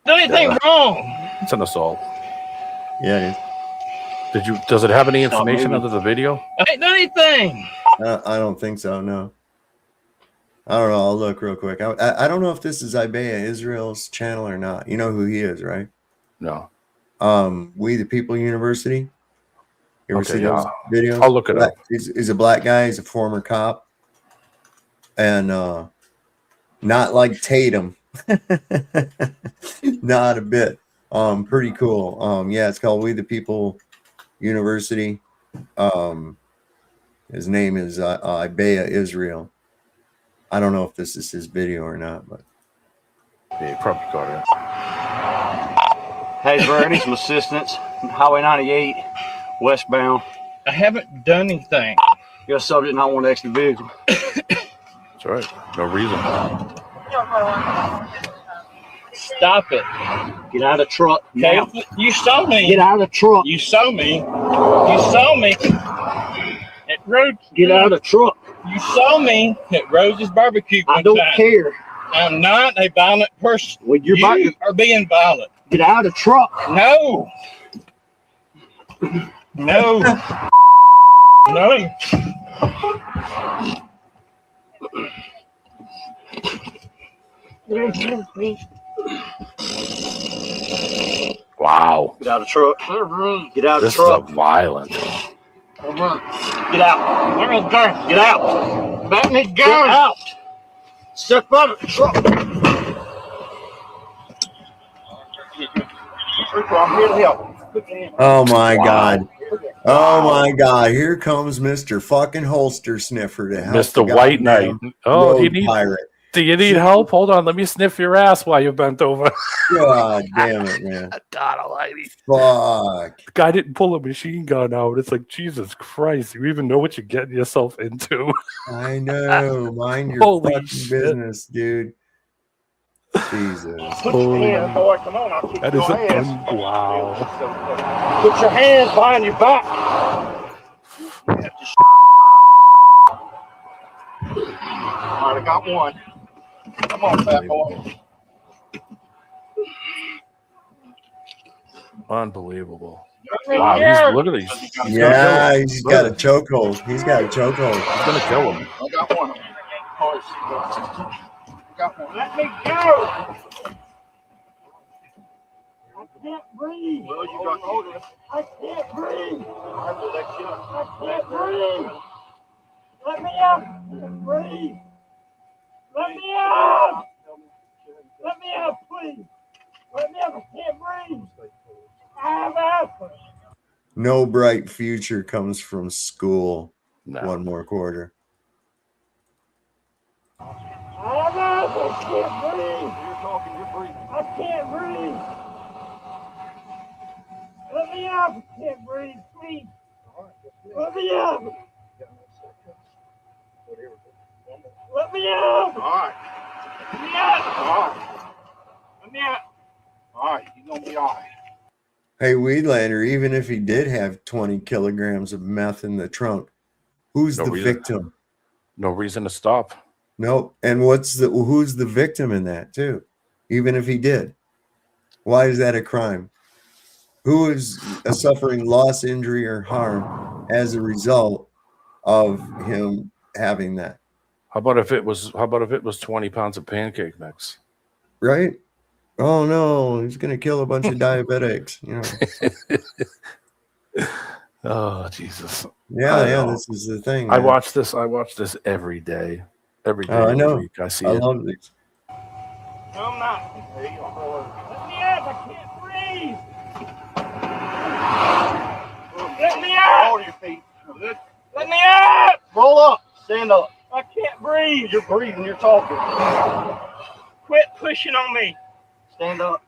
done anything wrong. It's an assault. Yeah, it is. Does it have any information under the video? I ain't done anything. I don't think so, no. I don't know. I'll look real quick. I don't know if this is Isaiah Israel's channel or not. You know who he is, right? No. We the People University. You ever Okay, see those yeah. videos? I'll look it up. He's a black guy. He's a former cop. And not like Tatum. Not a bit. Pretty cool. Yeah, it's called We the People University. His name is Isaiah Israel. I don't know if this is his video or not, but yeah, you probably got it. Haysburg, I need some assistance. Highway 98, westbound. I haven't done anything. You got a subject not want to exit the vehicle. That's right. No reason. Stop it. Get out of the truck. Okay, Now. you saw me. Get out of the truck. You saw me. You saw me at Rose. Get out of the truck. You saw me at Rose's barbecue. I don't care. I'm not a violent person. Well, you are being violent. Get out of the truck. No. No. No. Wow. Get out of the truck. Get out of the This truck. is violent. Get out. Where is gun? Get out. Back me Get gun. out. Step out of the truck. I'm here to help. Put your hand. oh my God. Oh my God. Here comes Mr. fucking holster sniffer to help Mr. the White Knight. goddamn Oh, road do you need pirate. Do you need help? Hold on, let me sniff your ass while you're bent over. God damn it, man. God almighty. Fuck. The guy didn't pull a machine gun out. It's like, Jesus Christ, you even know what you're getting yourself into. I know. Mind your Holy fucking shit. business, dude. Jesus. Put your hands, boy. Come on. I'll kick That is your a ass. wow. Put your hands behind your back. All right, I got one. Come on, fat boy. Unbelievable. Wow, look at these. Yeah, he's got a chokehold. He's got a chokehold. He's gonna kill him. I got one. Got one. Let me go. I can't breathe. Well, you got this. I can't breathe. I can't breathe. Let me out. I can't breathe. Let me out. Let me out, please. Let me out. I can't breathe. I have asthma. No bright future comes from school. No. One more quarter. I have asthma. I can't breathe. You're talking. You're breathing. I can't breathe. Let me out. I can't breathe, please. Let me out. Let me out. All right. Let me out. All right. Let me out. All right. You're going to be all right. Hey, Weedlander, even if he did have 20 kilograms of meth in the trunk, who's No the reason. victim? No reason to stop. No. And who's the victim in that too? Even if he did, why is that a crime? Who is suffering loss, injury, or harm as a result of him having that? How about if it was 20 pounds of pancake mix? Right? Oh no, he's gonna kill a bunch of diabetics, you know. Oh Jesus. Yeah, this is the thing. I Man. watch this every day. Every day I of the know. week. I see I it. love these. No, I'm not. Let me out. I can't breathe. Let me out. Hold your feet. Let me out. Roll up. Stand up. I can't breathe. You're breathing. You're talking. Quit pushing on me. Stand up.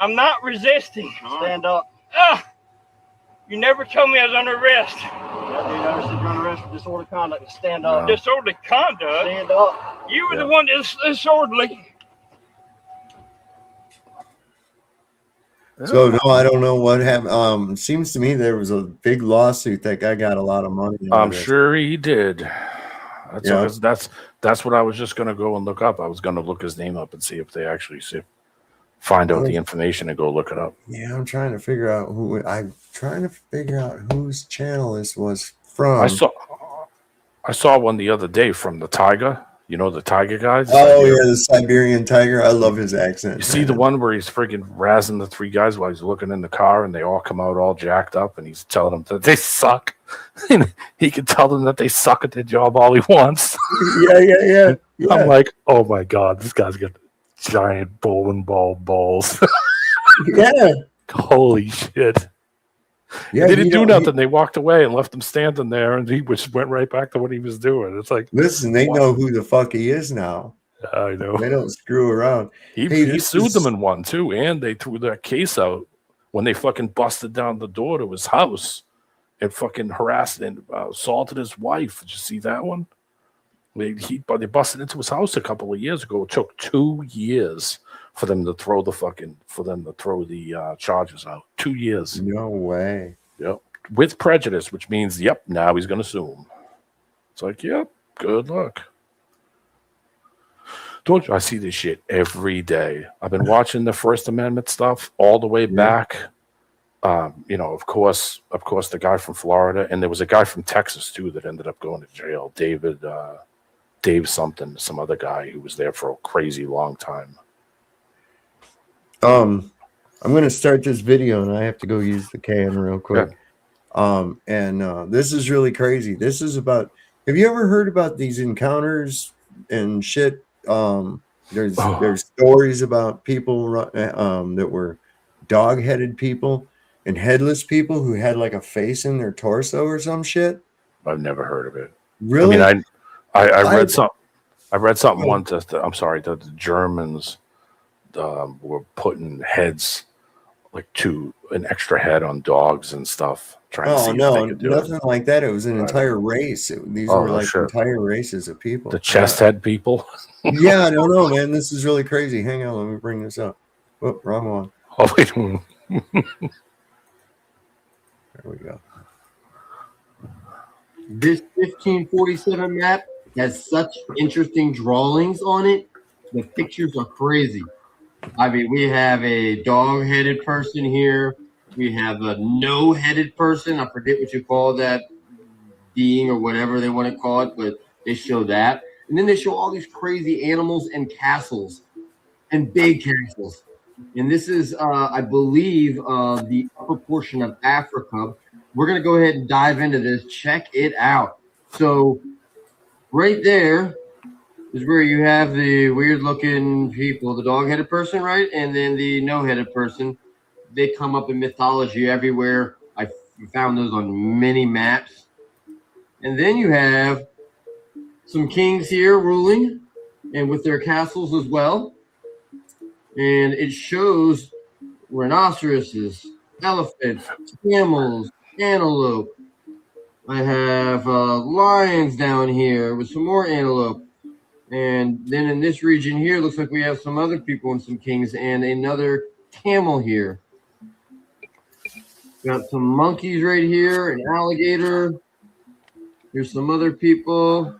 I'm not resisting. Stand up. You never told me I was under arrest. Yeah, dude, I said you're under arrest for disorderly conduct. Stand up. No. Disorderly conduct? Stand up. You were the one that's disorderly. So no, I don't know what happened. Seems to me there was a big lawsuit. That guy got a lot of money. I'm sure he did. Yeah. That's what I was just gonna go and look up. I was gonna look his name up and see if they actually find out the information and go look it up. Yeah, I'm trying to figure out whose channel this was from. I saw one the other day from the Tiger. You know the Tiger guys? Oh yeah, the Siberian tiger. I love his accent. You see the one where he's friggin' razzing the three guys while he's looking in the car and they all come out all jacked up and he's telling them that they suck. He can tell them that they suck at their job all he wants. Yeah. I'm like, oh my God, this guy's got giant bowling ball balls. Yeah. Holy shit. Yeah, they didn't do nothing. They walked away and left him standing there, and he just went right back to what he was doing. It's like, Listen, they know who the fuck he is now. I know. They don't screw around. He sued them in one too, and they threw that case out when they fucking busted down the door to his house and fucking harassed and assaulted his wife. Did you see that one? They busted into his house a couple of years ago. It took 2 years for them to throw the charges out. 2 years. No way. Yep. With prejudice, which means, yep, now he's going to sue him. It's like, yep, good luck. Told you, I see this shit every day. I've been watching the First Amendment stuff all the way back. Of course, the guy from Florida, and there was a guy from Texas too that ended up going to jail. Dave something, some other guy who was there for a crazy long time. I'm going to start this video, and I have to go use the can real quick. Yeah. This is really crazy. This is about. Have you ever heard about these encounters and shit? There's stories about people that were dog-headed people and headless people who had like a face in their torso or some shit. I've never heard of it. Really? I mean, I read something. I read something once that I'm sorry that the Germans were putting heads like an extra head on dogs and stuff. Trying to see if they could do nothing it. like that. It was an entire race. These were like entire races of people. The chest head people. Yeah, I don't know, man. This is really crazy. Hang on, let me bring this up. Oh, wrong one. Oh, wait. There we go. This 1547 map has such interesting drawings on it. The pictures are crazy. I mean, we have a dog-headed person here. We have a no-headed person. I forget what you call that being or whatever they want to call it, but they show that. And then they show all these crazy animals and castles and big castles. And this is, I believe, the upper portion of Africa. We're going to go ahead and dive into this. Check it out. So right there is where you have the weird-looking people, the dog-headed person, right? And then the no-headed person. They come up in mythology everywhere. I found those on many maps. And then you have some kings here ruling and with their castles as well. And it shows rhinoceroses, elephants, camels, antelope. I have lions down here with some more antelope. And then in this region here, looks like we have some other people and some kings and another camel here. Got some monkeys right here, an alligator. Here's some other people.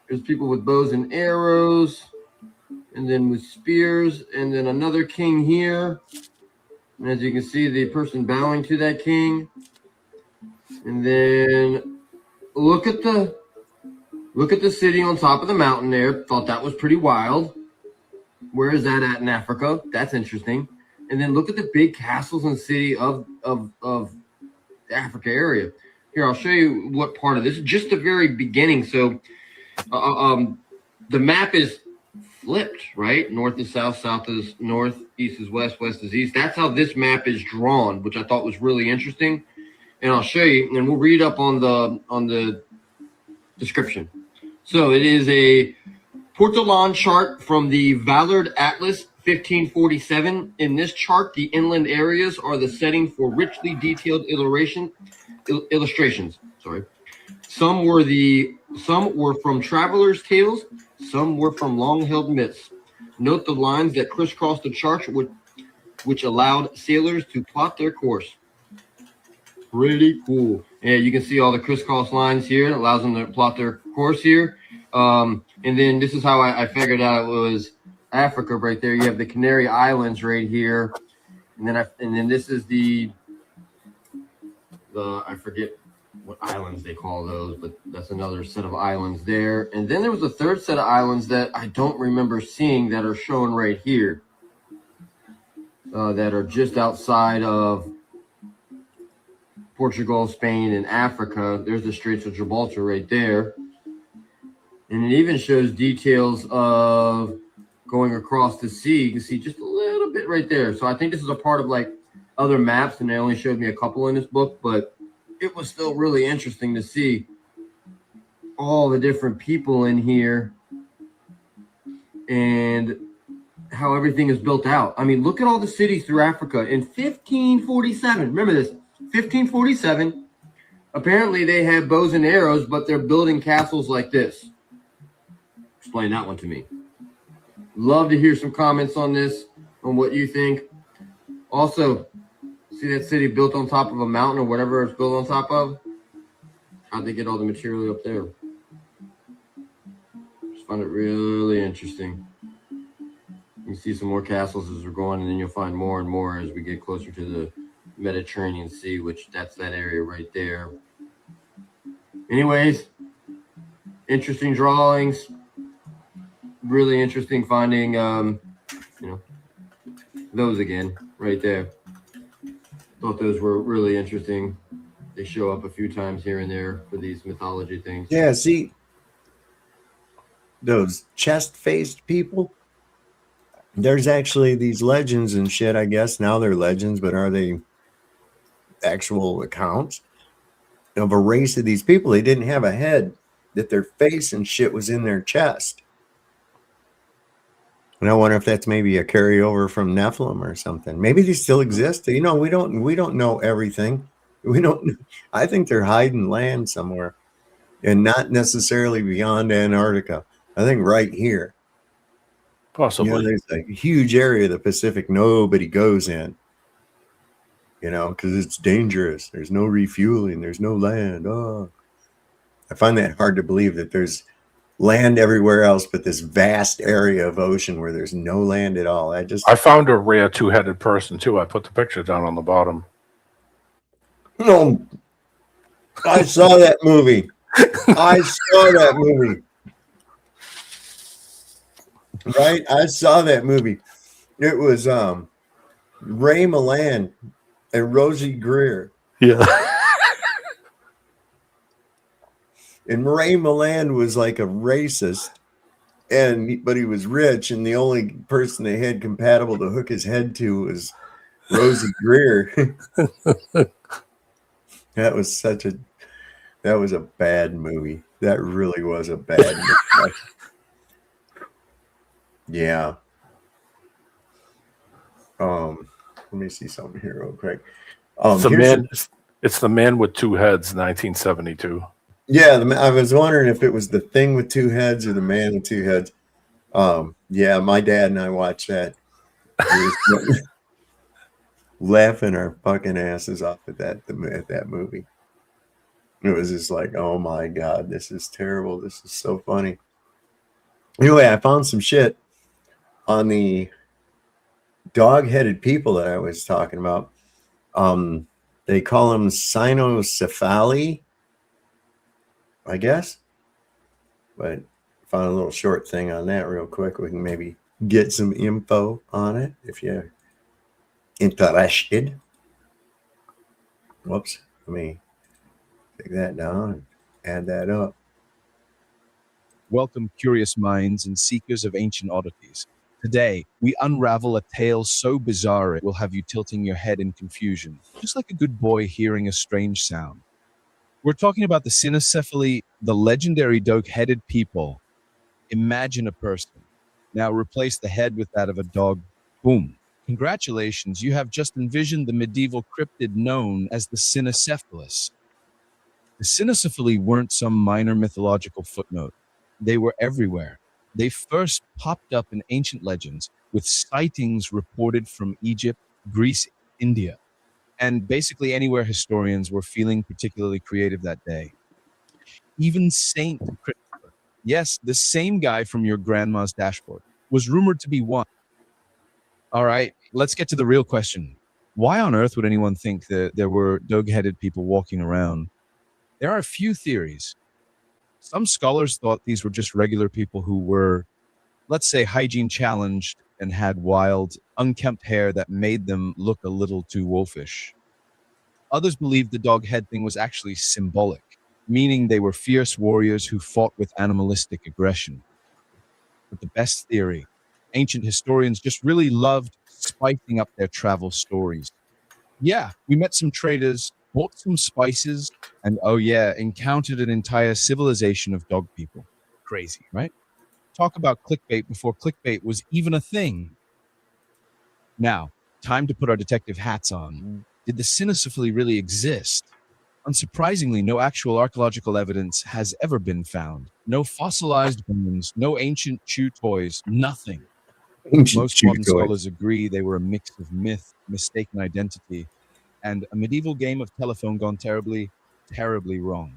There's people with bows and arrows, and then with spears, and then another king here. And as you can see, the person bowing to that king. And then look at the city on top of the mountain there. Thought that was pretty wild. Where is that at in Africa? That's interesting. And then look at the big castles and city of the Africa area. Here, I'll show you what part of this. Just the very beginning. So, the map is flipped, right? North is south, south is north, east is west, west is east. That's how this map is drawn, which I thought was really interesting. And I'll show you, and we'll read up on the description. So it is a Portolan chart from the Vallard Atlas 1547. In this chart, the inland areas are the setting for richly detailed illustrations. Some were from travelers' tales, some were from long-held myths. Note the lines that crisscross the chart, which allowed sailors to plot their course. Pretty cool. Yeah, you can see all the crisscross lines here. It allows them to plot their course here. And then this is how I figured out it was Africa right there. You have the Canary Islands right here, and then this is the I forget what islands they call those, but that's another set of islands there. And then there was a third set of islands that I don't remember seeing that are shown right here, that are just outside of Portugal, Spain, and Africa. There's the Straits of Gibraltar right there. And it even shows details of going across the sea. You can see just a little bit right there. So I think this is a part of like other maps, and they only showed me a couple in this book, but it was still really interesting to see all the different people in here and how everything is built out. I mean, look at all the cities through Africa in 1547. Remember this, 1547. Apparently they have bows and arrows, but they're building castles like this. Explain that one to me. Love to hear some comments on this, on what you think. Also, see that city built on top of a mountain or whatever it's built on top of? How'd they get all the material up there? Just find it really interesting. You see some more castles as we're going, and then you'll find more and more as we get closer to the Mediterranean Sea, which that's that area right there. Anyways, interesting drawings. Really interesting finding, those again right there. Thought those were really interesting. They show up a few times here and there for these mythology things. Yeah, see, those chest-faced people, there's actually these legends and shit, I guess. Now they're legends, but are they actual accounts of a race of these people? They didn't have a head, that their face and shit was in their chest. And I wonder if that's maybe a carryover from Nephilim or something. Maybe they still exist. You know, we don't know everything. I think they're hiding land somewhere, and not necessarily beyond Antarctica. I think right here. Possibly. You know, there's a huge area of the Pacific nobody goes in. You know, because it's dangerous. There's no refueling. There's no land. Oh, I find that hard to believe that there's land everywhere else, but this vast area of ocean where there's no land at all. I found a rare two-headed person too. I put the picture down on the bottom. No, I saw that movie. I saw that movie. Right? I saw that movie. It was Ray Milland and Rosie Greer. Yeah. And Ray Milland was like a racist, but he was rich, and the only person they had compatible to hook his head to was Rosie Greer. That was a bad movie. That really was a bad movie. Yeah. Let me see something here real quick. It's the Man with Two Heads, 1972. Yeah, I was wondering if it was The Thing with Two Heads or The Man with Two Heads. Yeah, my dad and I watched that. laughing our fucking asses off at that movie. It was just like, oh my God, this is terrible. This is so funny. Anyway, I found some shit on the dog-headed people that I was talking about. They call them cynocephaly, I guess. But found a little short thing on that real quick. We can maybe get some info on it if you're interested. Whoops. Let me take that down and add that up. Welcome, curious minds and seekers of ancient oddities. Today, we unravel a tale so bizarre it will have you tilting your head in confusion, just like a good boy hearing a strange sound. We're talking about the cynocephaly, the legendary dog-headed people. Imagine a person. Now replace the head with that of a dog. Boom. Congratulations, you have just envisioned the medieval cryptid known as the cynocephalus. The cynocephaly weren't some minor mythological footnote. They were everywhere. They first popped up in ancient legends, with sightings reported from Egypt, Greece, India, and basically anywhere historians were feeling particularly creative that day. Even Saint Christopher, yes, the same guy from your grandma's dashboard, was rumored to be one. All right, let's get to the real question. Why on earth would anyone think that there were dog-headed people walking around? There are a few theories. Some scholars thought these were just regular people who were, let's say, hygiene challenged and had wild, unkempt hair that made them look a little too wolfish. Others believed the dog head thing was actually symbolic, meaning they were fierce warriors who fought with animalistic aggression. But the best theory, ancient historians just really loved spicing up their travel stories. Yeah, we met some traders, bought some spices, and oh yeah, encountered an entire civilization of dog people. Crazy, right? Talk about clickbait before clickbait was even a thing. Now, time to put our detective hats on. Did the cynocephaly really exist? Unsurprisingly, no actual archaeological evidence has ever been found. No fossilized bones, no ancient chew toys, nothing. Most modern scholars agree they were a mix of myth, mistaken identity, and a medieval game of telephone gone terribly, terribly wrong.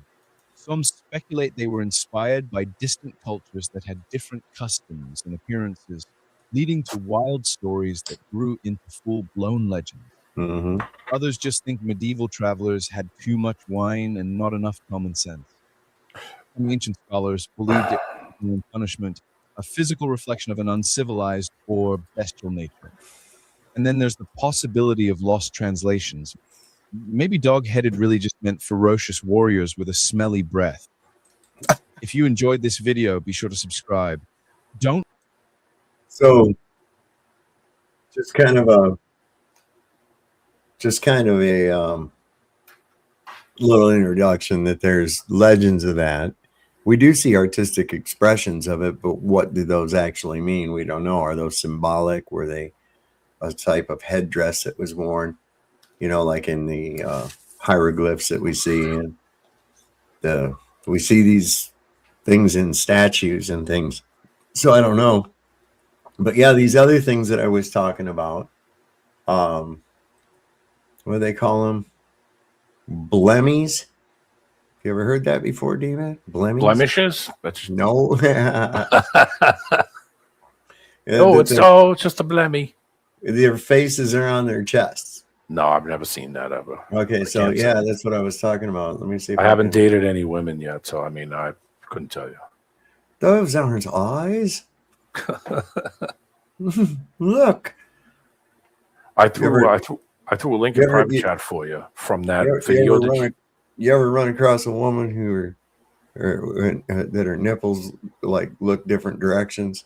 Some speculate they were inspired by distant cultures that had different customs and appearances, leading to wild stories that grew into full-blown legends. Mm-hmm. Others just think medieval travelers had too much wine and not enough common sense. Some ancient scholars believed it was punishment, a physical reflection of an uncivilized or bestial nature. And then there's the possibility of lost translations. Maybe dog-headed really just meant ferocious warriors with a smelly breath. If you enjoyed this video, be sure to subscribe. Don't. So, just kind of a little introduction that there's legends of that. We do see artistic expressions of it, but what do those actually mean? We don't know. Are those symbolic? Were they a type of headdress that was worn? You know, like in the hieroglyphs that we see, and we see these things in statues and things. So I don't know, but yeah, these other things that I was talking about, what do they call them? Blemmies. Have you ever heard that before, D-Man? Blemishes? That's no. It's just a blemmy. Their faces are on their chests. No, I've never seen that ever. Okay, so yeah, that's what I was talking about. Let me see if I haven't dated any women yet, so I mean, I couldn't tell you. Those aren't eyes. Look. I threw a link in private chat for you from that video. You ever run across a woman who that her nipples like look different directions,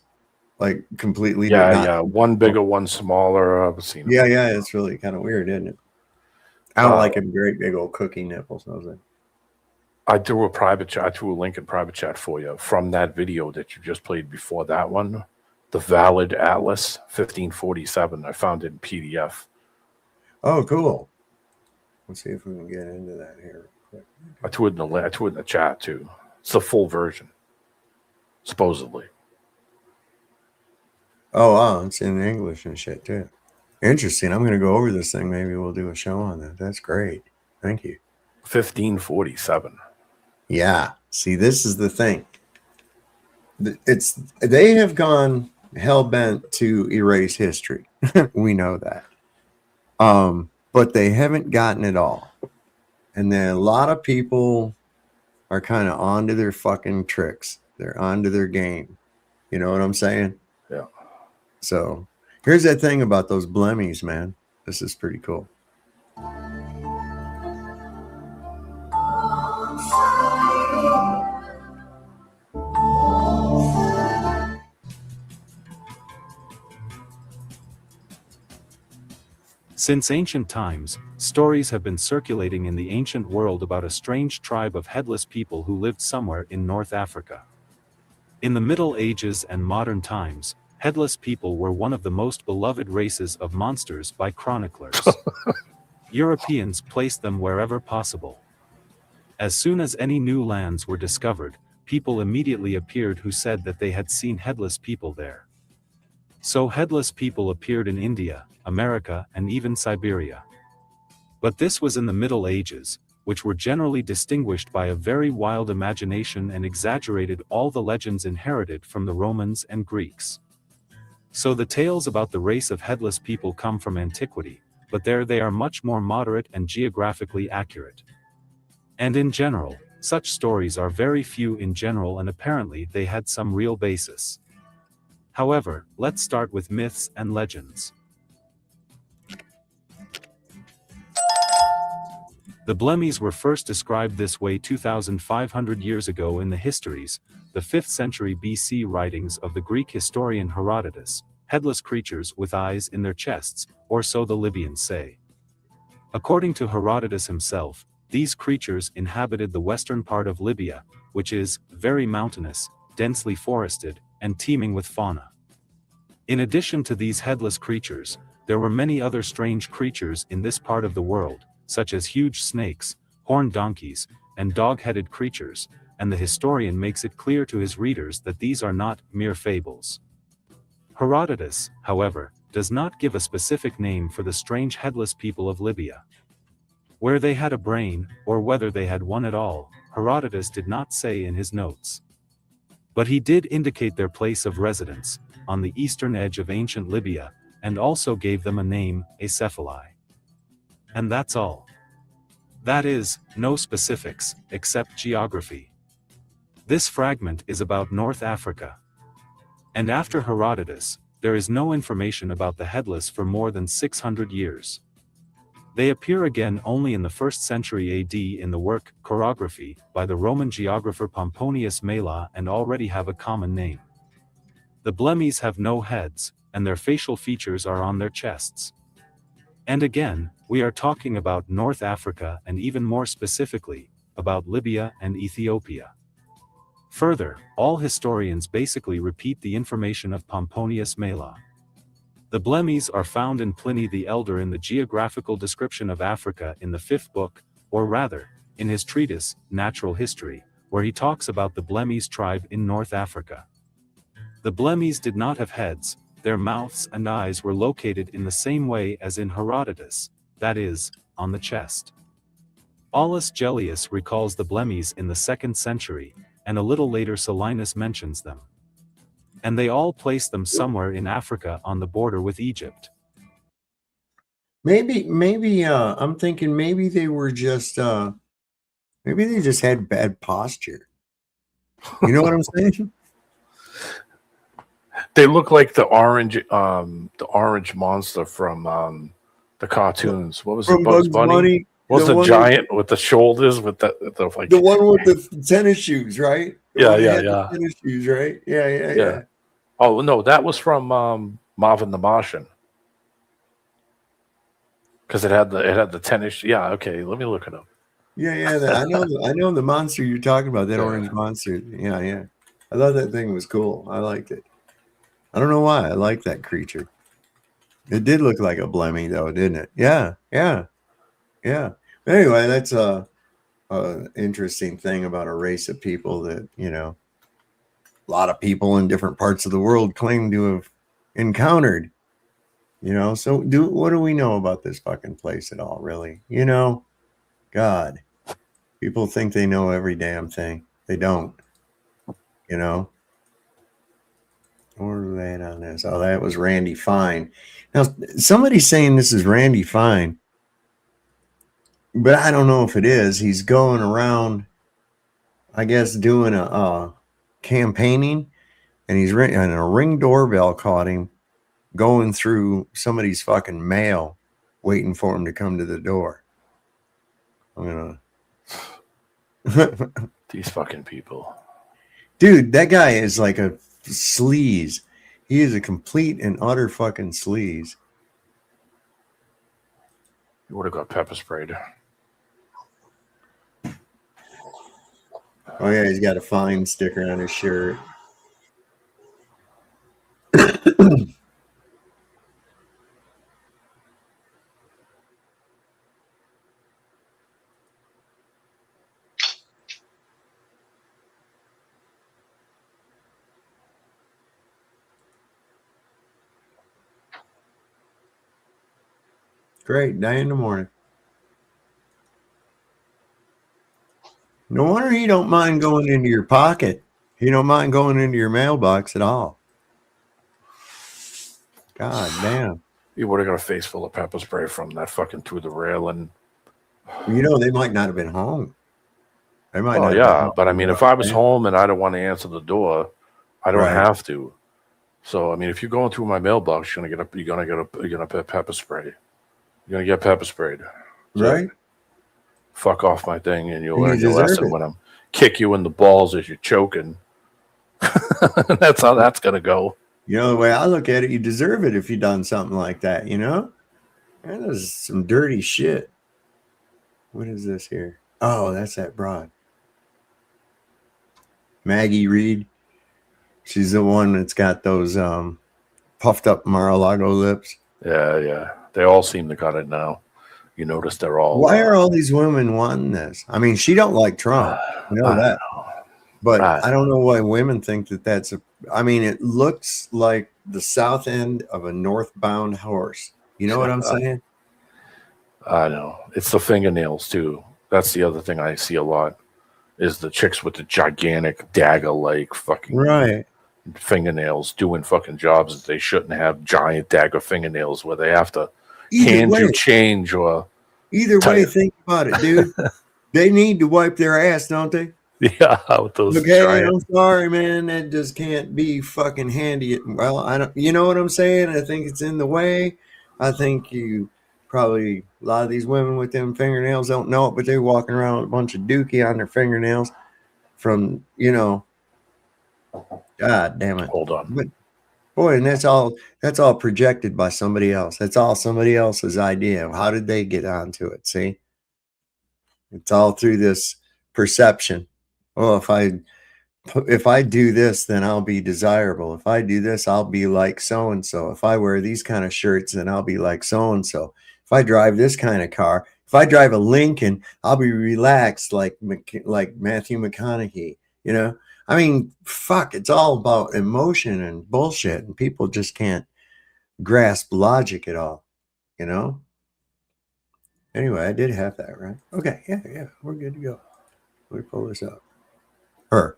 like completely? Yeah, one bigger, one smaller. I've seen. Yeah, it's really kind of weird, isn't it? I don't like them great big old cookie nipples. I threw a link in private chat for you from that video that you just played before that one. The Valid Atlas 1547. I found it in PDF. Oh, cool. Let's see if we can get into that here. I threw it in the chat too. It's the full version, supposedly. Oh, wow, it's in English and shit too. Interesting. I'm going to go over this thing. Maybe we'll do a show on that. That's great. Thank you. 1547. Yeah. See, this is the thing. They have gone hell bent to erase history. We know that. But they haven't gotten it all. And then a lot of people are kind of onto their fucking tricks. They're onto their game. You know what I'm saying? Yeah. So here's that thing about those blemmies, man. This is pretty cool. Since ancient times, stories have been circulating in the ancient world about a strange tribe of headless people who lived somewhere in North Africa. In the Middle Ages and modern times, headless people were one of the most beloved races of monsters by chroniclers. Europeans placed them wherever possible. As soon as any new lands were discovered, people immediately appeared who said that they had seen headless people there. So headless people appeared in India, America, and even Siberia. But this was in the Middle Ages, which were generally distinguished by a very wild imagination and exaggerated all the legends inherited from the Romans and Greeks. So the tales about the race of headless people come from antiquity, but there they are much more moderate and geographically accurate. And in general, such stories are very few in general, and apparently they had some real basis. However, let's start with myths and legends. The blemmies were first described this way 2,500 years ago in the histories, the 5th century BC writings of the Greek historian Herodotus, headless creatures with eyes in their chests, or so the Libyans say. According to Herodotus himself, these creatures inhabited the western part of Libya, which is very mountainous, densely forested, and teeming with fauna. In addition to these headless creatures, there were many other strange creatures in this part of the world, such as huge snakes, horned donkeys, and dog-headed creatures, and the historian makes it clear to his readers that these are not mere fables. Herodotus, however, does not give a specific name for the strange headless people of Libya. Where they had a brain, or whether they had one at all, Herodotus did not say in his notes. But he did indicate their place of residence, on the eastern edge of ancient Libya, and also gave them a name, Acephali. And that's all. That is, no specifics, except geography. This fragment is about North Africa. And after Herodotus, there is no information about the headless for more than 600 years. They appear again only in the 1st century AD in the work Chorography by the Roman geographer Pomponius Mela, and already have a common name. The blemmies have no heads, and their facial features are on their chests. And again, we are talking about North Africa, and even more specifically, about Libya and Ethiopia. Further, all historians basically repeat the information of Pomponius Mela. The blemmies are found in Pliny the Elder in the geographical description of Africa in the 5th book, or rather, in his treatise, Natural History, where he talks about the blemmies tribe in North Africa. The blemmies did not have heads, their mouths and eyes were located in the same way as in Herodotus, that is, on the chest. Aulus Gellius recalls the blemmies in the 2nd century, and a little later Solinus mentions them. And they all place them somewhere in Africa on the border with Egypt. Maybe I'm thinking maybe they were just maybe they just had bad posture. You know what I'm saying? They look like the orange monster from the cartoons. What was it? Bugs Bunny? Was the giant with the shoulders with the like the one with the tennis shoes, right? Yeah. Tennis shoes, right? Yeah. Oh no, that was from Marvin the Martian. Because it had the tennis. Yeah, okay. Let me look it up. Yeah. I know the monster you're talking about. That orange monster. Yeah. I thought that thing was cool. I liked it. I don't know why. I like that creature. It did look like a blemmy, though, didn't it? Yeah. But anyway, that's a interesting thing about a race of people that, a lot of people in different parts of the world claim to have encountered. You know, so what do we know about this fucking place at all, really? You know, God, people think they know every damn thing. They don't. You know. Where are they at on this? Oh, that was Randy Fine. Now, somebody's saying this is Randy Fine, but I don't know if it is. He's going around, I guess, doing a campaigning, and and a Ring doorbell caught him going through somebody's fucking mail, waiting for him to come to the door. I'm gonna. These fucking people. Dude, that guy is like a sleaze. He is a complete and utter fucking sleaze. You would have got pepper sprayed. Oh yeah, he's got a fine sticker on his shirt. Great day in the morning. No wonder he don't mind going into your pocket. He don't mind going into your mailbox at all. God damn. You would have got a face full of pepper spray from that fucking through the railing. You know, they might not have been home. They might not. Yeah, but I mean, if I was home and I don't want to answer the door, I don't Right. have to. So I mean, if you're going through my mailbox, you're gonna get pepper spray. You're gonna get pepper sprayed. So Right. fuck off my thing, and you'll You learn your deserve lesson it. when I'm kick you in the balls as you're choking. That's how that's gonna go. You know, the way I look at it, you deserve it if you done something like that, you know? That is some dirty shit. What is this here? Oh, that's that broad. Maggie Reed. She's the one that's got those puffed up Mar-a-Lago lips. Yeah. They all seem to got it now. You notice they're all. Why are all these women wanting this? I mean, she don't like Trump. You know that. But I don't know why women think that that's a. I mean, it looks like the south end of a northbound horse. You know what I'm saying? I know. It's the fingernails too. That's the other thing I see a lot. Is the chicks with the gigantic dagger-like fucking Right. fingernails doing fucking jobs that they shouldn't have, giant dagger fingernails where they have to Either hand you way. change or Either way, think about it, dude. They need to wipe their ass, don't they? yeah, with those Okay, giant. I'm sorry, man. That just can't be fucking handy. Well, I don't. You know what I'm saying? I think it's in the way. I think you probably a lot of these women with them fingernails don't know it, but they're walking around with a bunch of dookie on their fingernails. From God damn it. Hold on. But boy, and that's all projected by somebody else. That's all somebody else's idea. How did they get onto it? See? It's all through this perception. Oh, if I do this, then I'll be desirable. If I do this, I'll be like so and so. If I wear these kind of shirts, then I'll be like so and so. If I drive this kind of car, if I drive a Lincoln, I'll be relaxed like Matthew McConaughey. You know, I mean, fuck, it's all about emotion and bullshit, and people just can't grasp logic at all. You know. Anyway, I did have that right. Okay, yeah, we're good to go. Let me pull this up. Her.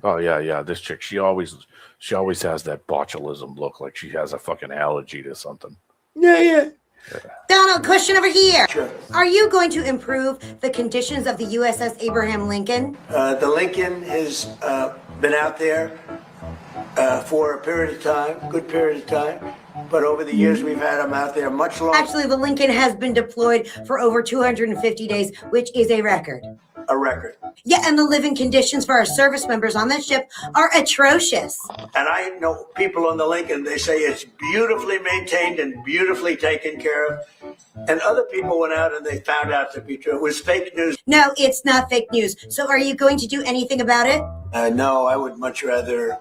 Oh yeah. This chick, she always has that botulism look, like she has a fucking allergy to something. Yeah. Donald, question over here. Sure. Are you going to improve the conditions of the USS Abraham Lincoln? The Lincoln has been out there for a period of time, good period of time. But over the years, we've had them out there much longer. Actually, the Lincoln has been deployed for over 250 days, which is a record. A record. Yeah, and the living conditions for our service members on that ship are atrocious. And I know people on the Lincoln, they say it's beautifully maintained and beautifully taken care of. And other people went out and they found out to be true. It was fake news. No, it's not fake news. So are you going to do anything about it? No, I would much rather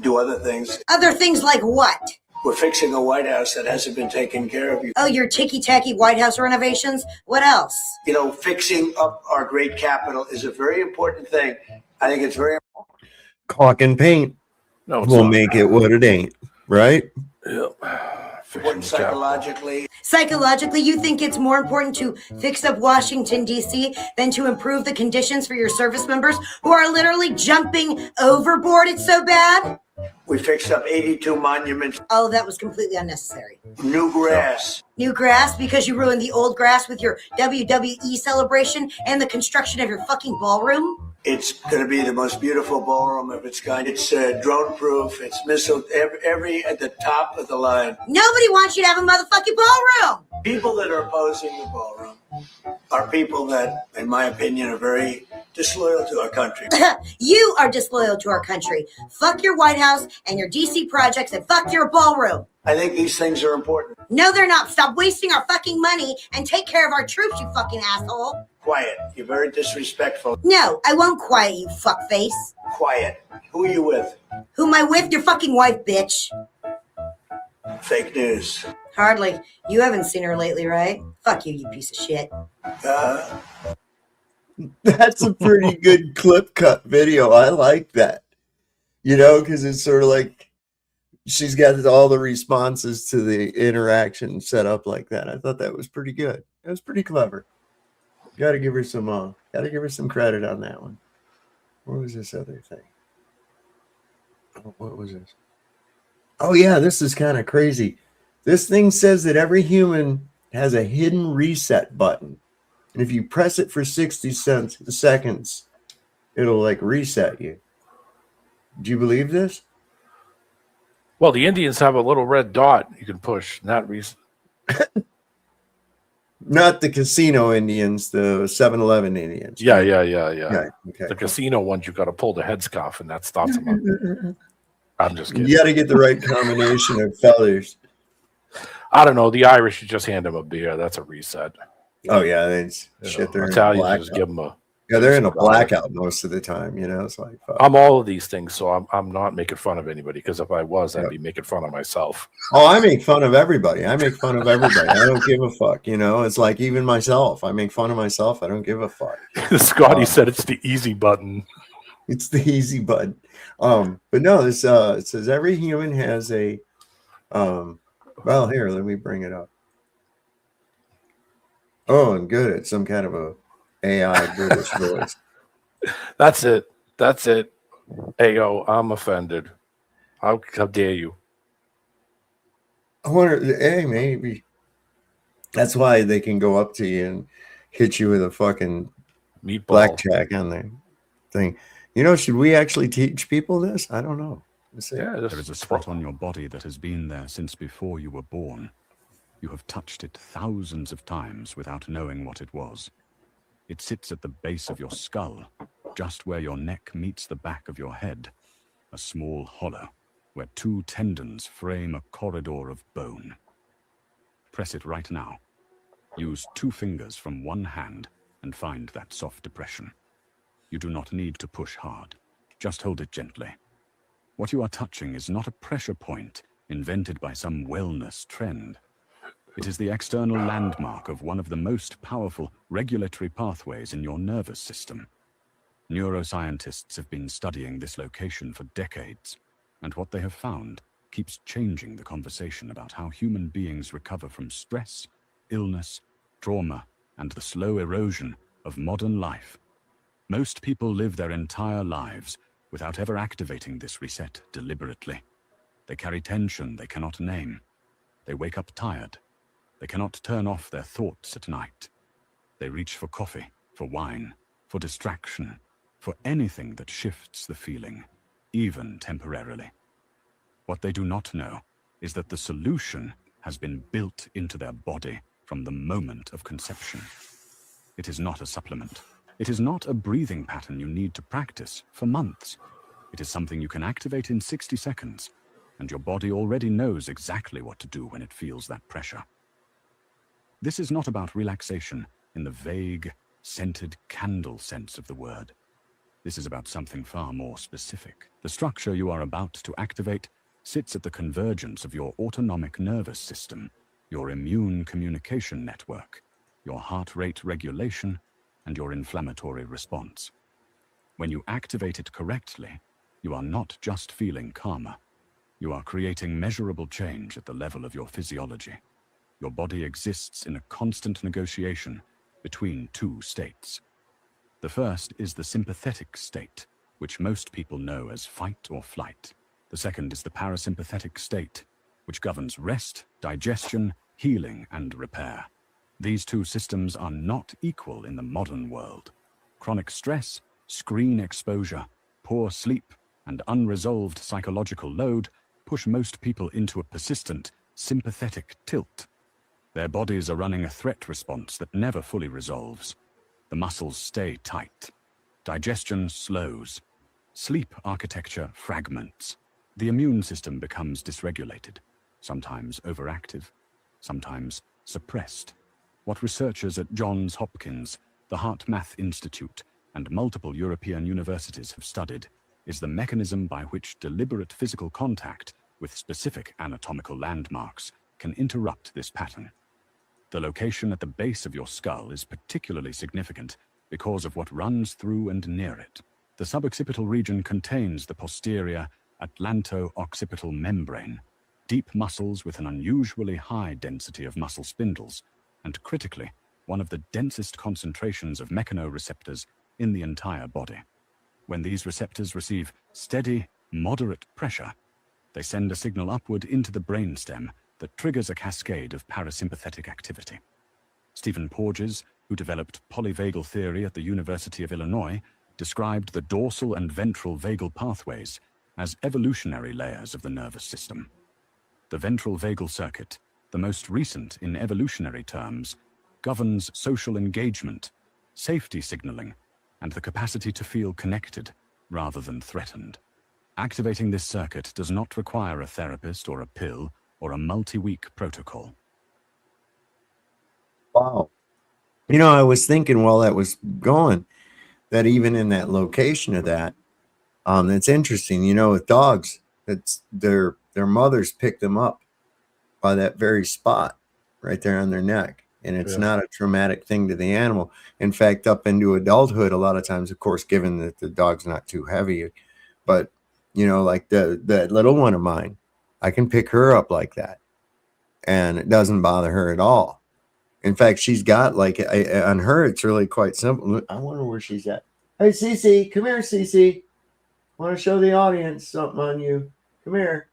do other things. Other things like what? We're fixing a White House that hasn't been taken care of. Oh, your ticky-tacky White House renovations? What else? You know, fixing up our great capital is a very important thing. I think it's very important. Caulk and paint No, will make it what it ain't, right? Yeah. What psychologically? Psychologically, you think it's more important to fix up Washington, D.C. than to improve the conditions for your service members who are literally jumping overboard? It's so bad. We fixed up 82 monuments. Oh, that was completely unnecessary. New grass. New grass because you ruined the old grass with your WWE celebration and the construction of your fucking ballroom? It's going to be the most beautiful ballroom of its kind. It's drone proof. It's missile every at the top of the line. Nobody wants you to have a motherfucking ballroom. People that are opposing the ballroom are people that, in my opinion, are very disloyal to our country. You are disloyal to our country. Fuck your White House and your DC projects and fuck your ballroom. I think these things are important. No, they're not. Stop wasting our fucking money and take care of our troops, you fucking asshole. Quiet. You're very disrespectful. No, I won't quiet you, fuckface. Quiet. Who are you with? Who am I with? Your fucking wife, bitch. Fake news. Hardly. You haven't seen her lately, right? Fuck you, you piece of shit. That's a pretty good clip cut video. I like that. You know, because it's sort of like she's got all the responses to the interaction set up like that. I thought that was pretty good. It was pretty clever. Got to give her some credit on that one. What was this other thing? Oh, what was this? Oh yeah, this is kind of crazy. This thing says that every human has a hidden reset button. And if you press it for 60 seconds, it'll like reset you. Do you believe this? Well, the Indians have a little red dot you can push. Not reason. Not the casino Indians, the 7-Eleven Indians. Yeah. Okay. The casino ones, you got to pull the headscarf, and that stops them. I'm just kidding. You got to get the right combination of feathers. I don't know. The Irish, you just hand them a beer. That's a reset. Oh yeah, they're Italians just give them a. Yeah, they're in a blackout most of the time. You know, it's like fuck. I'm all of these things, so I'm not making fun of anybody, because if I was, I'd be making fun of myself. Oh, I make fun of everybody. I don't give a fuck. You know, it's like even myself. I make fun of myself. I don't give a fuck. Scotty said it's the easy button. It's the easy button. But no, this it says every human has a. Well, here, let me bring it up. Oh, and good. It's some kind of a AI British voice. That's it. Ayo, I'm offended. How dare you? I wonder, hey, maybe that's why they can go up to you and hit you with a fucking meatball blackjack on the thing. You know, should we actually teach people this? I don't know. There is a spot on your body that has been there since before you were born. You have touched it thousands of times without knowing what it was. It sits at the base of your skull, just where your neck meets the back of your head, a small hollow where two tendons frame a corridor of bone. Press it right now. Use 2 fingers from one hand and find that soft depression. You do not need to push hard. Just hold it gently. What you are touching is not a pressure point invented by some wellness trend. It is the external landmark of one of the most powerful regulatory pathways in your nervous system. Neuroscientists have been studying this location for decades, and what they have found keeps changing the conversation about how human beings recover from stress, illness, trauma, and the slow erosion of modern life. Most people live their entire lives without ever activating this reset deliberately. They carry tension they cannot name. They wake up tired. They cannot turn off their thoughts at night. They reach for coffee, for wine, for distraction, for anything that shifts the feeling, even temporarily. What they do not know is that the solution has been built into their body from the moment of conception. It is not a supplement. It is not a breathing pattern you need to practice for months. It is something you can activate in 60 seconds, and your body already knows exactly what to do when it feels that pressure. This is not about relaxation in the vague, scented candle sense of the word. This is about something far more specific. The structure you are about to activate sits at the convergence of your autonomic nervous system, your immune communication network, your heart rate regulation, and your inflammatory response. When you activate it correctly, you are not just feeling calmer. You are creating measurable change at the level of your physiology. Your body exists in a constant negotiation between two states. The first is the sympathetic state, which most people know as fight or flight. The second is the parasympathetic state, which governs rest, digestion, healing, and repair. These two systems are not equal in the modern world. Chronic stress, screen exposure, poor sleep, and unresolved psychological load push most people into a persistent sympathetic tilt. Their bodies are running a threat response that never fully resolves. The muscles stay tight. Digestion slows. Sleep architecture fragments. The immune system becomes dysregulated, sometimes overactive, sometimes suppressed. What researchers at Johns Hopkins, the HeartMath Institute, and multiple European universities have studied is the mechanism by which deliberate physical contact with specific anatomical landmarks can interrupt this pattern. The location at the base of your skull is particularly significant because of what runs through and near it. The suboccipital region contains the posterior atlanto-occipital membrane, deep muscles with an unusually high density of muscle spindles, and critically, one of the densest concentrations of mechanoreceptors in the entire body. When these receptors receive steady, moderate pressure, they send a signal upward into the brainstem that triggers a cascade of parasympathetic activity. Stephen Porges, who developed polyvagal theory at the University of Illinois, described the dorsal and ventral vagal pathways as evolutionary layers of the nervous system. The ventral vagal circuit, the most recent in evolutionary terms, governs social engagement, safety signaling, and the capacity to feel connected rather than threatened. Activating this circuit does not require a therapist or a pill or a multi-week protocol. Wow. You know, I was thinking while that was going that even in that location of that, it's interesting, you know, with dogs, it's their mothers pick them up by that very spot right there on their neck. And it's not a traumatic thing to the animal. In fact, up into adulthood, a lot of times, of course, given that the dog's not too heavy, but you know, like that little one of mine, I can pick her up like that and it doesn't bother her at all. In fact, she's got like on her, it's really quite simple. I wonder where she's at. Hey, Cece, come here, Cece. I want to show the audience something on you. Come here.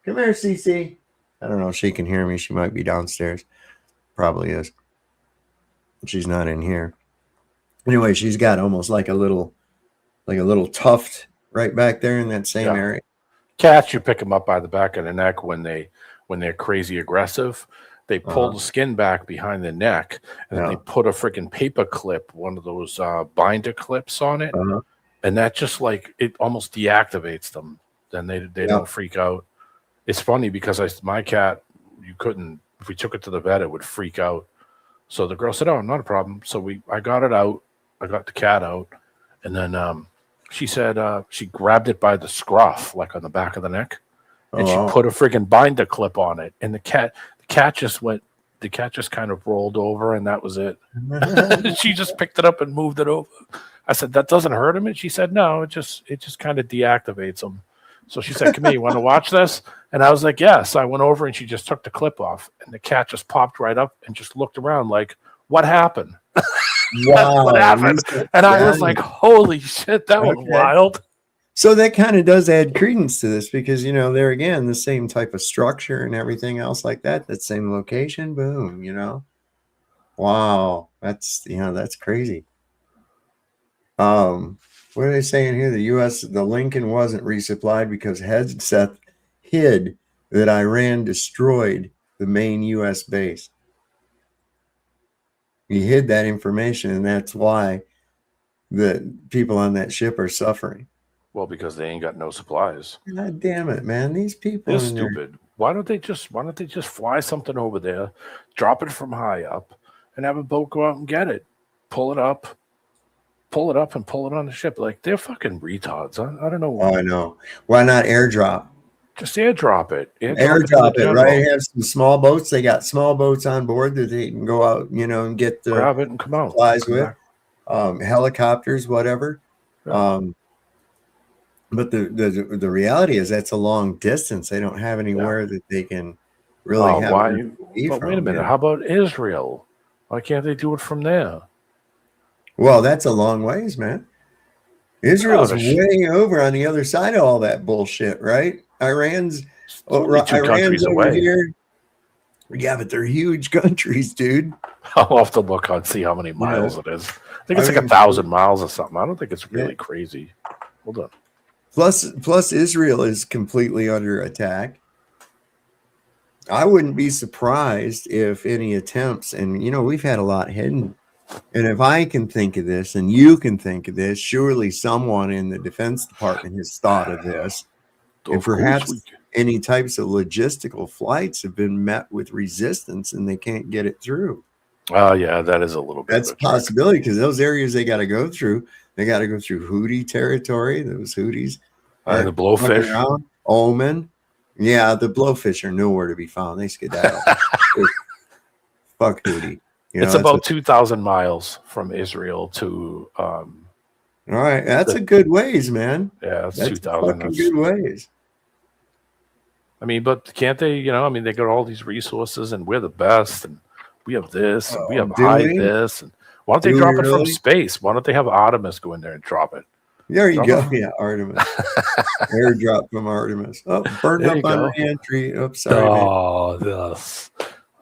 Come here, Cece. I don't know if she can hear me. She might be downstairs. Probably is. She's not in here. Anyway, she's got almost like a little tuft right back there in that same area. Cats, you pick them up by the back of the neck when they're crazy aggressive. They pull the skin back behind the neck, and then they put a freaking paper clip, one of those binder clips on it, and that just like it almost deactivates them. Then they don't freak out. It's funny because my cat, you couldn't, if we took it to the vet, it would freak out. So the girl said, "Oh, not a problem." So I got it out. I got the cat out, and then she said she grabbed it by the scruff, like on the back of the neck, and she put a freaking binder clip on it. And the cat just kind of rolled over, and that was it. She just picked it up and moved it over. I said, "That doesn't hurt him?" And she said, "No, it just kind of deactivates him." So she said, "Come here, you want to watch this?" And I was like, "Yes." I went over and she just took the clip off, and the cat just popped right up and just looked around like, "What happened?" Wow. What happened? And I was like, "Holy shit, that was wild." So that kind of does add credence to this because, you know, there again, the same type of structure and everything else like that, that same location, boom, you know. Wow. That's crazy. What are they saying here? The Lincoln wasn't resupplied because Hegseth hid that Iran destroyed the main U.S. base. He hid that information, and that's why the people on that ship are suffering. Well, because they ain't got no supplies. God damn it, man! These people They're stupid. Why don't they just fly something over there, drop it from high up, and have a boat go out and get it, pull it up, and pull it on the ship? Like, they're fucking retards. I don't know why. Oh, I know. Why not airdrop? Just airdrop it. Airdrop it, right? Have some small boats. They got small boats on board that they can go out, you know, and get the grab it and come out. Supplies with. Helicopters, whatever. Yeah. But the reality is that's a long distance. They don't have anywhere that they can really have why? it be But wait a from, minute. yeah. How about Israel? Why can't they do it from there? Well, that's a long ways, man. Israel's way over on the other side of all that bullshit, right? Iran's only 2 countries over away. here. Yeah, but they're huge countries, dude. I'll have to look and see how many miles it is. I think it's like 1,000 miles or something. I don't think it's really crazy. Hold on. Plus Israel is completely under attack. I wouldn't be surprised if any attempts, and we've had a lot hidden. And if I can think of this and you can think of this, surely someone in the Defense Department has thought of this. And perhaps any types of logistical flights have been met with resistance and they can't get it through. Oh, yeah, that is a little bit. That's a possibility because those areas they got to go through. They got to go through Houthi territory. Those Houthis are the blowfish. around. Oman. Yeah, the blowfish are nowhere to be found. They skedaddle. Fuck Houthi. It's about 2,000 miles from Israel to. All right, that's a good ways, man. Yeah, that's 2,000. Fucking good ways. I mean, but can't they? They got all these resources, and we're the best, and we have this, and we have this, and why don't they drop it from space? Why don't they have Artemis go in there and drop it? There you go. Yeah, Artemis. Airdrop from Artemis. Oh, burned up on re-entry. Oh, sorry. Oh, this.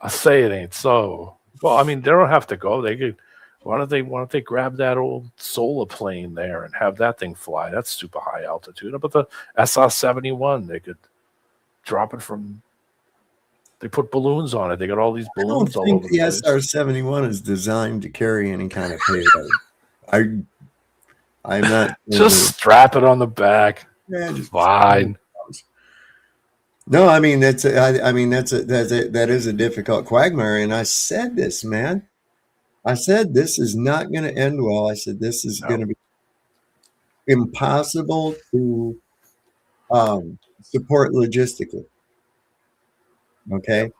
I say it ain't so. Well, they don't have to go. They could. Why don't they grab that old solar plane there and have that thing fly? That's super high altitude. But the SR-71, they could drop it from. They put balloons on it. They got all these balloons all over the place. The SR-71 is designed to carry any kind of payload. I'm not just strap it on the back. Yeah, just fine. No, that is a difficult quagmire, and I said this, man. I said this is not going to end well. I said this is going to be impossible to support logistically. Okay,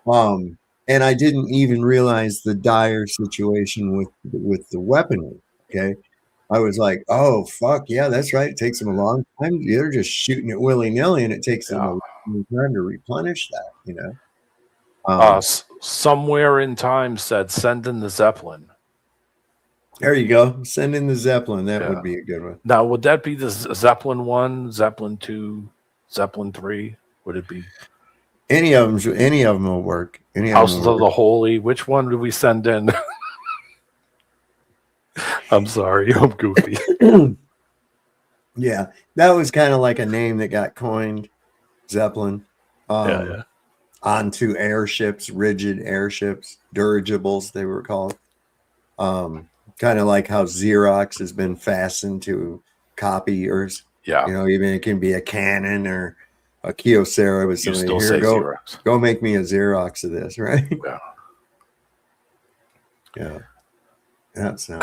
and I didn't even realize the dire situation with the weaponry. Okay. I was like, oh, fuck, yeah, that's right. It takes them a long time. They're just shooting it willy-nilly, and it takes them a long time to replenish that, Somewhere in time said, send in the Zeppelin. There you go. Send in the Zeppelin. That would be a good one. Now, would that be the Zeppelin 1, Zeppelin 2, Zeppelin 3? Would it be? Any of them will work. House of the Holy. Which one do we send in? I'm sorry, I'm goofy. Yeah, that was kind of like a name that got coined, Zeppelin, onto airships, rigid airships, dirigibles, they were called. Kind of like how Xerox has been fastened to copiers. Yeah. Even it can be a Canon or a Kyocera with somebody. You still say Xerox. Go make me a Xerox of this, right? Yeah. Yeah. That's the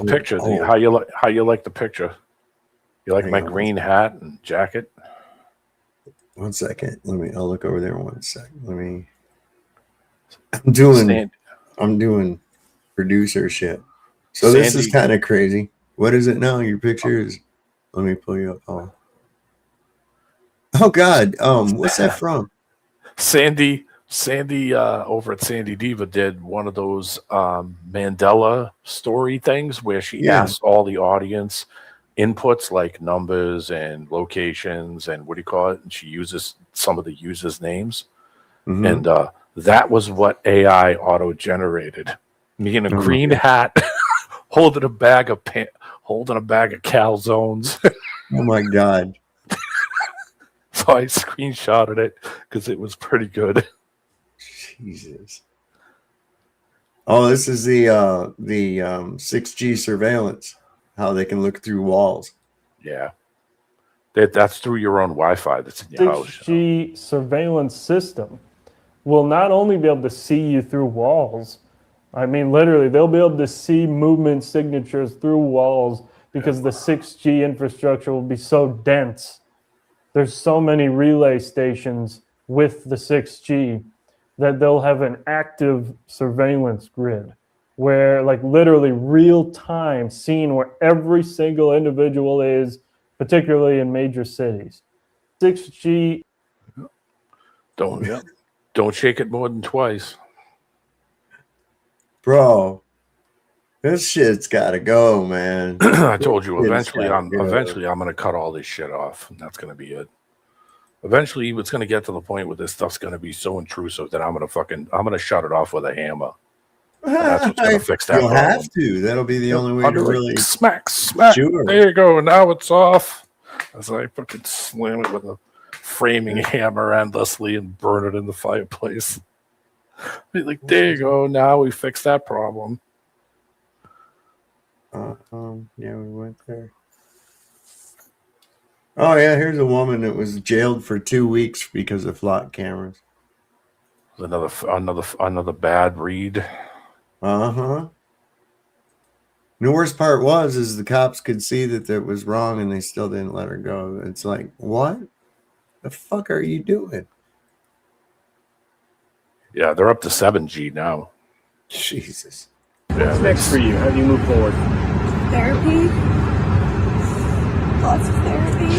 picture. How you like the picture? You like my green hat and jacket? 1 second. I'll look over there 1 second. I'm doing producer shit. So this is kind of crazy. What is it now? Your picture is. Let me pull you up. Oh God. What's that from? Sandy over at Sandy Diva did one of those Mandela story things where she asked all the audience inputs like numbers and locations and what do you call it? And she uses some of the users' names. Mm-hmm. And that was what AI auto-generated. Me in a green hat holding a bag of calzones. Oh my God. So I screenshotted it because it was pretty good. Jesus. Oh, this is the 6G surveillance. How they can look through walls. Yeah. That's through your own Wi-Fi that's in your house. 6G surveillance system will not only be able to see you through walls. Literally, they'll be able to see movement signatures through walls because the 6G infrastructure will be so dense. There's so many relay stations with the 6G that they'll have an active surveillance grid where like literally real time seeing where every single individual is, particularly in major cities. 6G. Don't shake it more than twice. Bro, this shit's got to go, man. I told you This shit's eventually gotta go. I'm going to cut all this shit off, and that's going to be it. Eventually, it's going to get to the point where this stuff's going to be so intrusive that I'm going to shut it off with a hammer. And that's what's going to fix that You'll problem. have to. That'll be the only way I'll to be like, really smack. Sure. There you go. Now it's off. As I fucking slam it with a framing hammer endlessly and burn it in the fireplace. Be like, there you go. Now we fixed that problem. Yeah, we went there. Oh yeah, here's a woman that was jailed for 2 weeks because of flock cameras. Another bad read. And the worst part is the cops could see that it was wrong and they still didn't let her go. It's like, what the fuck are you doing? Yeah, they're up to 7G now. Jesus. What's next for you? How do you move forward? Therapy. Lots of therapy.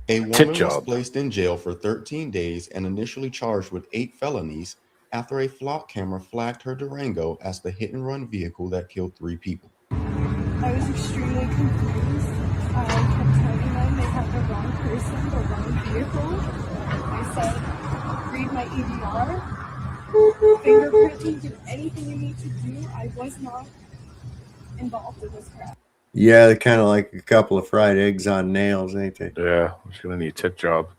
A woman was placed in jail for 13 days and initially charged with 8 felonies after a flock camera flagged her Durango as the hit-and-run vehicle that killed 3 people. I was extremely confused. I kept telling them they had the wrong person, the wrong vehicle. I said, read my EDR, fingerprinting, do anything you need to do. I was not involved in this crap. Yeah, they're kind of like a couple of fried eggs on nails, ain't they? Yeah, she's gonna need a tit job,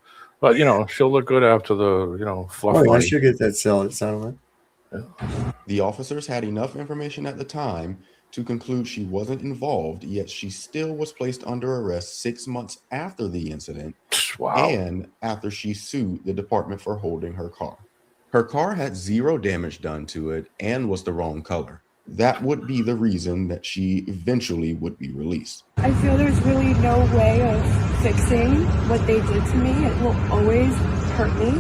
but she'll look good after the fluff. Oh, yeah, money. she'll get that settlement. The officers had enough information at the time to conclude she wasn't involved, yet she still was placed under arrest 6 months after the incident. Wow. And after she sued the department for holding her car. Her car had 0 damage done to it and was the wrong color. That would be the reason that she eventually would be released. I feel there's really no way of fixing what they did to me. It will always hurt me.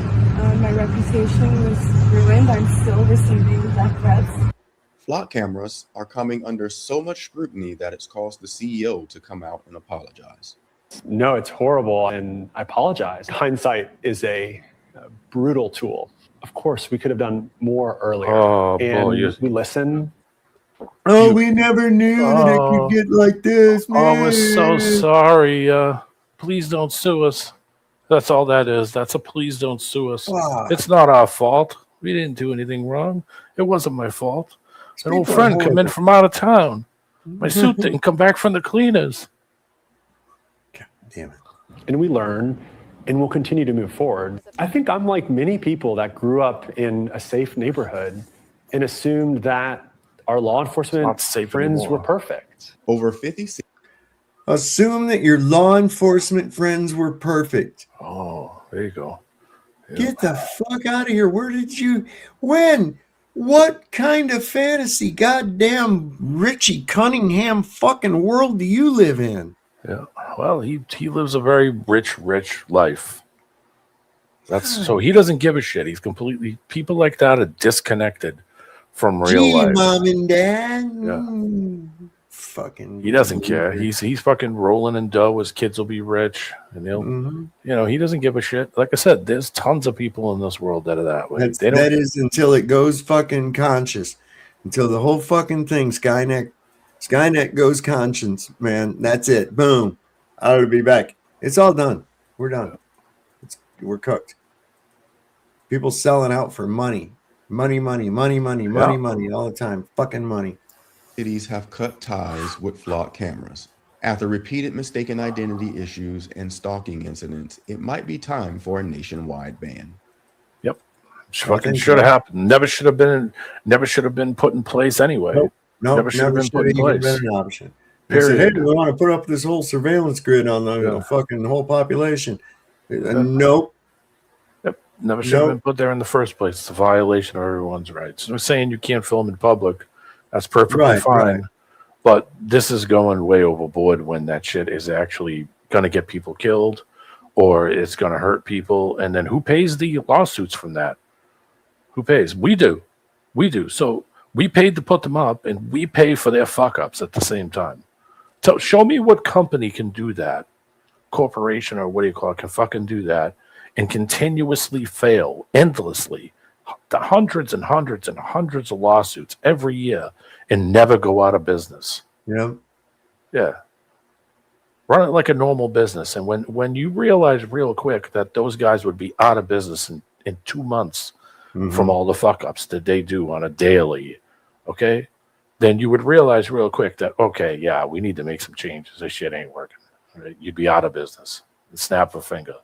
My reputation was ruined. I'm still receiving death threats. Flock cameras are coming under so much scrutiny that it's caused the CEO to come out and apologize. No, it's horrible, and I apologize. Hindsight is a brutal tool. Of course, we could have done more earlier. Oh, and boy, we listen. Oh, we never knew that it could get like this, man. Oh, we're so sorry. Please don't sue us. That's all that is. That's a please don't sue us. Wow. It's not our fault. We didn't do anything wrong. It wasn't my fault. An old people are friend come in horrible. from out of town. My suit didn't come back from the cleaners. God damn it. And we learn and we'll continue to move forward. I think I'm like many people that grew up in a safe neighborhood and assumed that our law enforcement friends were perfect. Over 56. Assume that your law enforcement friends were perfect. Oh, there you go. Get the fuck out of here. Where did you, when? What kind of fantasy, goddamn Richie Cunningham fucking world do you live in? Yeah. Well, he lives a very rich life. That's so he doesn't give a shit. He's completely, people like that are disconnected from real life. Mom and Dad. Yeah. Fucking. He doesn't care. He's fucking rolling in dough. His kids will be rich, and he'll, he doesn't give a shit. Like I said, there's tons of people in this world that are that way. That is until it goes fucking conscious, until the whole fucking thing Skynet goes conscious, man. That's it. Boom. I'll be back. It's all done. We're done. We're cooked. People selling out for money all the time. Fucking money. Cities have cut ties with flock cameras. After repeated mistaken identity issues and stalking incidents, it might be time for a nationwide ban. Yep. Fucking should have happened. Never should have been put in place anyway. No, never should have been put in even place. been an option. They said, hey, Period. we want to put up this whole surveillance grid on the fucking whole population. Nope. Yep. Never should have been put there in the first place. It's a violation of everyone's rights. I'm saying you can't film in public. That's perfectly fine. Right. But this is going way overboard when that shit is actually going to get people killed or it's going to hurt people. And then who pays the lawsuits from that? Who pays? We do. So We paid to put them up, and we pay for their fuck ups at the same time. So show me what company can do that, corporation or what do you call it, can fucking do that and continuously fail endlessly, the hundreds and hundreds and hundreds of lawsuits every year and never go out of business. Yeah. Yeah. Run it like a normal business. And when you realize real quick that those guys would be out of business in 2 months from all the fuck ups that they do on a daily, okay, then you would realize real quick that, okay, yeah, we need to make some changes. This shit ain't working. Right? You'd be out of business. Snap a finger.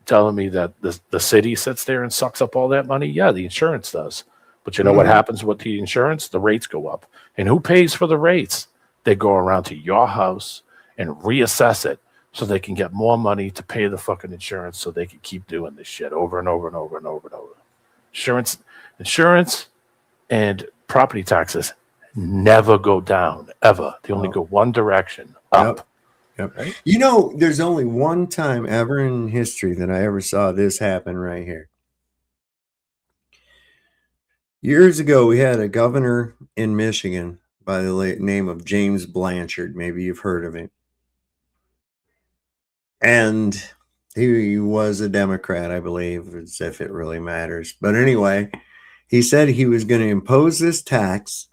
Telling me that the city sits there and sucks up all that money? Yeah, the insurance does. But you know what happens with the insurance? The rates go up. And who pays for the rates? They go around to your house and reassess it so they can get more money to pay the fucking insurance so they can keep doing this shit over and over and over and over and over. Insurance and property taxes never go down, ever. They only go one direction, up. Yep. Right? You know, there's only one time ever in history that I ever saw this happen right here. Years ago, we had a governor in Michigan by the name of James Blanchard. Maybe you've heard of him. And he was a Democrat, I believe, as if it really matters. But anyway, he said he was going to impose this tax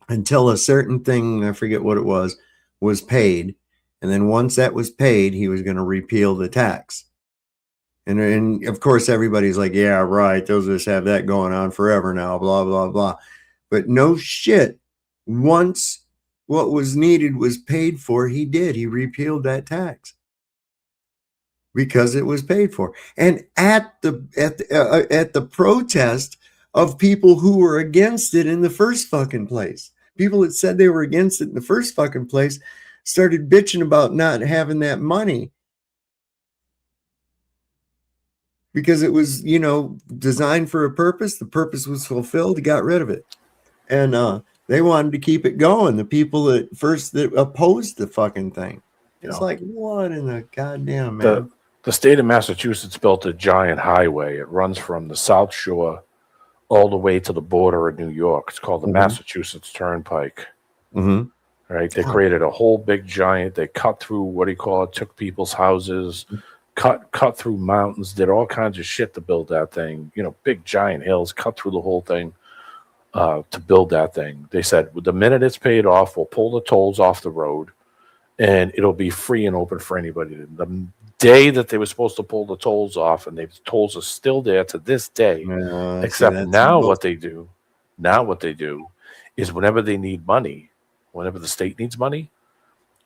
until a certain thing, I forget what it was paid. And then once that was paid, he was going to repeal the tax. And of course, everybody's like, yeah, right. They'll just have that going on forever now, blah, blah, blah. But no shit. Once what was needed was paid for, he did. He repealed that tax because it was paid for. And at the protest of people who were against it in the first fucking place, people that said they were against it in the first fucking place started bitching about not having that money because it was, you know, designed for a purpose. The purpose was fulfilled. He got rid of it. And they wanted to keep it going. The people that opposed the fucking thing. It's like, what in the goddamn, man? The state of Massachusetts built a giant highway. It runs from the South Shore all the way to the border of New York. It's called the Massachusetts Turnpike. Right? They created a whole big giant. They cut through, took people's houses, cut through mountains, did all kinds of shit to build that thing. You know, big giant hills, cut through the whole thing to build that thing. They said, the minute it's paid off, we'll pull the tolls off the road and it'll be free and open for anybody. The day that they were supposed to pull the tolls off, and the tolls are still there to this day, except now what they do is whenever they need money, whenever the state needs money,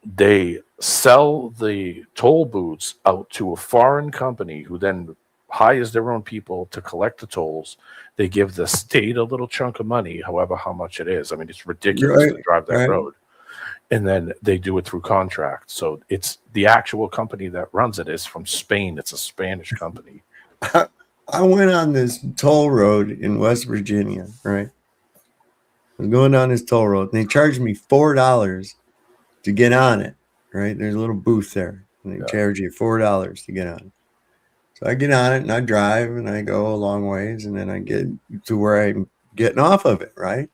they sell the toll booths out to a foreign company who then hires their own people to collect the tolls. They give the state a little chunk of money, however how much it is. I mean, it's ridiculous to drive that road. And then they do it through contract. So it's the actual company that runs it is from Spain. It's a Spanish company. I went on this toll road in West Virginia, right? I was going down this toll road, and they charged me $4 to get on it, right? There's a little booth there, and they charge you $4 to get on it. So I get on it, and I drive, and I go a long ways, and then I get to where I'm getting off of it, right?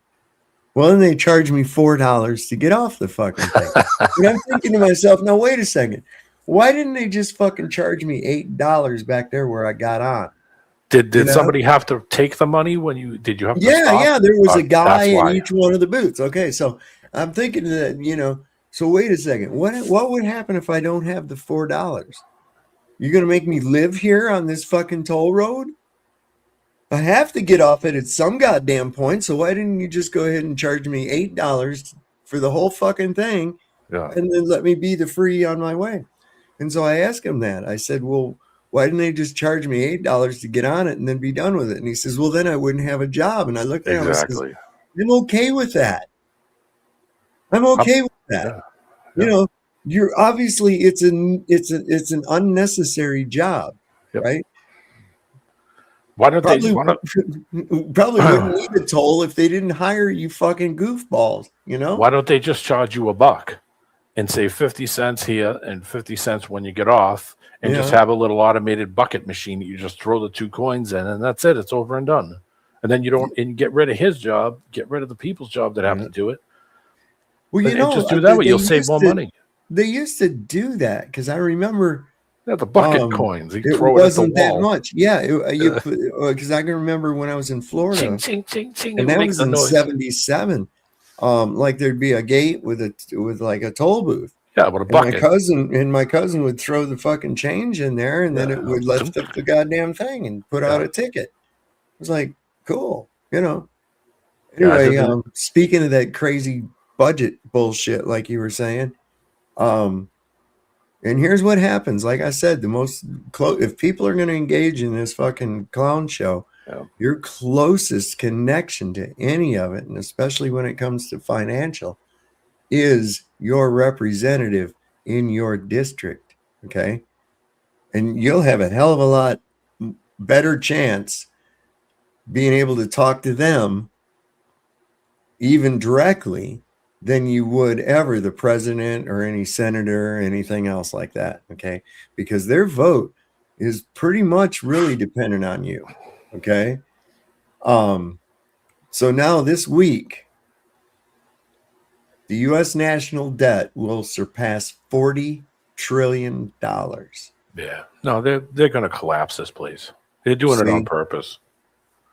Well, then they charge me $4 to get off the fucking thing. And I'm thinking to myself, now, wait a second. Why didn't they just fucking charge me $8 back there where I got on? Did somebody have to take the money when you have to stop? Yeah, there was a guy in each one of the booths. Okay, so I'm thinking that, so wait a second. What would happen if I don't have the $4? You're going to make me live here on this fucking toll road? I have to get off it at some goddamn point, so why didn't you just go ahead and charge me $8 for the whole fucking thing and then let me be the free on my way? And so I asked him that. I said, well, why didn't they just charge me $8 to get on it and then be done with it? And he says, well, then I wouldn't have a job. And I looked at him and says, I'm okay with that. I'm okay with that. You're obviously it's an unnecessary job, right? Why don't probably wouldn't need a toll if they didn't hire you fucking goofballs, Why don't they just charge you $1 and say 50 cents here and 50 cents when you get off and just have a little automated bucket machine that you just throw the 2 coins in and that's it. It's over and done. and then you don't and get rid of his job, get rid of the people's job that have to do it. Well, And just do that way, you'll save more money. They used to do that because I remember the bucket coins. You It throw it at the wasn't that wall. much. Yeah, because I can remember when I was in Florida, Ching, ching, ching, ching, and it that makes was the in noise. '77. Like there'd be a gate with like a toll booth. Yeah, with a bucket. My cousin would throw the fucking change in there, and then it would lift up the goddamn thing and put out a ticket. It was like cool, you know. Anyway, speaking of that crazy budget bullshit, like you were saying, and here's what happens. Like I said, if people are going to engage in this fucking clown show, your closest connection to any of it, and especially when it comes to financial, is your representative in your district. Okay. And you'll have a hell of a lot better chance being able to talk to them even directly than you would ever the president or any senator or anything else like that. Okay. Because their vote is pretty much really dependent on you. Okay. So now this week, the U.S. national debt will surpass $40 trillion. Yeah. No, they're going to collapse this place. They're doing it on purpose.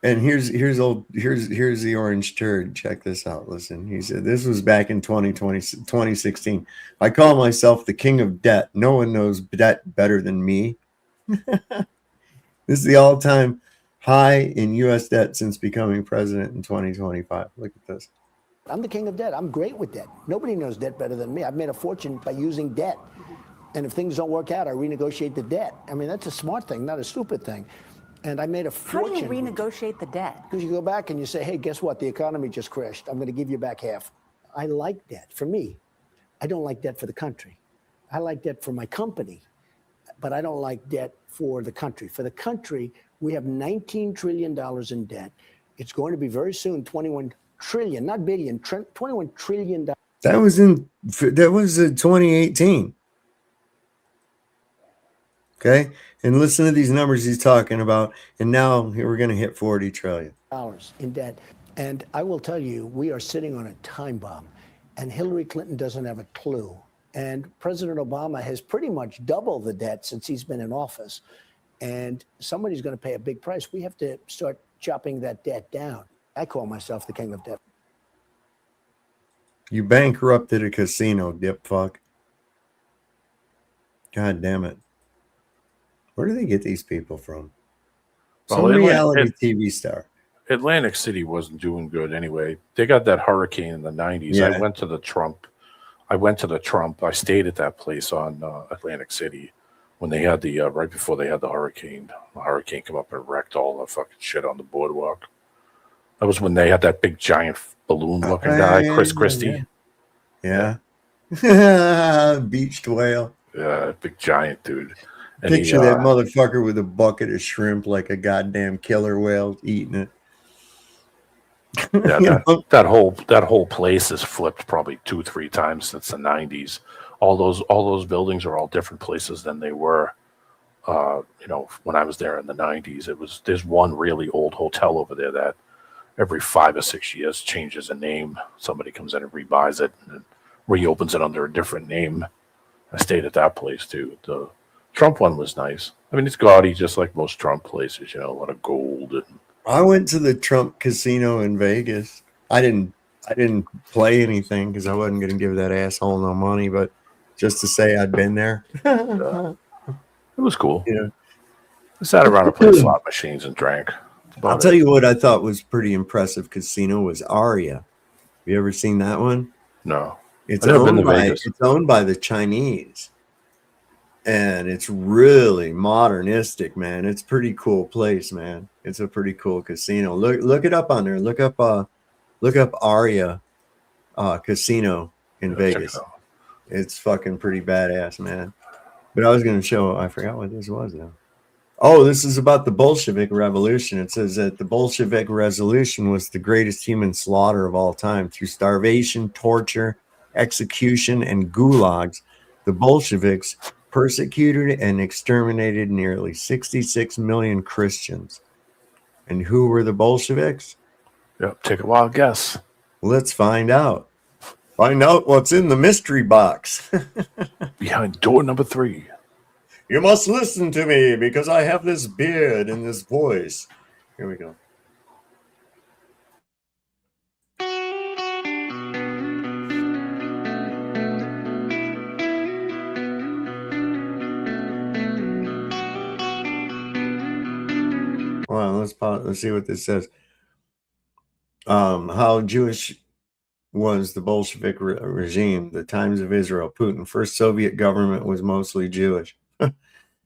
And here's the orange turd. Check this out. Listen, he said this was back in 2016. I call myself the king of debt. No one knows debt better than me. This is the all-time high in U.S. debt since becoming president in 2025. Look at this. I'm the king of debt. I'm great with debt. Nobody knows debt better than me. I've made a fortune by using debt. And if things don't work out, I renegotiate the debt. I mean, that's a smart thing, not a stupid thing. And I made a fortune. How do you renegotiate the debt? Because you go back and you say, hey, guess what? The economy just crashed. I'm going to give you back half. I like debt for me. I don't like debt for the country. I like debt for my company, but I don't like debt for the country. For the country, we have $19 trillion in debt. It's going to be very soon 21 trillion, not billion, 21 trillion. That was in 2018. Okay. And listen to these numbers he's talking about. And now we're going to hit 40 trillion in debt. And I will tell you, we are sitting on a time bomb, and Hillary Clinton doesn't have a clue. And President Obama has pretty much doubled the debt since he's been in office. And somebody's going to pay a big price. We have to start chopping that debt down. I call myself the king of debt. You bankrupted a casino, dip fuck. God damn it. Where do they get these people from? Some reality TV star. Atlantic City wasn't doing good anyway. They got that hurricane in the 90s. Yeah. I went to the Trump. I stayed at that place on Atlantic City when they had the right before they had the hurricane. The hurricane came up and wrecked all the fucking shit on the boardwalk. That was when they had that big giant balloon-looking guy, Chris Christie. Yeah. Beached whale. Yeah, big giant dude. And Picture that motherfucker with a bucket of shrimp like a goddamn killer whale eating it. Yeah, that whole place has flipped probably 2-3 times since the 90s. All those buildings are all different places than they were. When I was there in the 90s, there's one really old hotel over there that every 5 or 6 years changes a name. Somebody comes in and rebuys it and reopens it under a different name. I stayed at that place too. The Trump one was nice. I mean, it's gaudy, just like most Trump places. A lot of gold. And I went to the Trump casino in Vegas. I didn't play anything because I wasn't going to give that asshole no money, but just to say I'd been there. it was cool. Yeah. I sat around and played slot machines and drank. I'll tell you what I thought was pretty impressive casino was Aria. Have you ever seen that one? No. It's owned by the Chinese. And it's really modernistic, man. It's a pretty cool place, man. It's a pretty cool casino. Look it up on there. Look up Aria Casino in Vegas. It's fucking pretty badass, man. But I was gonna show, I forgot what this was now. Oh, this is about the Bolshevik Revolution. It says that the Bolshevik Revolution was the greatest human slaughter of all time. Through starvation, torture, execution, and gulags, the Bolsheviks persecuted and exterminated nearly 66 million Christians. And who were the Bolsheviks? Yep, take a wild guess. Let's find out. Find out what's in the mystery box. Behind door number 3. You must listen to me because I have this beard and this voice. Here we go. Well, let's pause. Let's see what this says. How Jewish was the Bolshevik regime? The Times of Israel. Putin. First Soviet government was mostly Jewish.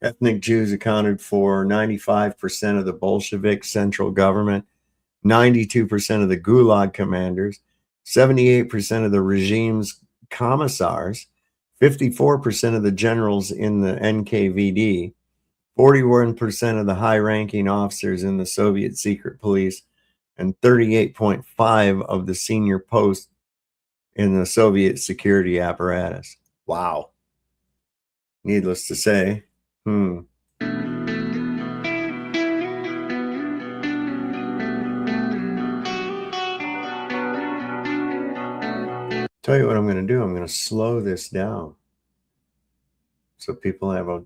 Ethnic Jews accounted for 95% of the Bolshevik central government, 92% of the Gulag commanders, 78% of the regime's commissars, 54% of the generals in the NKVD, 41% of the high-ranking officers in the Soviet secret police, and 38.5% of the senior posts in the Soviet security apparatus. Wow. Needless to say. Tell you what I'm going to do. I'm going to slow this down so people have a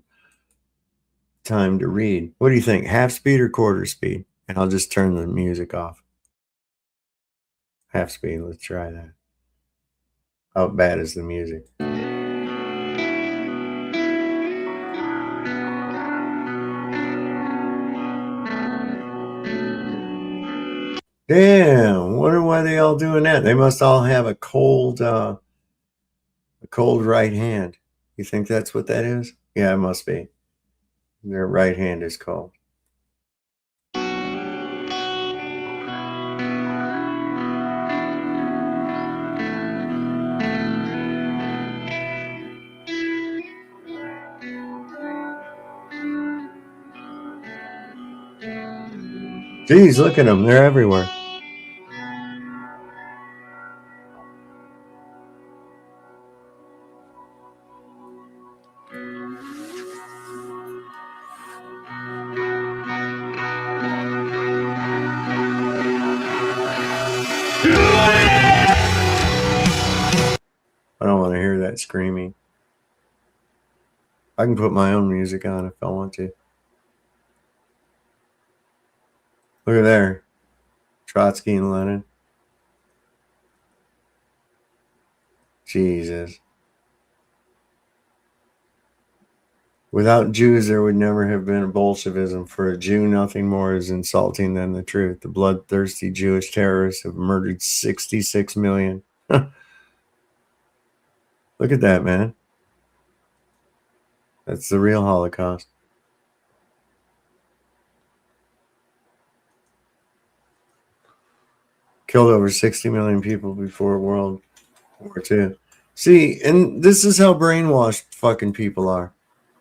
time to read. What do you think? Half speed or quarter speed? And I'll just turn the music off. Half speed. Let's try that. How bad is the music? Damn, wonder why they all doing that. They must all have a cold right hand. You think that's what that is? Yeah, it must be. Their right hand is cold. Geez, look at them. They're everywhere. I don't want to hear that screaming. I can put my own music on if I want to. Look at there. Trotsky and Lenin. Jesus. Without Jews, there would never have been a Bolshevism. For a Jew, nothing more is insulting than the truth. The bloodthirsty Jewish terrorists have murdered 66 million. Look at that, man. That's the real Holocaust. Killed over 60 million people before World War II. See, and this is how brainwashed fucking people are.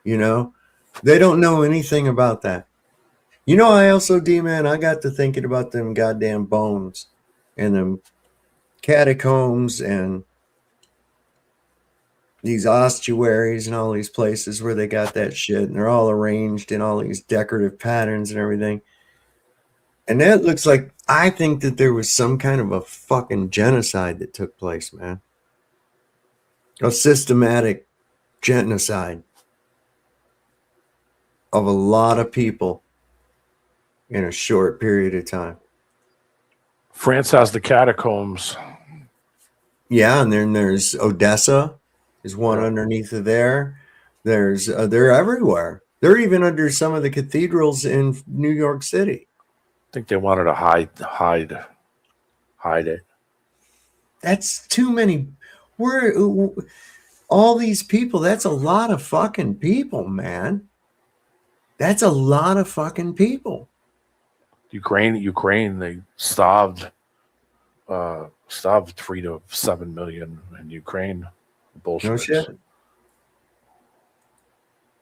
You know? They don't know anything about that. You know, I also, D-Man, I got to thinking about them goddamn bones and them catacombs and these ossuaries and all these places where they got that shit, and they're all arranged in all these decorative patterns and everything. And that looks like, I think that there was some kind of a fucking genocide that took place, man. A systematic genocide of a lot of people in a short period of time. France has the catacombs. Yeah, and then there's Odessa. There's one underneath of there. There's they're everywhere. They're even under some of the cathedrals in New York City. I think they wanted to hide it. That's too many. All these people, that's a lot of fucking people, man. That's a lot of fucking people. Ukraine, they starved 3 to 7 million in Ukraine. Bullshit. No shit.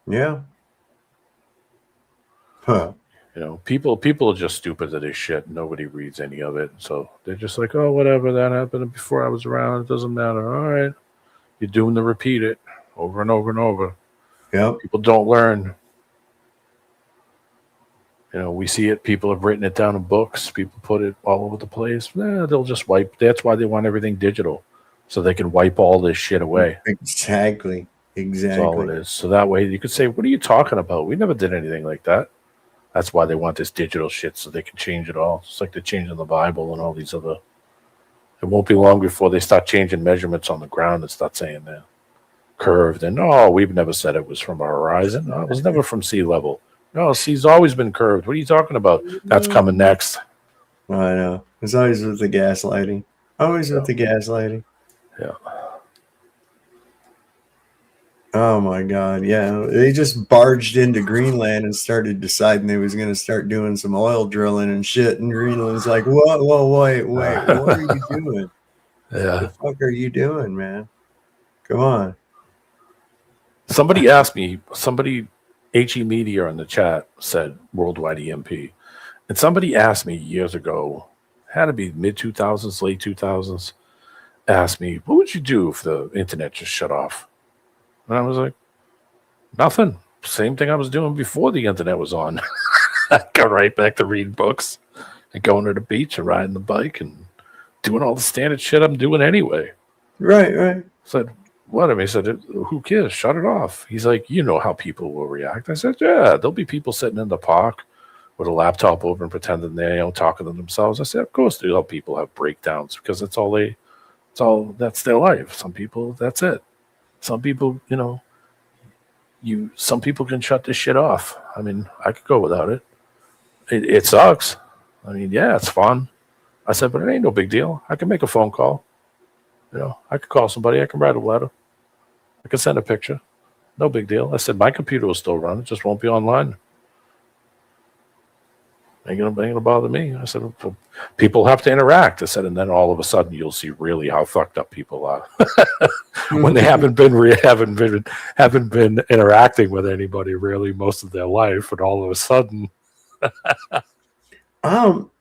Yeah. Huh. You know, people are just stupid to this shit. Nobody reads any of it. So they're just like, oh, whatever, that happened before I was around. It doesn't matter. All right. You're doing to repeat it over and over and over. Yeah. People don't learn. You know, we see it. People have written it down in books. People put it all over the place. They'll just wipe. That's why they want everything digital, so they can wipe all this shit away. Exactly. That's all it Exactly. is. So that way you could say, what are you talking about? We never did anything like that. That's why they want this digital shit, so they can change it all. It's like they're changing the Bible and all these other. It won't be long before they start changing measurements on the ground and start saying they're curved. And no, we've never said it was from our horizon. No, it was never from sea level. No, sea's always been curved. What are you talking about? That's coming next. I know. It's always with the gaslighting. Always with the gaslighting. Yeah. Oh my God. Yeah. They just barged into Greenland and started deciding they was going to start doing some oil drilling and shit. And Greenland's like, whoa, wait. What are you doing? Yeah. What the fuck are you doing, man? Come on. Somebody asked me, HE Media in the chat said worldwide EMP. And somebody asked me years ago, had to be mid 2000s, late 2000s, asked me, what would you do if the internet just shut off? And I was like, nothing. Same thing I was doing before the internet was on. I'd go right back to reading books and going to the beach and riding the bike and doing all the standard shit I'm doing anyway. Right. I said, what? I mean, he said, who cares? Shut it off. He's like, you know how people will react. I said, yeah, there'll be people sitting in the park with a laptop over and pretending they're talking to themselves. I said, of course, there'll people have breakdowns because that's their life. Some people, that's it. Some people, some people can shut this shit off. I mean, I could go without it. It sucks. I mean, yeah, it's fun. I said, but it ain't no big deal. I can make a phone call. I could call somebody. I can write a letter. I can send a picture. No big deal. I said, my computer will still run. It just won't be online. Ain't gonna bother me. I said, well, people have to interact. I said, and then all of a sudden you'll see really how fucked up people are when they haven't been interacting with anybody really most of their life, and all of a sudden.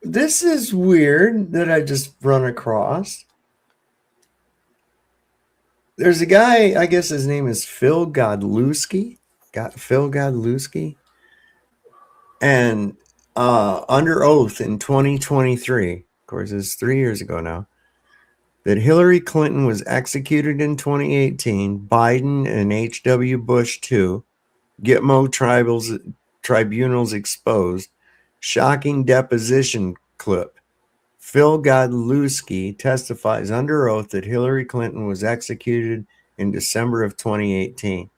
This is weird that I just run across. There's a guy, I guess his name is Phil Godlewski. And under oath in 2023, of course, it's 3 years ago now, that Hillary Clinton was executed in 2018, Biden and H.W. Bush too, Gitmo tribunals exposed, shocking deposition clip. Phil Godlewski testifies under oath that Hillary Clinton was executed in December of 2018.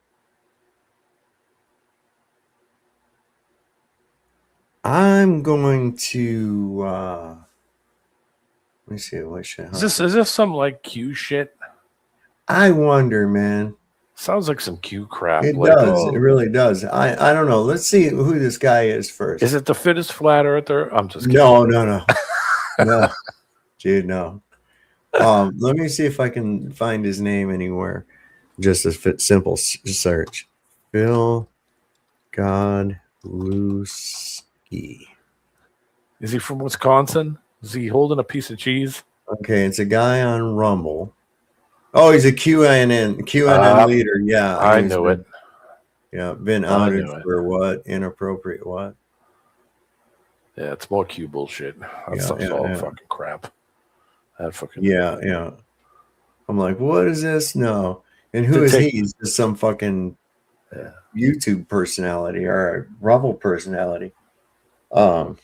I'm going to let me see what should Is this some like Q shit? I wonder, man. Sounds like some Q crap. It does. It really does. I don't know. Let's see who this guy is first. Is it the fittest flat earther? I'm just kidding. No. No. Dude, no. Let me see if I can find his name anywhere. Just a simple search. Phil Godlewski. Is he from Wisconsin? Is he holding a piece of cheese? Okay, it's a guy on Rumble. Oh, he's a QAnon leader. Yeah, I knew it. Yeah, been outed for what? Inappropriate what? Yeah, it's more Q bullshit. That stuff's all fucking crap. That fucking yeah. I'm like, what is this? No. And who is he? He's just some fucking YouTube personality or a Rumble personality. That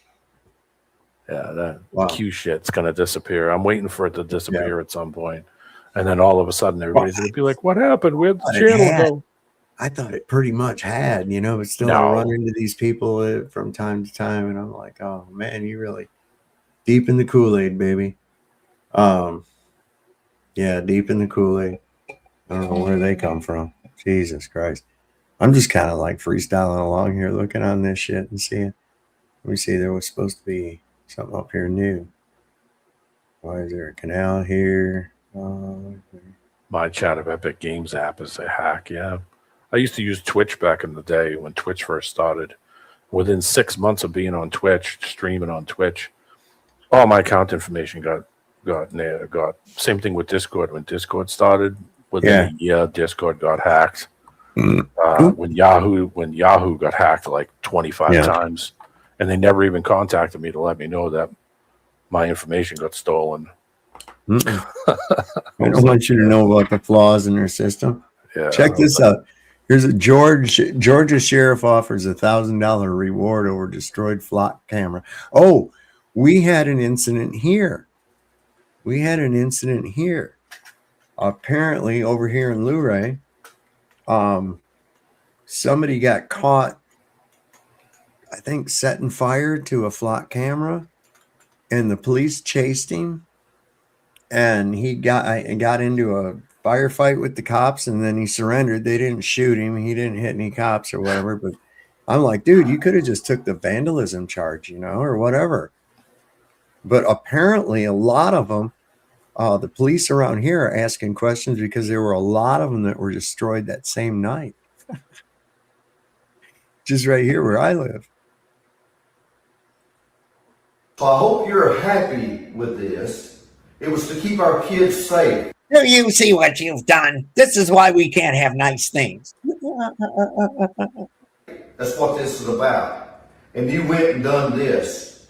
Q shit's gonna disappear. I'm waiting for it to disappear at some point. And then all of a sudden everybody's gonna be like, what happened? Where'd the channel go? I thought it pretty much had, but still I run into these people from time to time, and I'm like, oh man, you really deep in the Kool-Aid, baby. Yeah, deep in the Kool-Aid. I don't know where they come from. Jesus Christ. I'm just kind of like freestyling along here, looking on this shit and seeing. Let me see, there was supposed to be something up here new. Why is there a canal here? My Chat of Epic Games app is a hack, yeah. I used to use Twitch back in the day when Twitch first started. Within 6 months of being on Twitch, streaming on Twitch, all my account information got same thing with Discord. When Discord started, within a year, Discord got hacked. When Yahoo got hacked like 25 times, and they never even contacted me to let me know that my information got stolen. I don't want you to know about the flaws in their system. Yeah, Check this out. Here's a Georgia sheriff offers $1,000 reward over destroyed flock camera. Oh, we had an incident here. Apparently, over here in Luray, somebody got caught, I think, setting fire to a flock camera, and the police chased him, and he got into a firefight with the cops, and then he surrendered. They didn't shoot him. He didn't hit any cops or whatever. But I'm like, dude, you could have just took the vandalism charge, or whatever. But apparently, a lot of them, the police around here are asking questions because there were a lot of them that were destroyed that same night. Just right here where I live. So I hope you're happy with this. It was to keep our kids safe. Do you see what you've done? This is why we can't have nice things. That's what this is about. And you went and done this.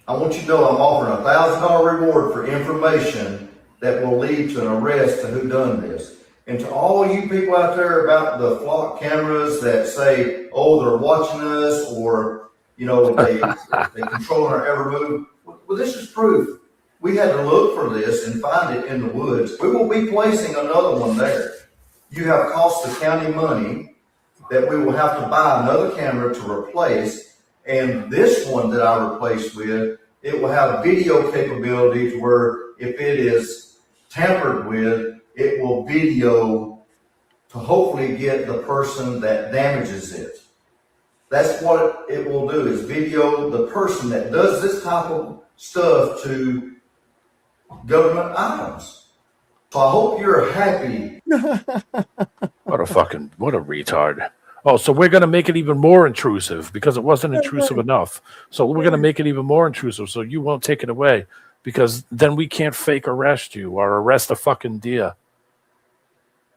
I want you to know I'm offering a $1,000 reward for information that will lead to an arrest of who done this. And to all you people out there about the flock cameras that say, oh, they're watching us, or they controlling our every move. Well, this is proof. We had to look for this and find it in the woods. We will be placing another one there. You have cost the county money that we will have to buy another camera to replace. And this one that I replaced with, it will have video capability to where if it is tampered with, it will video to hopefully get the person that damages it. That's what it will do, is video the person that does this type of stuff to government items. So I hope you're happy. What a retard. Oh, so we're going to make it even more intrusive because it wasn't intrusive enough. So we're going to make it even more intrusive so you won't take it away, because then we can't fake arrest you or arrest a fucking deer.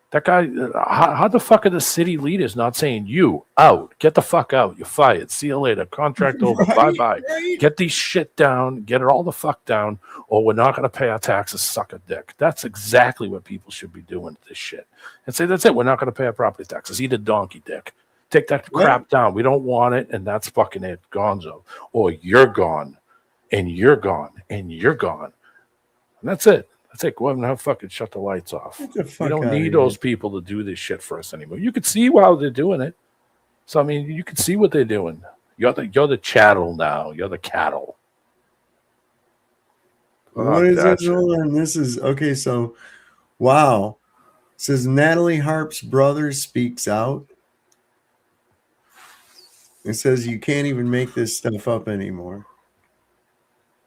That guy, how the fuck are the city leaders not saying, you out, get the fuck out, you're fired, see you later, contract over, bye-bye. Get these shit down, get it all the fuck down, or we're not going to pay our taxes, suck a dick. That's exactly what people should be doing to this shit. And say, that's it, we're not going to pay our property taxes. Eat a donkey dick. Take that crap down. We don't want it, and that's fucking it, gonzo. Or you're gone, and you're gone, and you're gone. And that's it. That's it. Go ahead and have fucking shut the lights off. We don't need those people to do this shit for us anymore. You could see how they're doing it. So I mean, you can see what they're doing. You're the chattel now. You're the cattle. What is this? Hold on. This is okay. So, wow. It says Natalie Harp's brother speaks out. It says you can't even make this stuff up anymore.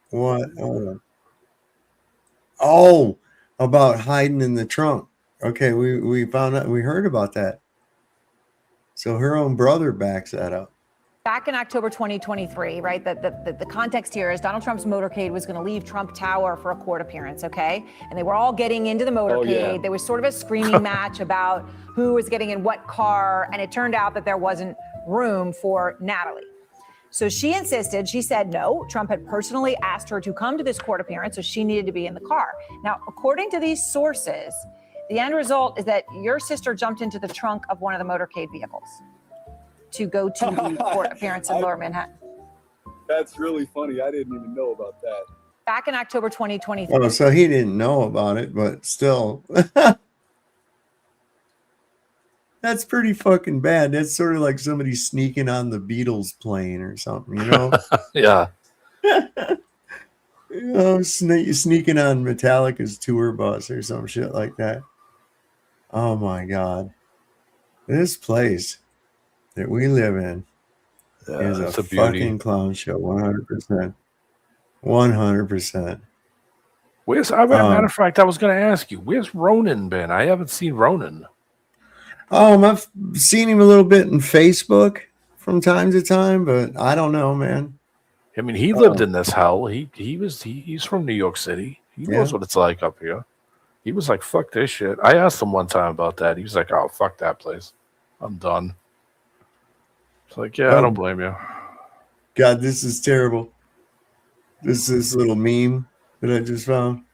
What? Oh, about hiding in the trunk. Okay, we found out. We heard about that. So her own brother backs that up. Back in October 2023, right, the context here is Donald Trump's motorcade was going to leave Trump Tower for a court appearance, okay? And they were all getting into the motorcade. Oh, yeah. There was sort of a screaming match about who was getting in what car, and it turned out that there wasn't room for Natalie. So she insisted, she said no. Trump had personally asked her to come to this court appearance, so she needed to be in the car. Now, according to these sources, the end result is that your sister jumped into the trunk of one of the motorcade vehicles to go to the court appearance in Lower Manhattan. That's really funny. I didn't even know about that. Back in October 2023. Oh, so he didn't know about it, but still. That's pretty fucking bad. That's sort of like somebody sneaking on the Beatles plane or something, you know? Yeah. Sneaking on Metallica's tour bus or some shit like that. Oh my God. This place that we live in is a fucking clown show, 100%. 100%. Where's, matter of fact, I was going to ask you, where's Ronan been? I haven't seen Ronan. I've seen him a little bit in Facebook from time to time, but I don't know, man. I mean, he lived in this hell. He's from New York City. He knows what it's like up here. He was like, fuck this shit. I asked him one time about that. He was like, oh, fuck that place. I'm done. It's like, yeah, I don't blame you. God, this is terrible. This little meme that I just found.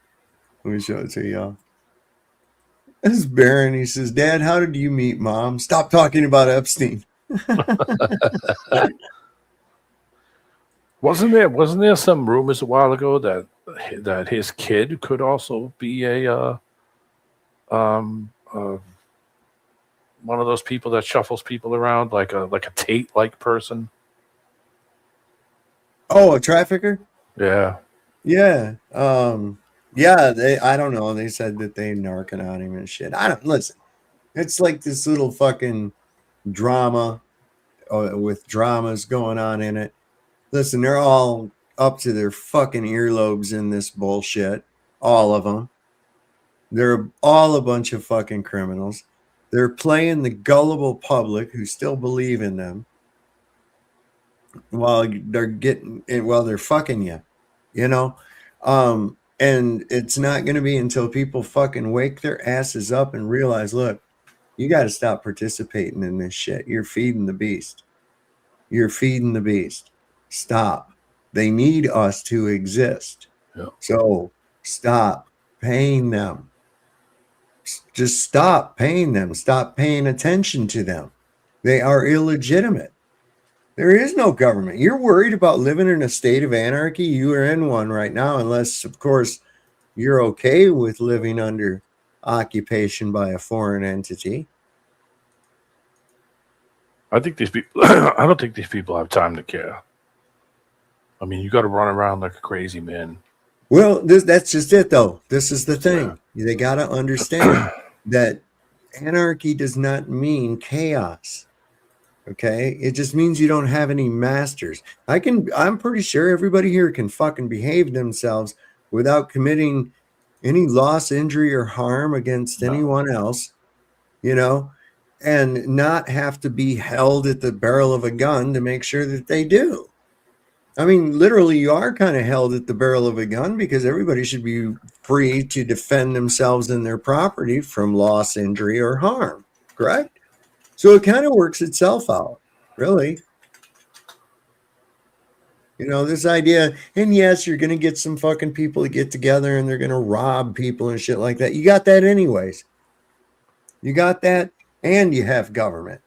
Let me show it to y'all. This is Baron. He says, Dad, how did you meet Mom? Stop talking about Epstein. Wasn't there some rumors a while ago that his kid could also be a one of those people that shuffles people around like a Tate like person? Oh, a trafficker? Yeah. Yeah. Yeah, I don't know. They said that they narking on him and shit. I don't listen. It's like this little fucking drama with dramas going on in it. Listen, they're all up to their fucking earlobes in this bullshit. All of them. They're all a bunch of fucking criminals. They're playing the gullible public who still believe in them while they're fucking you, you know? And it's not going to be until people fucking wake their asses up and realize, look, you got to stop participating in this shit. You're feeding the beast. You're feeding the beast. Stop. They need us to exist. Yeah. So stop paying them. Just stop paying them. Stop paying attention to them. They are illegitimate. There is no government. You're worried about living in a state of anarchy. You are in one right now, unless, of course, you're okay with living under occupation by a foreign entity. I think these people. I don't think these people have time to care. I mean, you got to run around like a crazy man. Well, that's just it, though. This is the thing. Yeah. They got to understand that anarchy does not mean chaos. Okay? It just means you don't have any masters. I'm pretty sure everybody here can fucking behave themselves without committing any loss, injury, or harm against anyone else, you know, and not have to be held at the barrel of a gun to make sure that they do. I mean, literally, you are kind of held at the barrel of a gun because everybody should be free to defend themselves and their property from loss, injury, or harm, correct? So it kind of works itself out, really. You know, this idea, and yes, you're going to get some fucking people to get together and they're going to rob people and shit like that. You got that anyways. You got that, and you have government.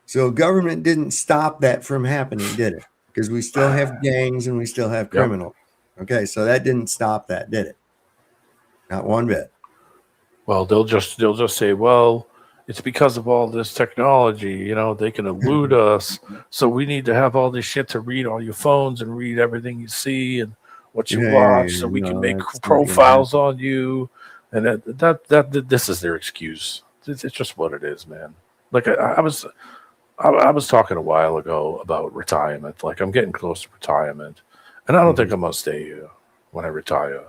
So government didn't stop that from happening, did it? Because we still have gangs and we still have criminals. Yep. Okay, so that didn't stop that, did it? Not one bit. Well, they'll just say, well, it's because of all this technology, you know, they can elude us. So we need to have all this shit to read all your phones and read everything you see and what you watch, so we can make profiles on you. And that this is their excuse. It's just what it is, man. Like I was talking a while ago about retirement. Like, I'm getting close to retirement, and I don't think I'm gonna stay here when I retire.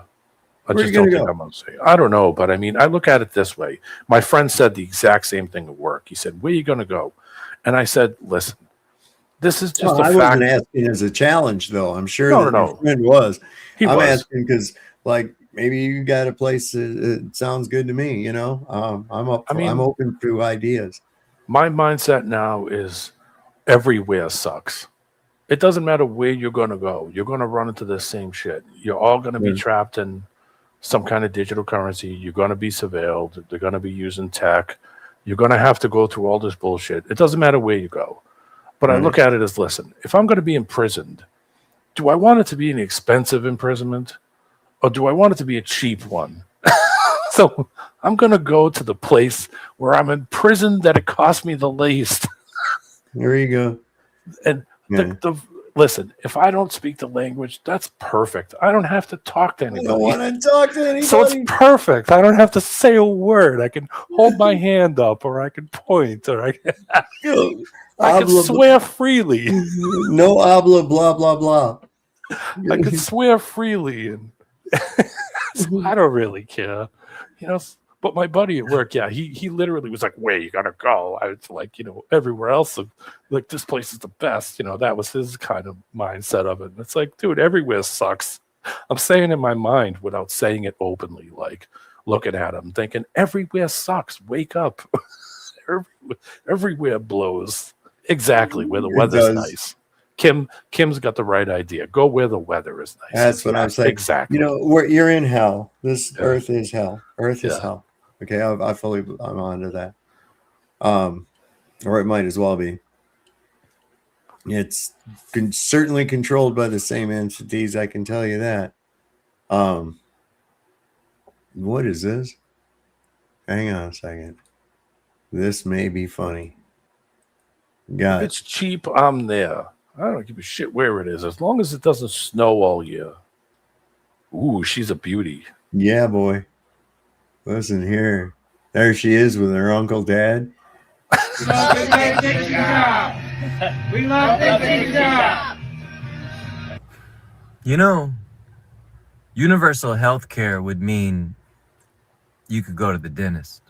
I just don't think I'm gonna stay. I don't know, but I mean, I look at it this way. My friend said the exact same thing at work. He said, "Where are you gonna go?" And I said, "Listen, this is just a fact." I wasn't asking as a challenge, though. I'm sure that your friend was. I'm asking because, like, maybe you got a place that sounds good to me. You know, I'm open to ideas. My mindset now is everywhere sucks. It doesn't matter where you're going to go. You're going to run into the same shit. You're all going to be trapped in some kind of digital currency. You're going to be surveilled. They're going to be using tech. You're going to have to go through all this bullshit. It doesn't matter where you go. But I look at it as, listen, if I'm going to be imprisoned, do I want it to be an expensive imprisonment, or do I want it to be a cheap one? So I'm going to go to the place where I'm imprisoned that it cost me the least. There you go. And listen, if I don't speak the language, that's perfect. I don't have to talk to anybody. I don't want to talk to anybody. So it's perfect. I don't have to say a word. I can hold my hand up, or I can point, or I can swear freely. No habla, blah, blah, blah. I can swear freely. And I don't really care. You know, but my buddy at work, he literally was like, "Where you gonna go?" I was like, you know, everywhere else, like, this place is the best. You know, that was his kind of mindset of it. And it's like, dude, everywhere sucks. I'm saying in my mind without saying it openly, like looking at him, thinking everywhere sucks. Wake up. Everywhere blows. Exactly where the weather's nice. Kim's got the right idea. Go where the weather is nice. That's what I'm saying. Exactly. You know, you're in hell. This Yeah. earth is hell. Earth is Yeah. hell. Okay, I'm on to that. Or it might as well be. It's certainly controlled by the same entities. I can tell you that. What is this? Hang on a second. This may be funny. Got If it's cheap, I'm there. I don't give a shit where it is, as long as it doesn't snow all year. Ooh, she's a beauty. Yeah, boy. Listen here. There she is with her Uncle Dad. We love this job. You know, universal health care would mean you could go to the dentist.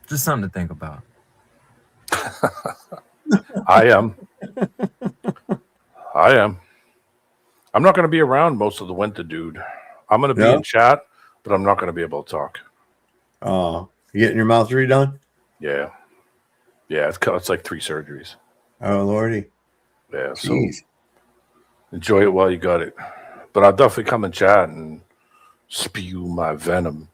Just something to think about. I am. I'm not going to be around most of the winter, dude. I'm going to be in chat, but I'm not going to be able to talk. Oh, you getting your mouth redone? Yeah. Yeah, it's like 3 surgeries. Oh, Lordy. Yeah, Jeez. so enjoy it while you got it. But I'll definitely come and chat and spew my venom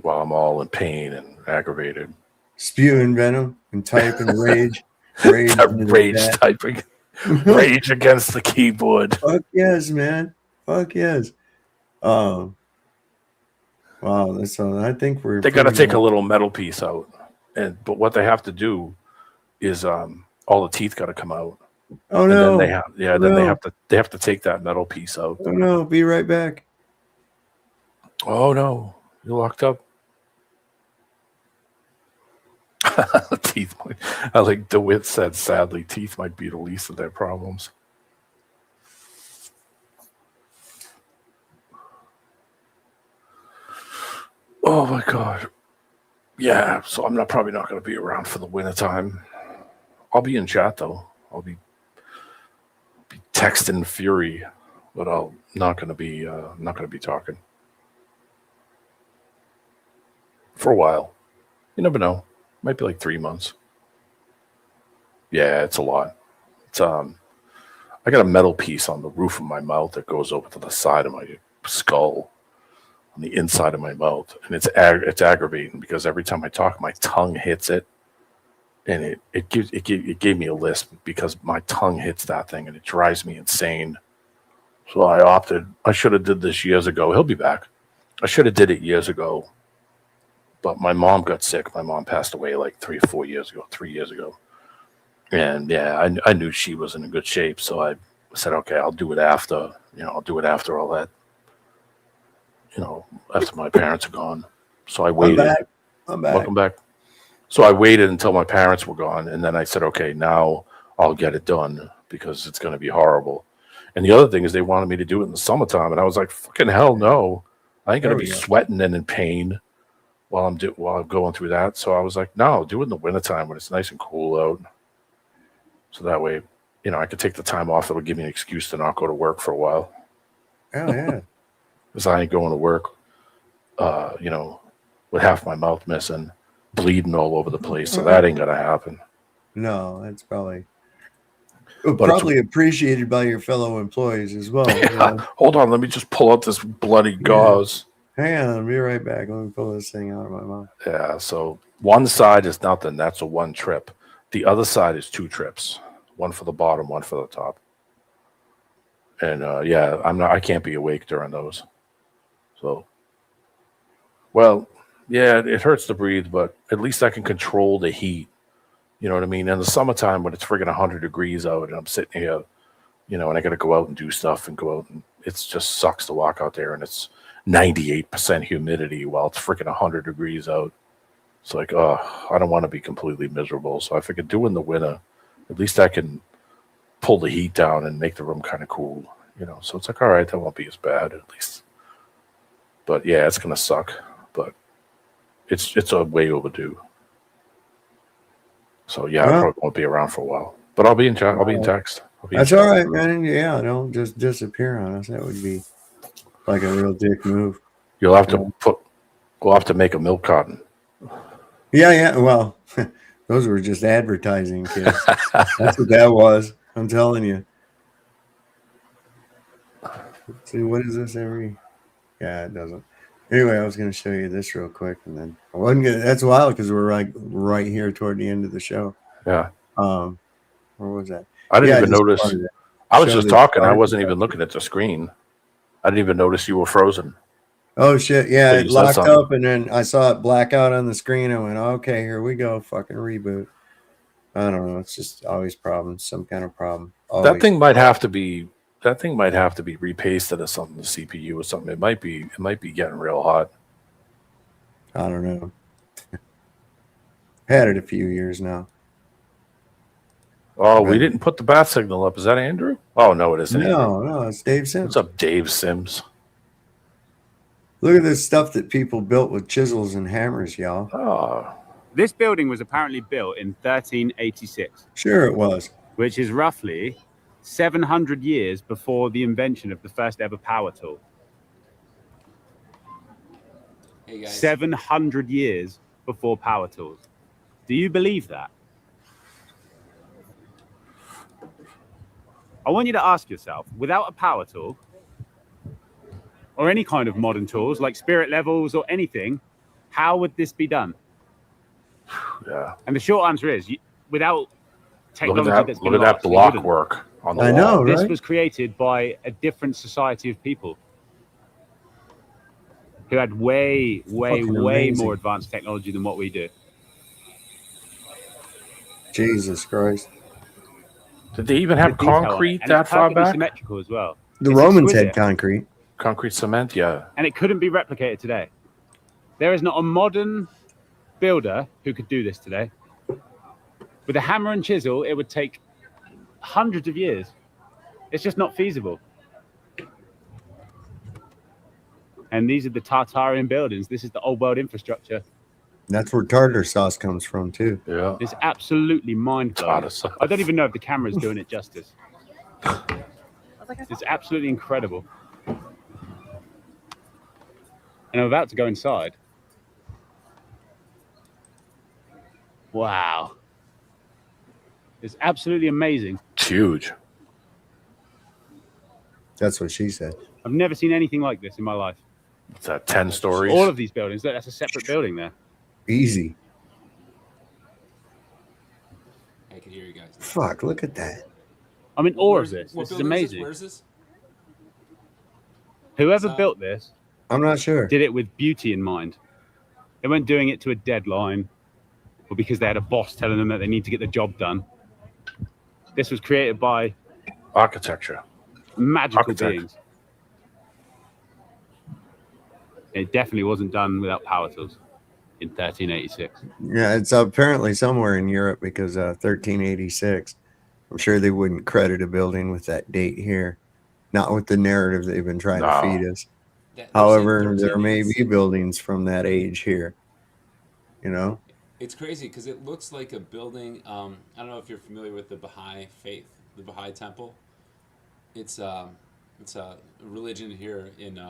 while I'm all in pain and aggravated. Spewing venom and type and rage. Rage Typing. Rage against the keyboard. Fuck yes, man. Fuck yes. Wow. I think They got to take a little metal piece out, but what they have to do is all the teeth got to come out. Oh and no! Then they have to take that metal piece out. Oh no! Be right back. Oh no! You're locked up. Teeth. I like DeWitt said. Sadly, teeth might be the least of their problems. Oh my god. Yeah, so I'm probably not going to be around for the winter time. I'll be in chat though. I'll be texting Fury, but I'm not going to be talking for a while. You never know. Might be like 3 months. Yeah, it's a lot. It's I got a metal piece on the roof of my mouth that goes over to the side of my skull, on the inside of my mouth, and it's aggravating because every time I talk, my tongue hits it, and it gave me a lisp because my tongue hits that thing, and it drives me insane. So I should have did this years ago. He'll be back. I should have did it years ago, but my mom got sick. My mom passed away like 3 years ago. And yeah, I knew she wasn't in good shape, so I said, okay, I'll do it after. I'll do it after all that. After my parents are gone. So I waited. I'm back. Welcome back. So I waited until my parents were gone, and then I said, okay, now I'll get it done because it's going to be horrible. And the other thing is they wanted me to do it in the summertime, and I was like, fucking hell no. I ain't going to be sweating and in pain while I'm going through that. So I was like, no, do it in the wintertime when it's nice and cool out. So that way, I could take the time off. It'll give me an excuse to not go to work for a while. Oh, yeah. Because I ain't going to work, with half my mouth missing, bleeding all over the place. So that ain't going to happen. No, that's probably appreciated by your fellow employees as well. Hold on. Let me just pull out this bloody gauze. Hang on. I'll be right back. Let me pull this thing out of my mouth. Yeah. So one side is nothing. That's a 1 trip. The other side is 2 trips. One for the bottom, one for the top. And I can't be awake during those. So, well, yeah, it hurts to breathe, but at least I can control the heat. You know what I mean? In the summertime when it's friggin' 100 degrees out and I'm sitting here, and I got to go out and do stuff and go out and it just sucks to walk out there and it's 98% humidity while it's friggin' 100 degrees out. It's like, I don't want to be completely miserable. So if I could do in the winter, at least I can pull the heat down and make the room kind of cool, So it's like, all right, that won't be as bad at least. But yeah, it's gonna suck. But it's a way overdue. So yeah, I probably won't be around for a while. But I'll be in chat. I'll be in text. That's all right, man. Yeah, don't just disappear on us. That would be like a real dick move. We'll have to make a milk carton. Yeah. Well, those were just advertising, kids. That's what that was. I'm telling you. Let's see, what is this every? Yeah, it doesn't. Anyway, I was going to show you this real quick, and then I wasn't gonna. That's wild because we're like right here toward the end of the show. Yeah. Where was that? I didn't Yeah, even just notice. wanted to I was show just this talking. I article. wasn't even looking at the screen. I didn't even notice you were frozen. Oh shit! Yeah, But it you said locked something. up, and then I saw it black out on the screen. I went, "Okay, here we go, fucking reboot." I don't know. It's just always problems, some kind of problem. Always. That thing might have to be. That thing might have to be repasted or something. The CPU or something. It might be. It might be getting real hot. I don't know. Had it a few years now. Oh, we didn't put the bat signal up. Is that Andrew? Oh no, it isn't. No, Andrew. no, it's Dave Sims. What's up, Dave Sims? Look at this stuff that people built with chisels and hammers, y'all. Oh. This building was apparently built in 1386. Sure it was. Which is roughly 700 years before the invention of the first ever power tool. Hey guys. 700 years before power tools. Do you believe that? I want you to ask yourself, without a power tool, or any kind of modern tools like spirit levels or anything, how would this be done? Yeah. And the short answer is, without technology that's been Look at that lost, you block wouldn't. work on the I wall. know, This right? was created by a different society of people who had way Fucking amazing. more advanced technology than what we do. Jesus Christ. Did they even have The detail on it, concrete and that it's far perfectly back? symmetrical as well. The It's Romans had exquisite. concrete. Concrete cement, yeah. And it couldn't be replicated today. There is not a modern builder who could do this today. With a hammer and chisel, it would take hundreds of years. It's just not feasible. And these are the Tartarian buildings. This is the old world infrastructure. That's where tartar sauce comes from, too. Yeah. It's absolutely mind-blowing. Tartar sauce. I don't even know if the camera is doing it justice. It's absolutely incredible. And I'm about to go inside. Wow. It's absolutely amazing. It's huge. That's what she said. I've never seen anything like this in my life. It's that 10 stories. All of these buildings, that's a separate building there. Easy. I can hear you guys. Fuck, look at that. I'm in awe of this. What This is building amazing. Where is this? Whoever built this I'm not sure. did it with beauty in mind. They weren't doing it to a deadline or because they had a boss telling them that they need to get the job done. This was created by Architecture. magical Architect. beings. It definitely wasn't done without power tools in 1386. Yeah, it's apparently somewhere in Europe because 1386. I'm sure they wouldn't credit a building with that date here. Not with the narrative they've been trying to feed us. However, there may be buildings from that age here. You know? It's crazy because it looks like a building. I don't know if you're familiar with the Baha'i faith, the Baha'i temple. It's a religion here in.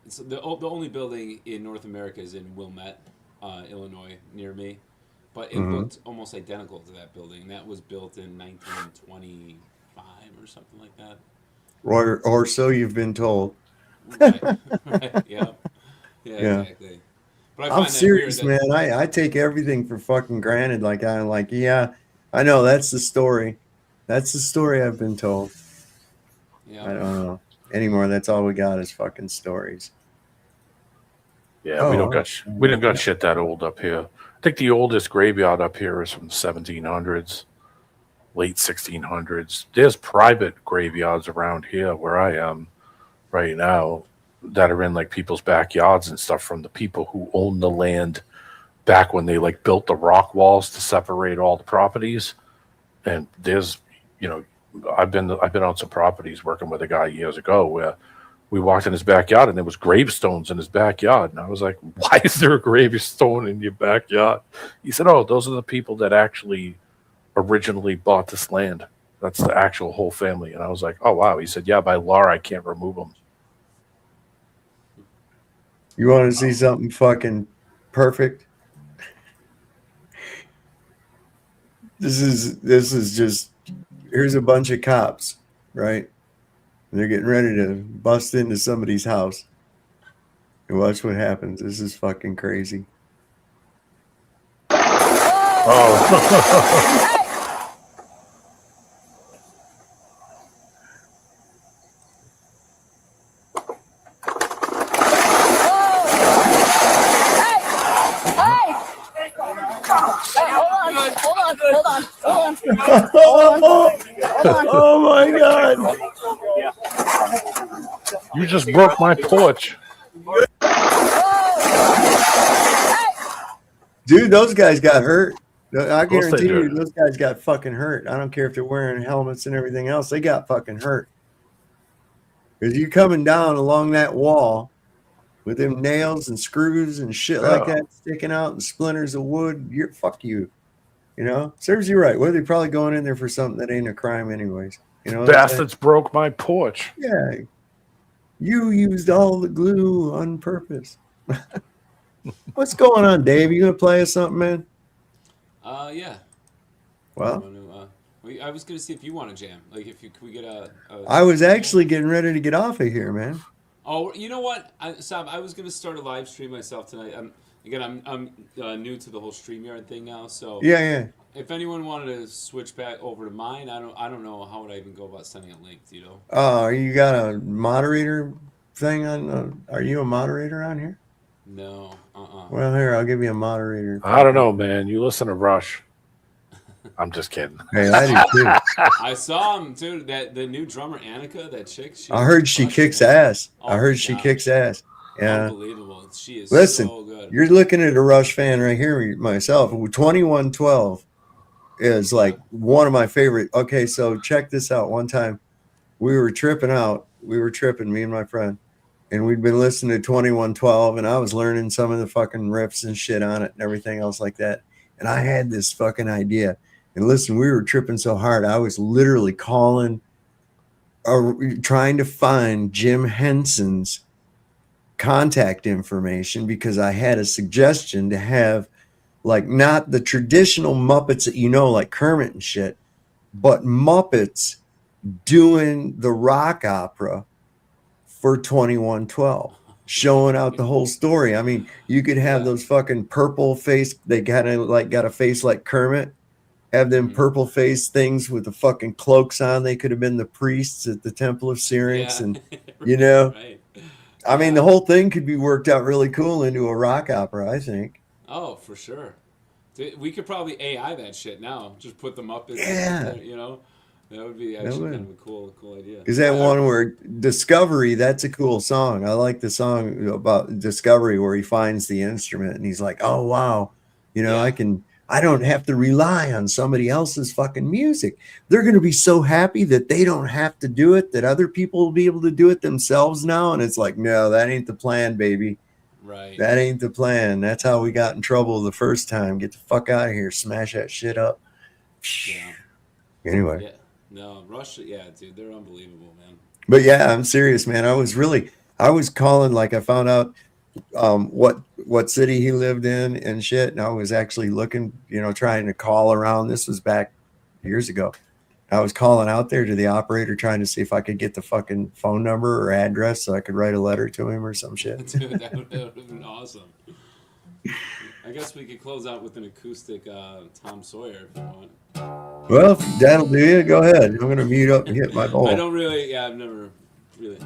It's the only building in North America is in Wilmette, Illinois, near me, but it looked almost identical to that building. That was built in 1925 or something like that. Or so you've been told. Right. Yeah. Exactly. But I I'm find serious, that weird man. I take everything for fucking granted. Like I'm like, yeah, I know that's the story. That's the story I've been told. Yeah. I don't know anymore. That's all we got is fucking stories. Yeah, we don't got shit that old up here. I think the oldest graveyard up here is from 1700s, late 1600s. There's private graveyards around here where I am right now that are in like people's backyards and stuff from the people who owned the land back when they like built the rock walls to separate all the properties. And there's, you know, I've been on some properties working with a guy years ago where we walked in his backyard and there was gravestones in his backyard. And I was like, why is there a gravestone in your backyard? He said, oh, those are the people that actually originally bought this land. That's the actual whole family. And I was like, oh, wow. He said, yeah, by law, I can't remove them. You want to see something fucking perfect? This is just, here's a bunch of cops, right? And they're getting ready to bust into somebody's house. And watch what happens. This is fucking crazy. Oh. Oh my God. You just broke my porch. Dude, those guys got hurt. I course they guarantee you, did. those guys got fucking hurt. I don't care if they're wearing helmets and everything else. They got fucking hurt. Because you coming down along that wall with them nails and screws and shit like Yeah. that sticking out and splinters of wood, you're fuck you. You know, serves you right. Well, they're probably going in there for something that ain't a crime, anyways. You know, what I'm saying? Bastards broke my porch. Yeah, you used all the glue on purpose. What's going on, Dave? You gonna play us something, man? Yeah. Well, I was gonna see if you want to jam. Like, if you, can we get a I was actually getting ready to get off of here, man. Oh, you know what, Sab? I was gonna start a live stream myself tonight. I'm new to the whole StreamYard thing now, so Yeah. If anyone wanted to switch back over to mine, I don't know how would I even go about sending a link. Do you know? You got a moderator thing on? Are you a moderator on here? No. Well, here, I'll give you a moderator. I don't know, man. You listen to Rush. I'm just kidding. Hey, I do too. I saw him, dude. That the new drummer Annika, that chick. I heard she kicks ass. I heard she kicks ass. Yeah. Unbelievable. She is Listen, so good. you're looking at a Rush fan right here myself. 2112 is like one of my favorite. Okay, so check this out. One time we were tripping out. We were tripping, me and my friend. And we'd been listening to 2112, and I was learning some of the fucking riffs and shit on it and everything else like that. And I had this fucking idea. And listen, we were tripping so hard, I was literally calling, trying to find Jim Henson's contact information because I had a suggestion to have, like, not the traditional Muppets that you know, like Kermit and shit, but Muppets doing the rock opera for 2112, showing out the whole story. I mean, you could have those fucking purple face, they got a face like Kermit, have them purple face things with the fucking cloaks on. They could have been the priests at the Temple of Syrinx, and you know, Right. I mean, the whole thing could be worked out really cool into a rock opera, I think. Oh, for sure. Dude, we could probably AI that shit now. Just put them up. Yeah. You know, that would be actually kind of a cool idea. Is that one where Discovery? That's a cool song. I like the song about Discovery where he finds the instrument and he's like, "Oh wow, you know, I don't have to rely on somebody else's fucking music. They're going to be so happy that they don't have to do it, that other people will be able to do it themselves now." And it's like, no, that ain't the plan, baby. Right. That ain't the plan. That's how we got in trouble the first time. Get the fuck out of here. Smash that shit up. Yeah. Anyway. Yeah. No, Russia. Yeah, dude, they're unbelievable, man. But yeah, I'm serious, man. I was calling, like, I found out what city he lived in and shit, and I was actually looking, you know, trying to call around. This was back years ago. I was calling out there to the operator trying to see if I could get the fucking phone number or address so I could write a letter to him or some shit. Dude, that would have been awesome. I guess we could close out with an acoustic Tom Sawyer if you want. Well, if that'll do it, go ahead. I'm going to mute up and hit my bowl. I don't really, I've never really.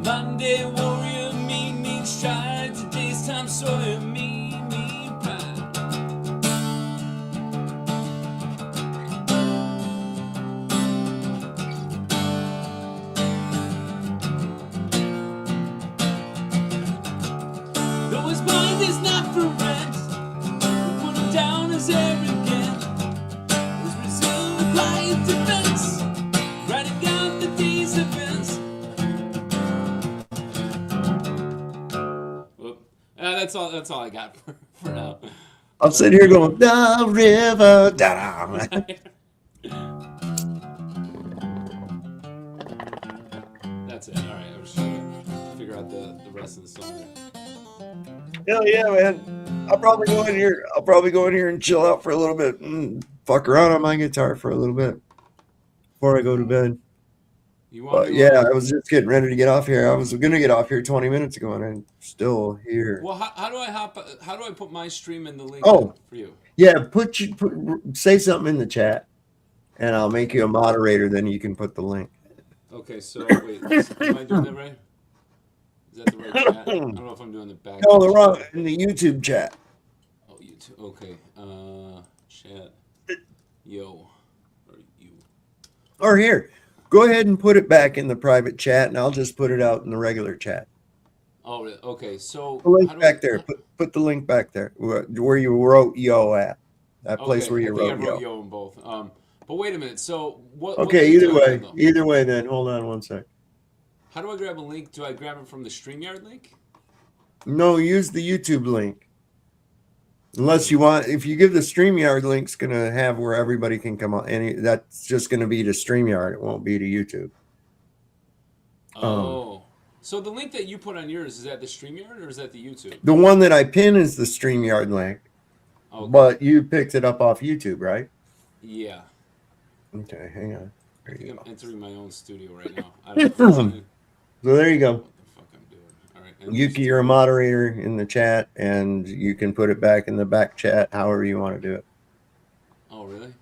Monday warrior, me stride. Today's Tom Sawyer, me pride. Though his mind is not for rent, we put him down as arrogant. His resumed quiet defense, writing down the day's events. That's all I got for now. I'll sit here going, the river down. That's it. All right. I was trying to figure out got the rest of the song there. Hell yeah, man. I'll probably go in here and chill out for a little bit and fuck around on my guitar for a little bit before I go to bed. You want But to? yeah, I was just getting ready to get off here. I was gonna get off here 20 minutes ago, and I'm still here. Well, how do I How do I put my stream in the link Oh, for you? yeah, say something in the chat, and I'll make you a moderator. Then you can put the link. Okay, so wait, am I doing that right? Is that the right chat? I don't know if I'm doing the back. No, the wrong in the YouTube chat. Oh, YouTube. Okay. Chat. Yo. Or you. Or here, go ahead and put it back in the private chat, and I'll just put it out in the regular chat. Oh, really? Okay. So The link back there. Put the link back there where you wrote yo at. That place where you I think wrote I wrote yo. yo in both. But wait a minute. So what? Okay, what link do I grab, though? either way. Then hold on one sec. How do I grab a link? Do I grab it from the StreamYard link? No, use the YouTube link. Unless you want, if you give the StreamYard link, it's gonna have where everybody can come on. That's just gonna be to StreamYard. It won't be to YouTube. Oh. So the link that you put on yours, is that the StreamYard or is that the YouTube? The one that I pin is the StreamYard link. Okay. But you picked it up off YouTube, right? Yeah. Okay, hang on. I think I'm entering my own studio right now. I don't know. So there you go. What the fuck I'm doing. All right. Yuki, you're a moderator in the chat, and you can put it back in the back chat however you want to do it. Oh, really?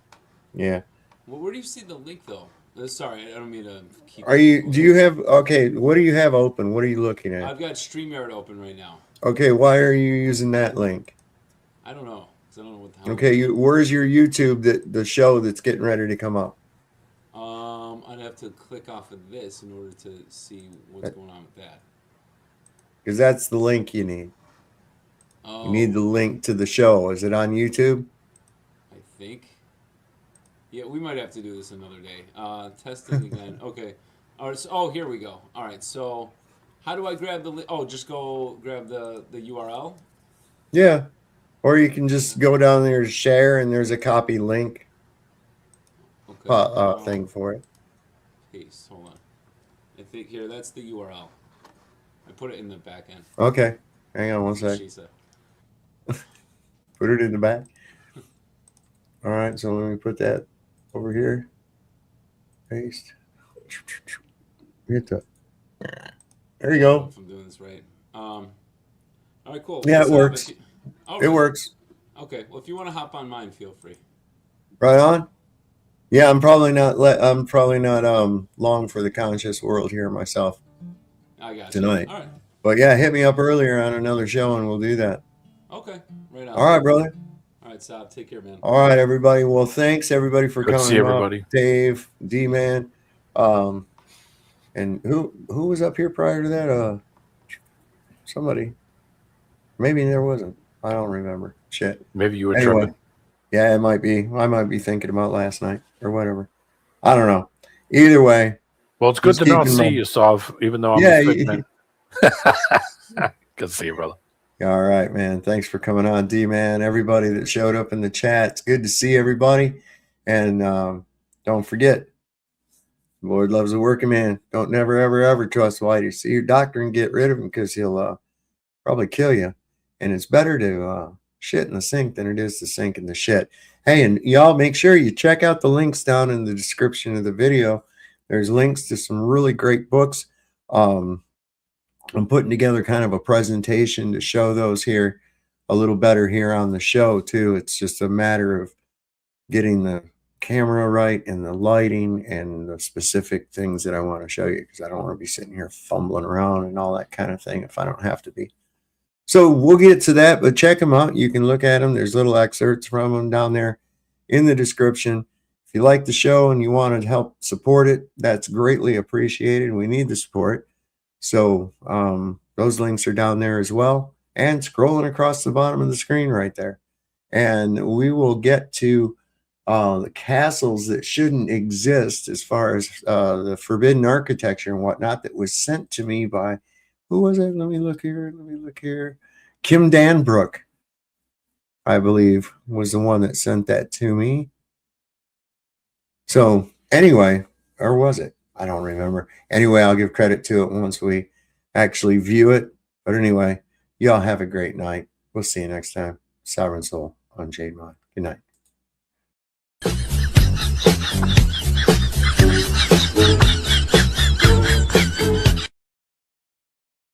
Yeah. Well, where do you see the link, though? Sorry, I don't mean to keep... Do you have, okay, what do you have open? What are you looking at? I've got StreamYard open right now. Okay, why are you using that link? I don't know, because I don't know what the hell... Okay, where's your YouTube, the show that's getting ready to come up? I'd have to click off of this in order to see what's going on with that. Because that's the link you need. Oh. You need the link to the show. Is it on YouTube? I think. Yeah, we might have to do this another day. Testing again. Okay. All right. So, here we go. All right. So, how do I grab the link? Oh, just go grab the URL? Yeah. Or you can just go down there to share, and there's a copy link thing for it. Paste. Hold on. I think here, that's the URL. I put it in the back end. Okay. Hang on one sec. Put it in the back. All right. So let me put that over here. Paste. Hit that. There you go. If I'm doing this right. All right, cool. Yeah, it works. It works. Okay. Well, if you want to hop on mine, feel free. Right on. Yeah, I'm probably not long for the conscious world here myself. I got tonight. You. All right. But yeah, hit me up earlier on another show and we'll do that. Okay. Right on. All right, brother. All right, Sab. Take care, man. All right, everybody. Well, thanks everybody for coming. Good to see everybody. Dave, D-Man, and who was up here prior to that? Somebody. Maybe there wasn't. I don't remember. Shit. Maybe you were anyway. tripping. Yeah, it might be. I might be thinking about last night or whatever. I don't know. Either way. Well, it's good to not see you, Sav, even though I'm a fit man. Good to see you, brother. All right, man. Thanks for coming on, D-Man. Everybody that showed up in the chat. It's good to see everybody. And don't forget, the Lord loves a working man. Don't never, ever, ever trust Whitey. See your doctor and get rid of him because he'll probably kill you. And it's better to shit in the sink than it is to sink in the shit. Hey, and y'all make sure you check out the links down in the description of the video. There's links to some really great books. I'm putting together kind of a presentation to show those here a little better here on the show too. It's just a matter of getting the camera right and the lighting and the specific things that I want to show you, because I don't want to be sitting here fumbling around and all that kind of thing if I don't have to be. So we'll get to that, but check them out. You can look at them. There's little excerpts from them down there in the description. If you like the show and you want to help support it, that's greatly appreciated. We need the support. So those links are down there as well, and scrolling across the bottom of the screen right there. And we will get to the castles that shouldn't exist as far as the forbidden architecture and whatnot that was sent to me by, who was it? Let me look here. Kim Danbrook, I believe, was the one that sent that to me. So anyway, or was it? I don't remember. Anyway, I'll give credit to it once we actually view it. But anyway, y'all have a great night. We'll see you next time. Sovereign Soul on Jade Mod. Good night.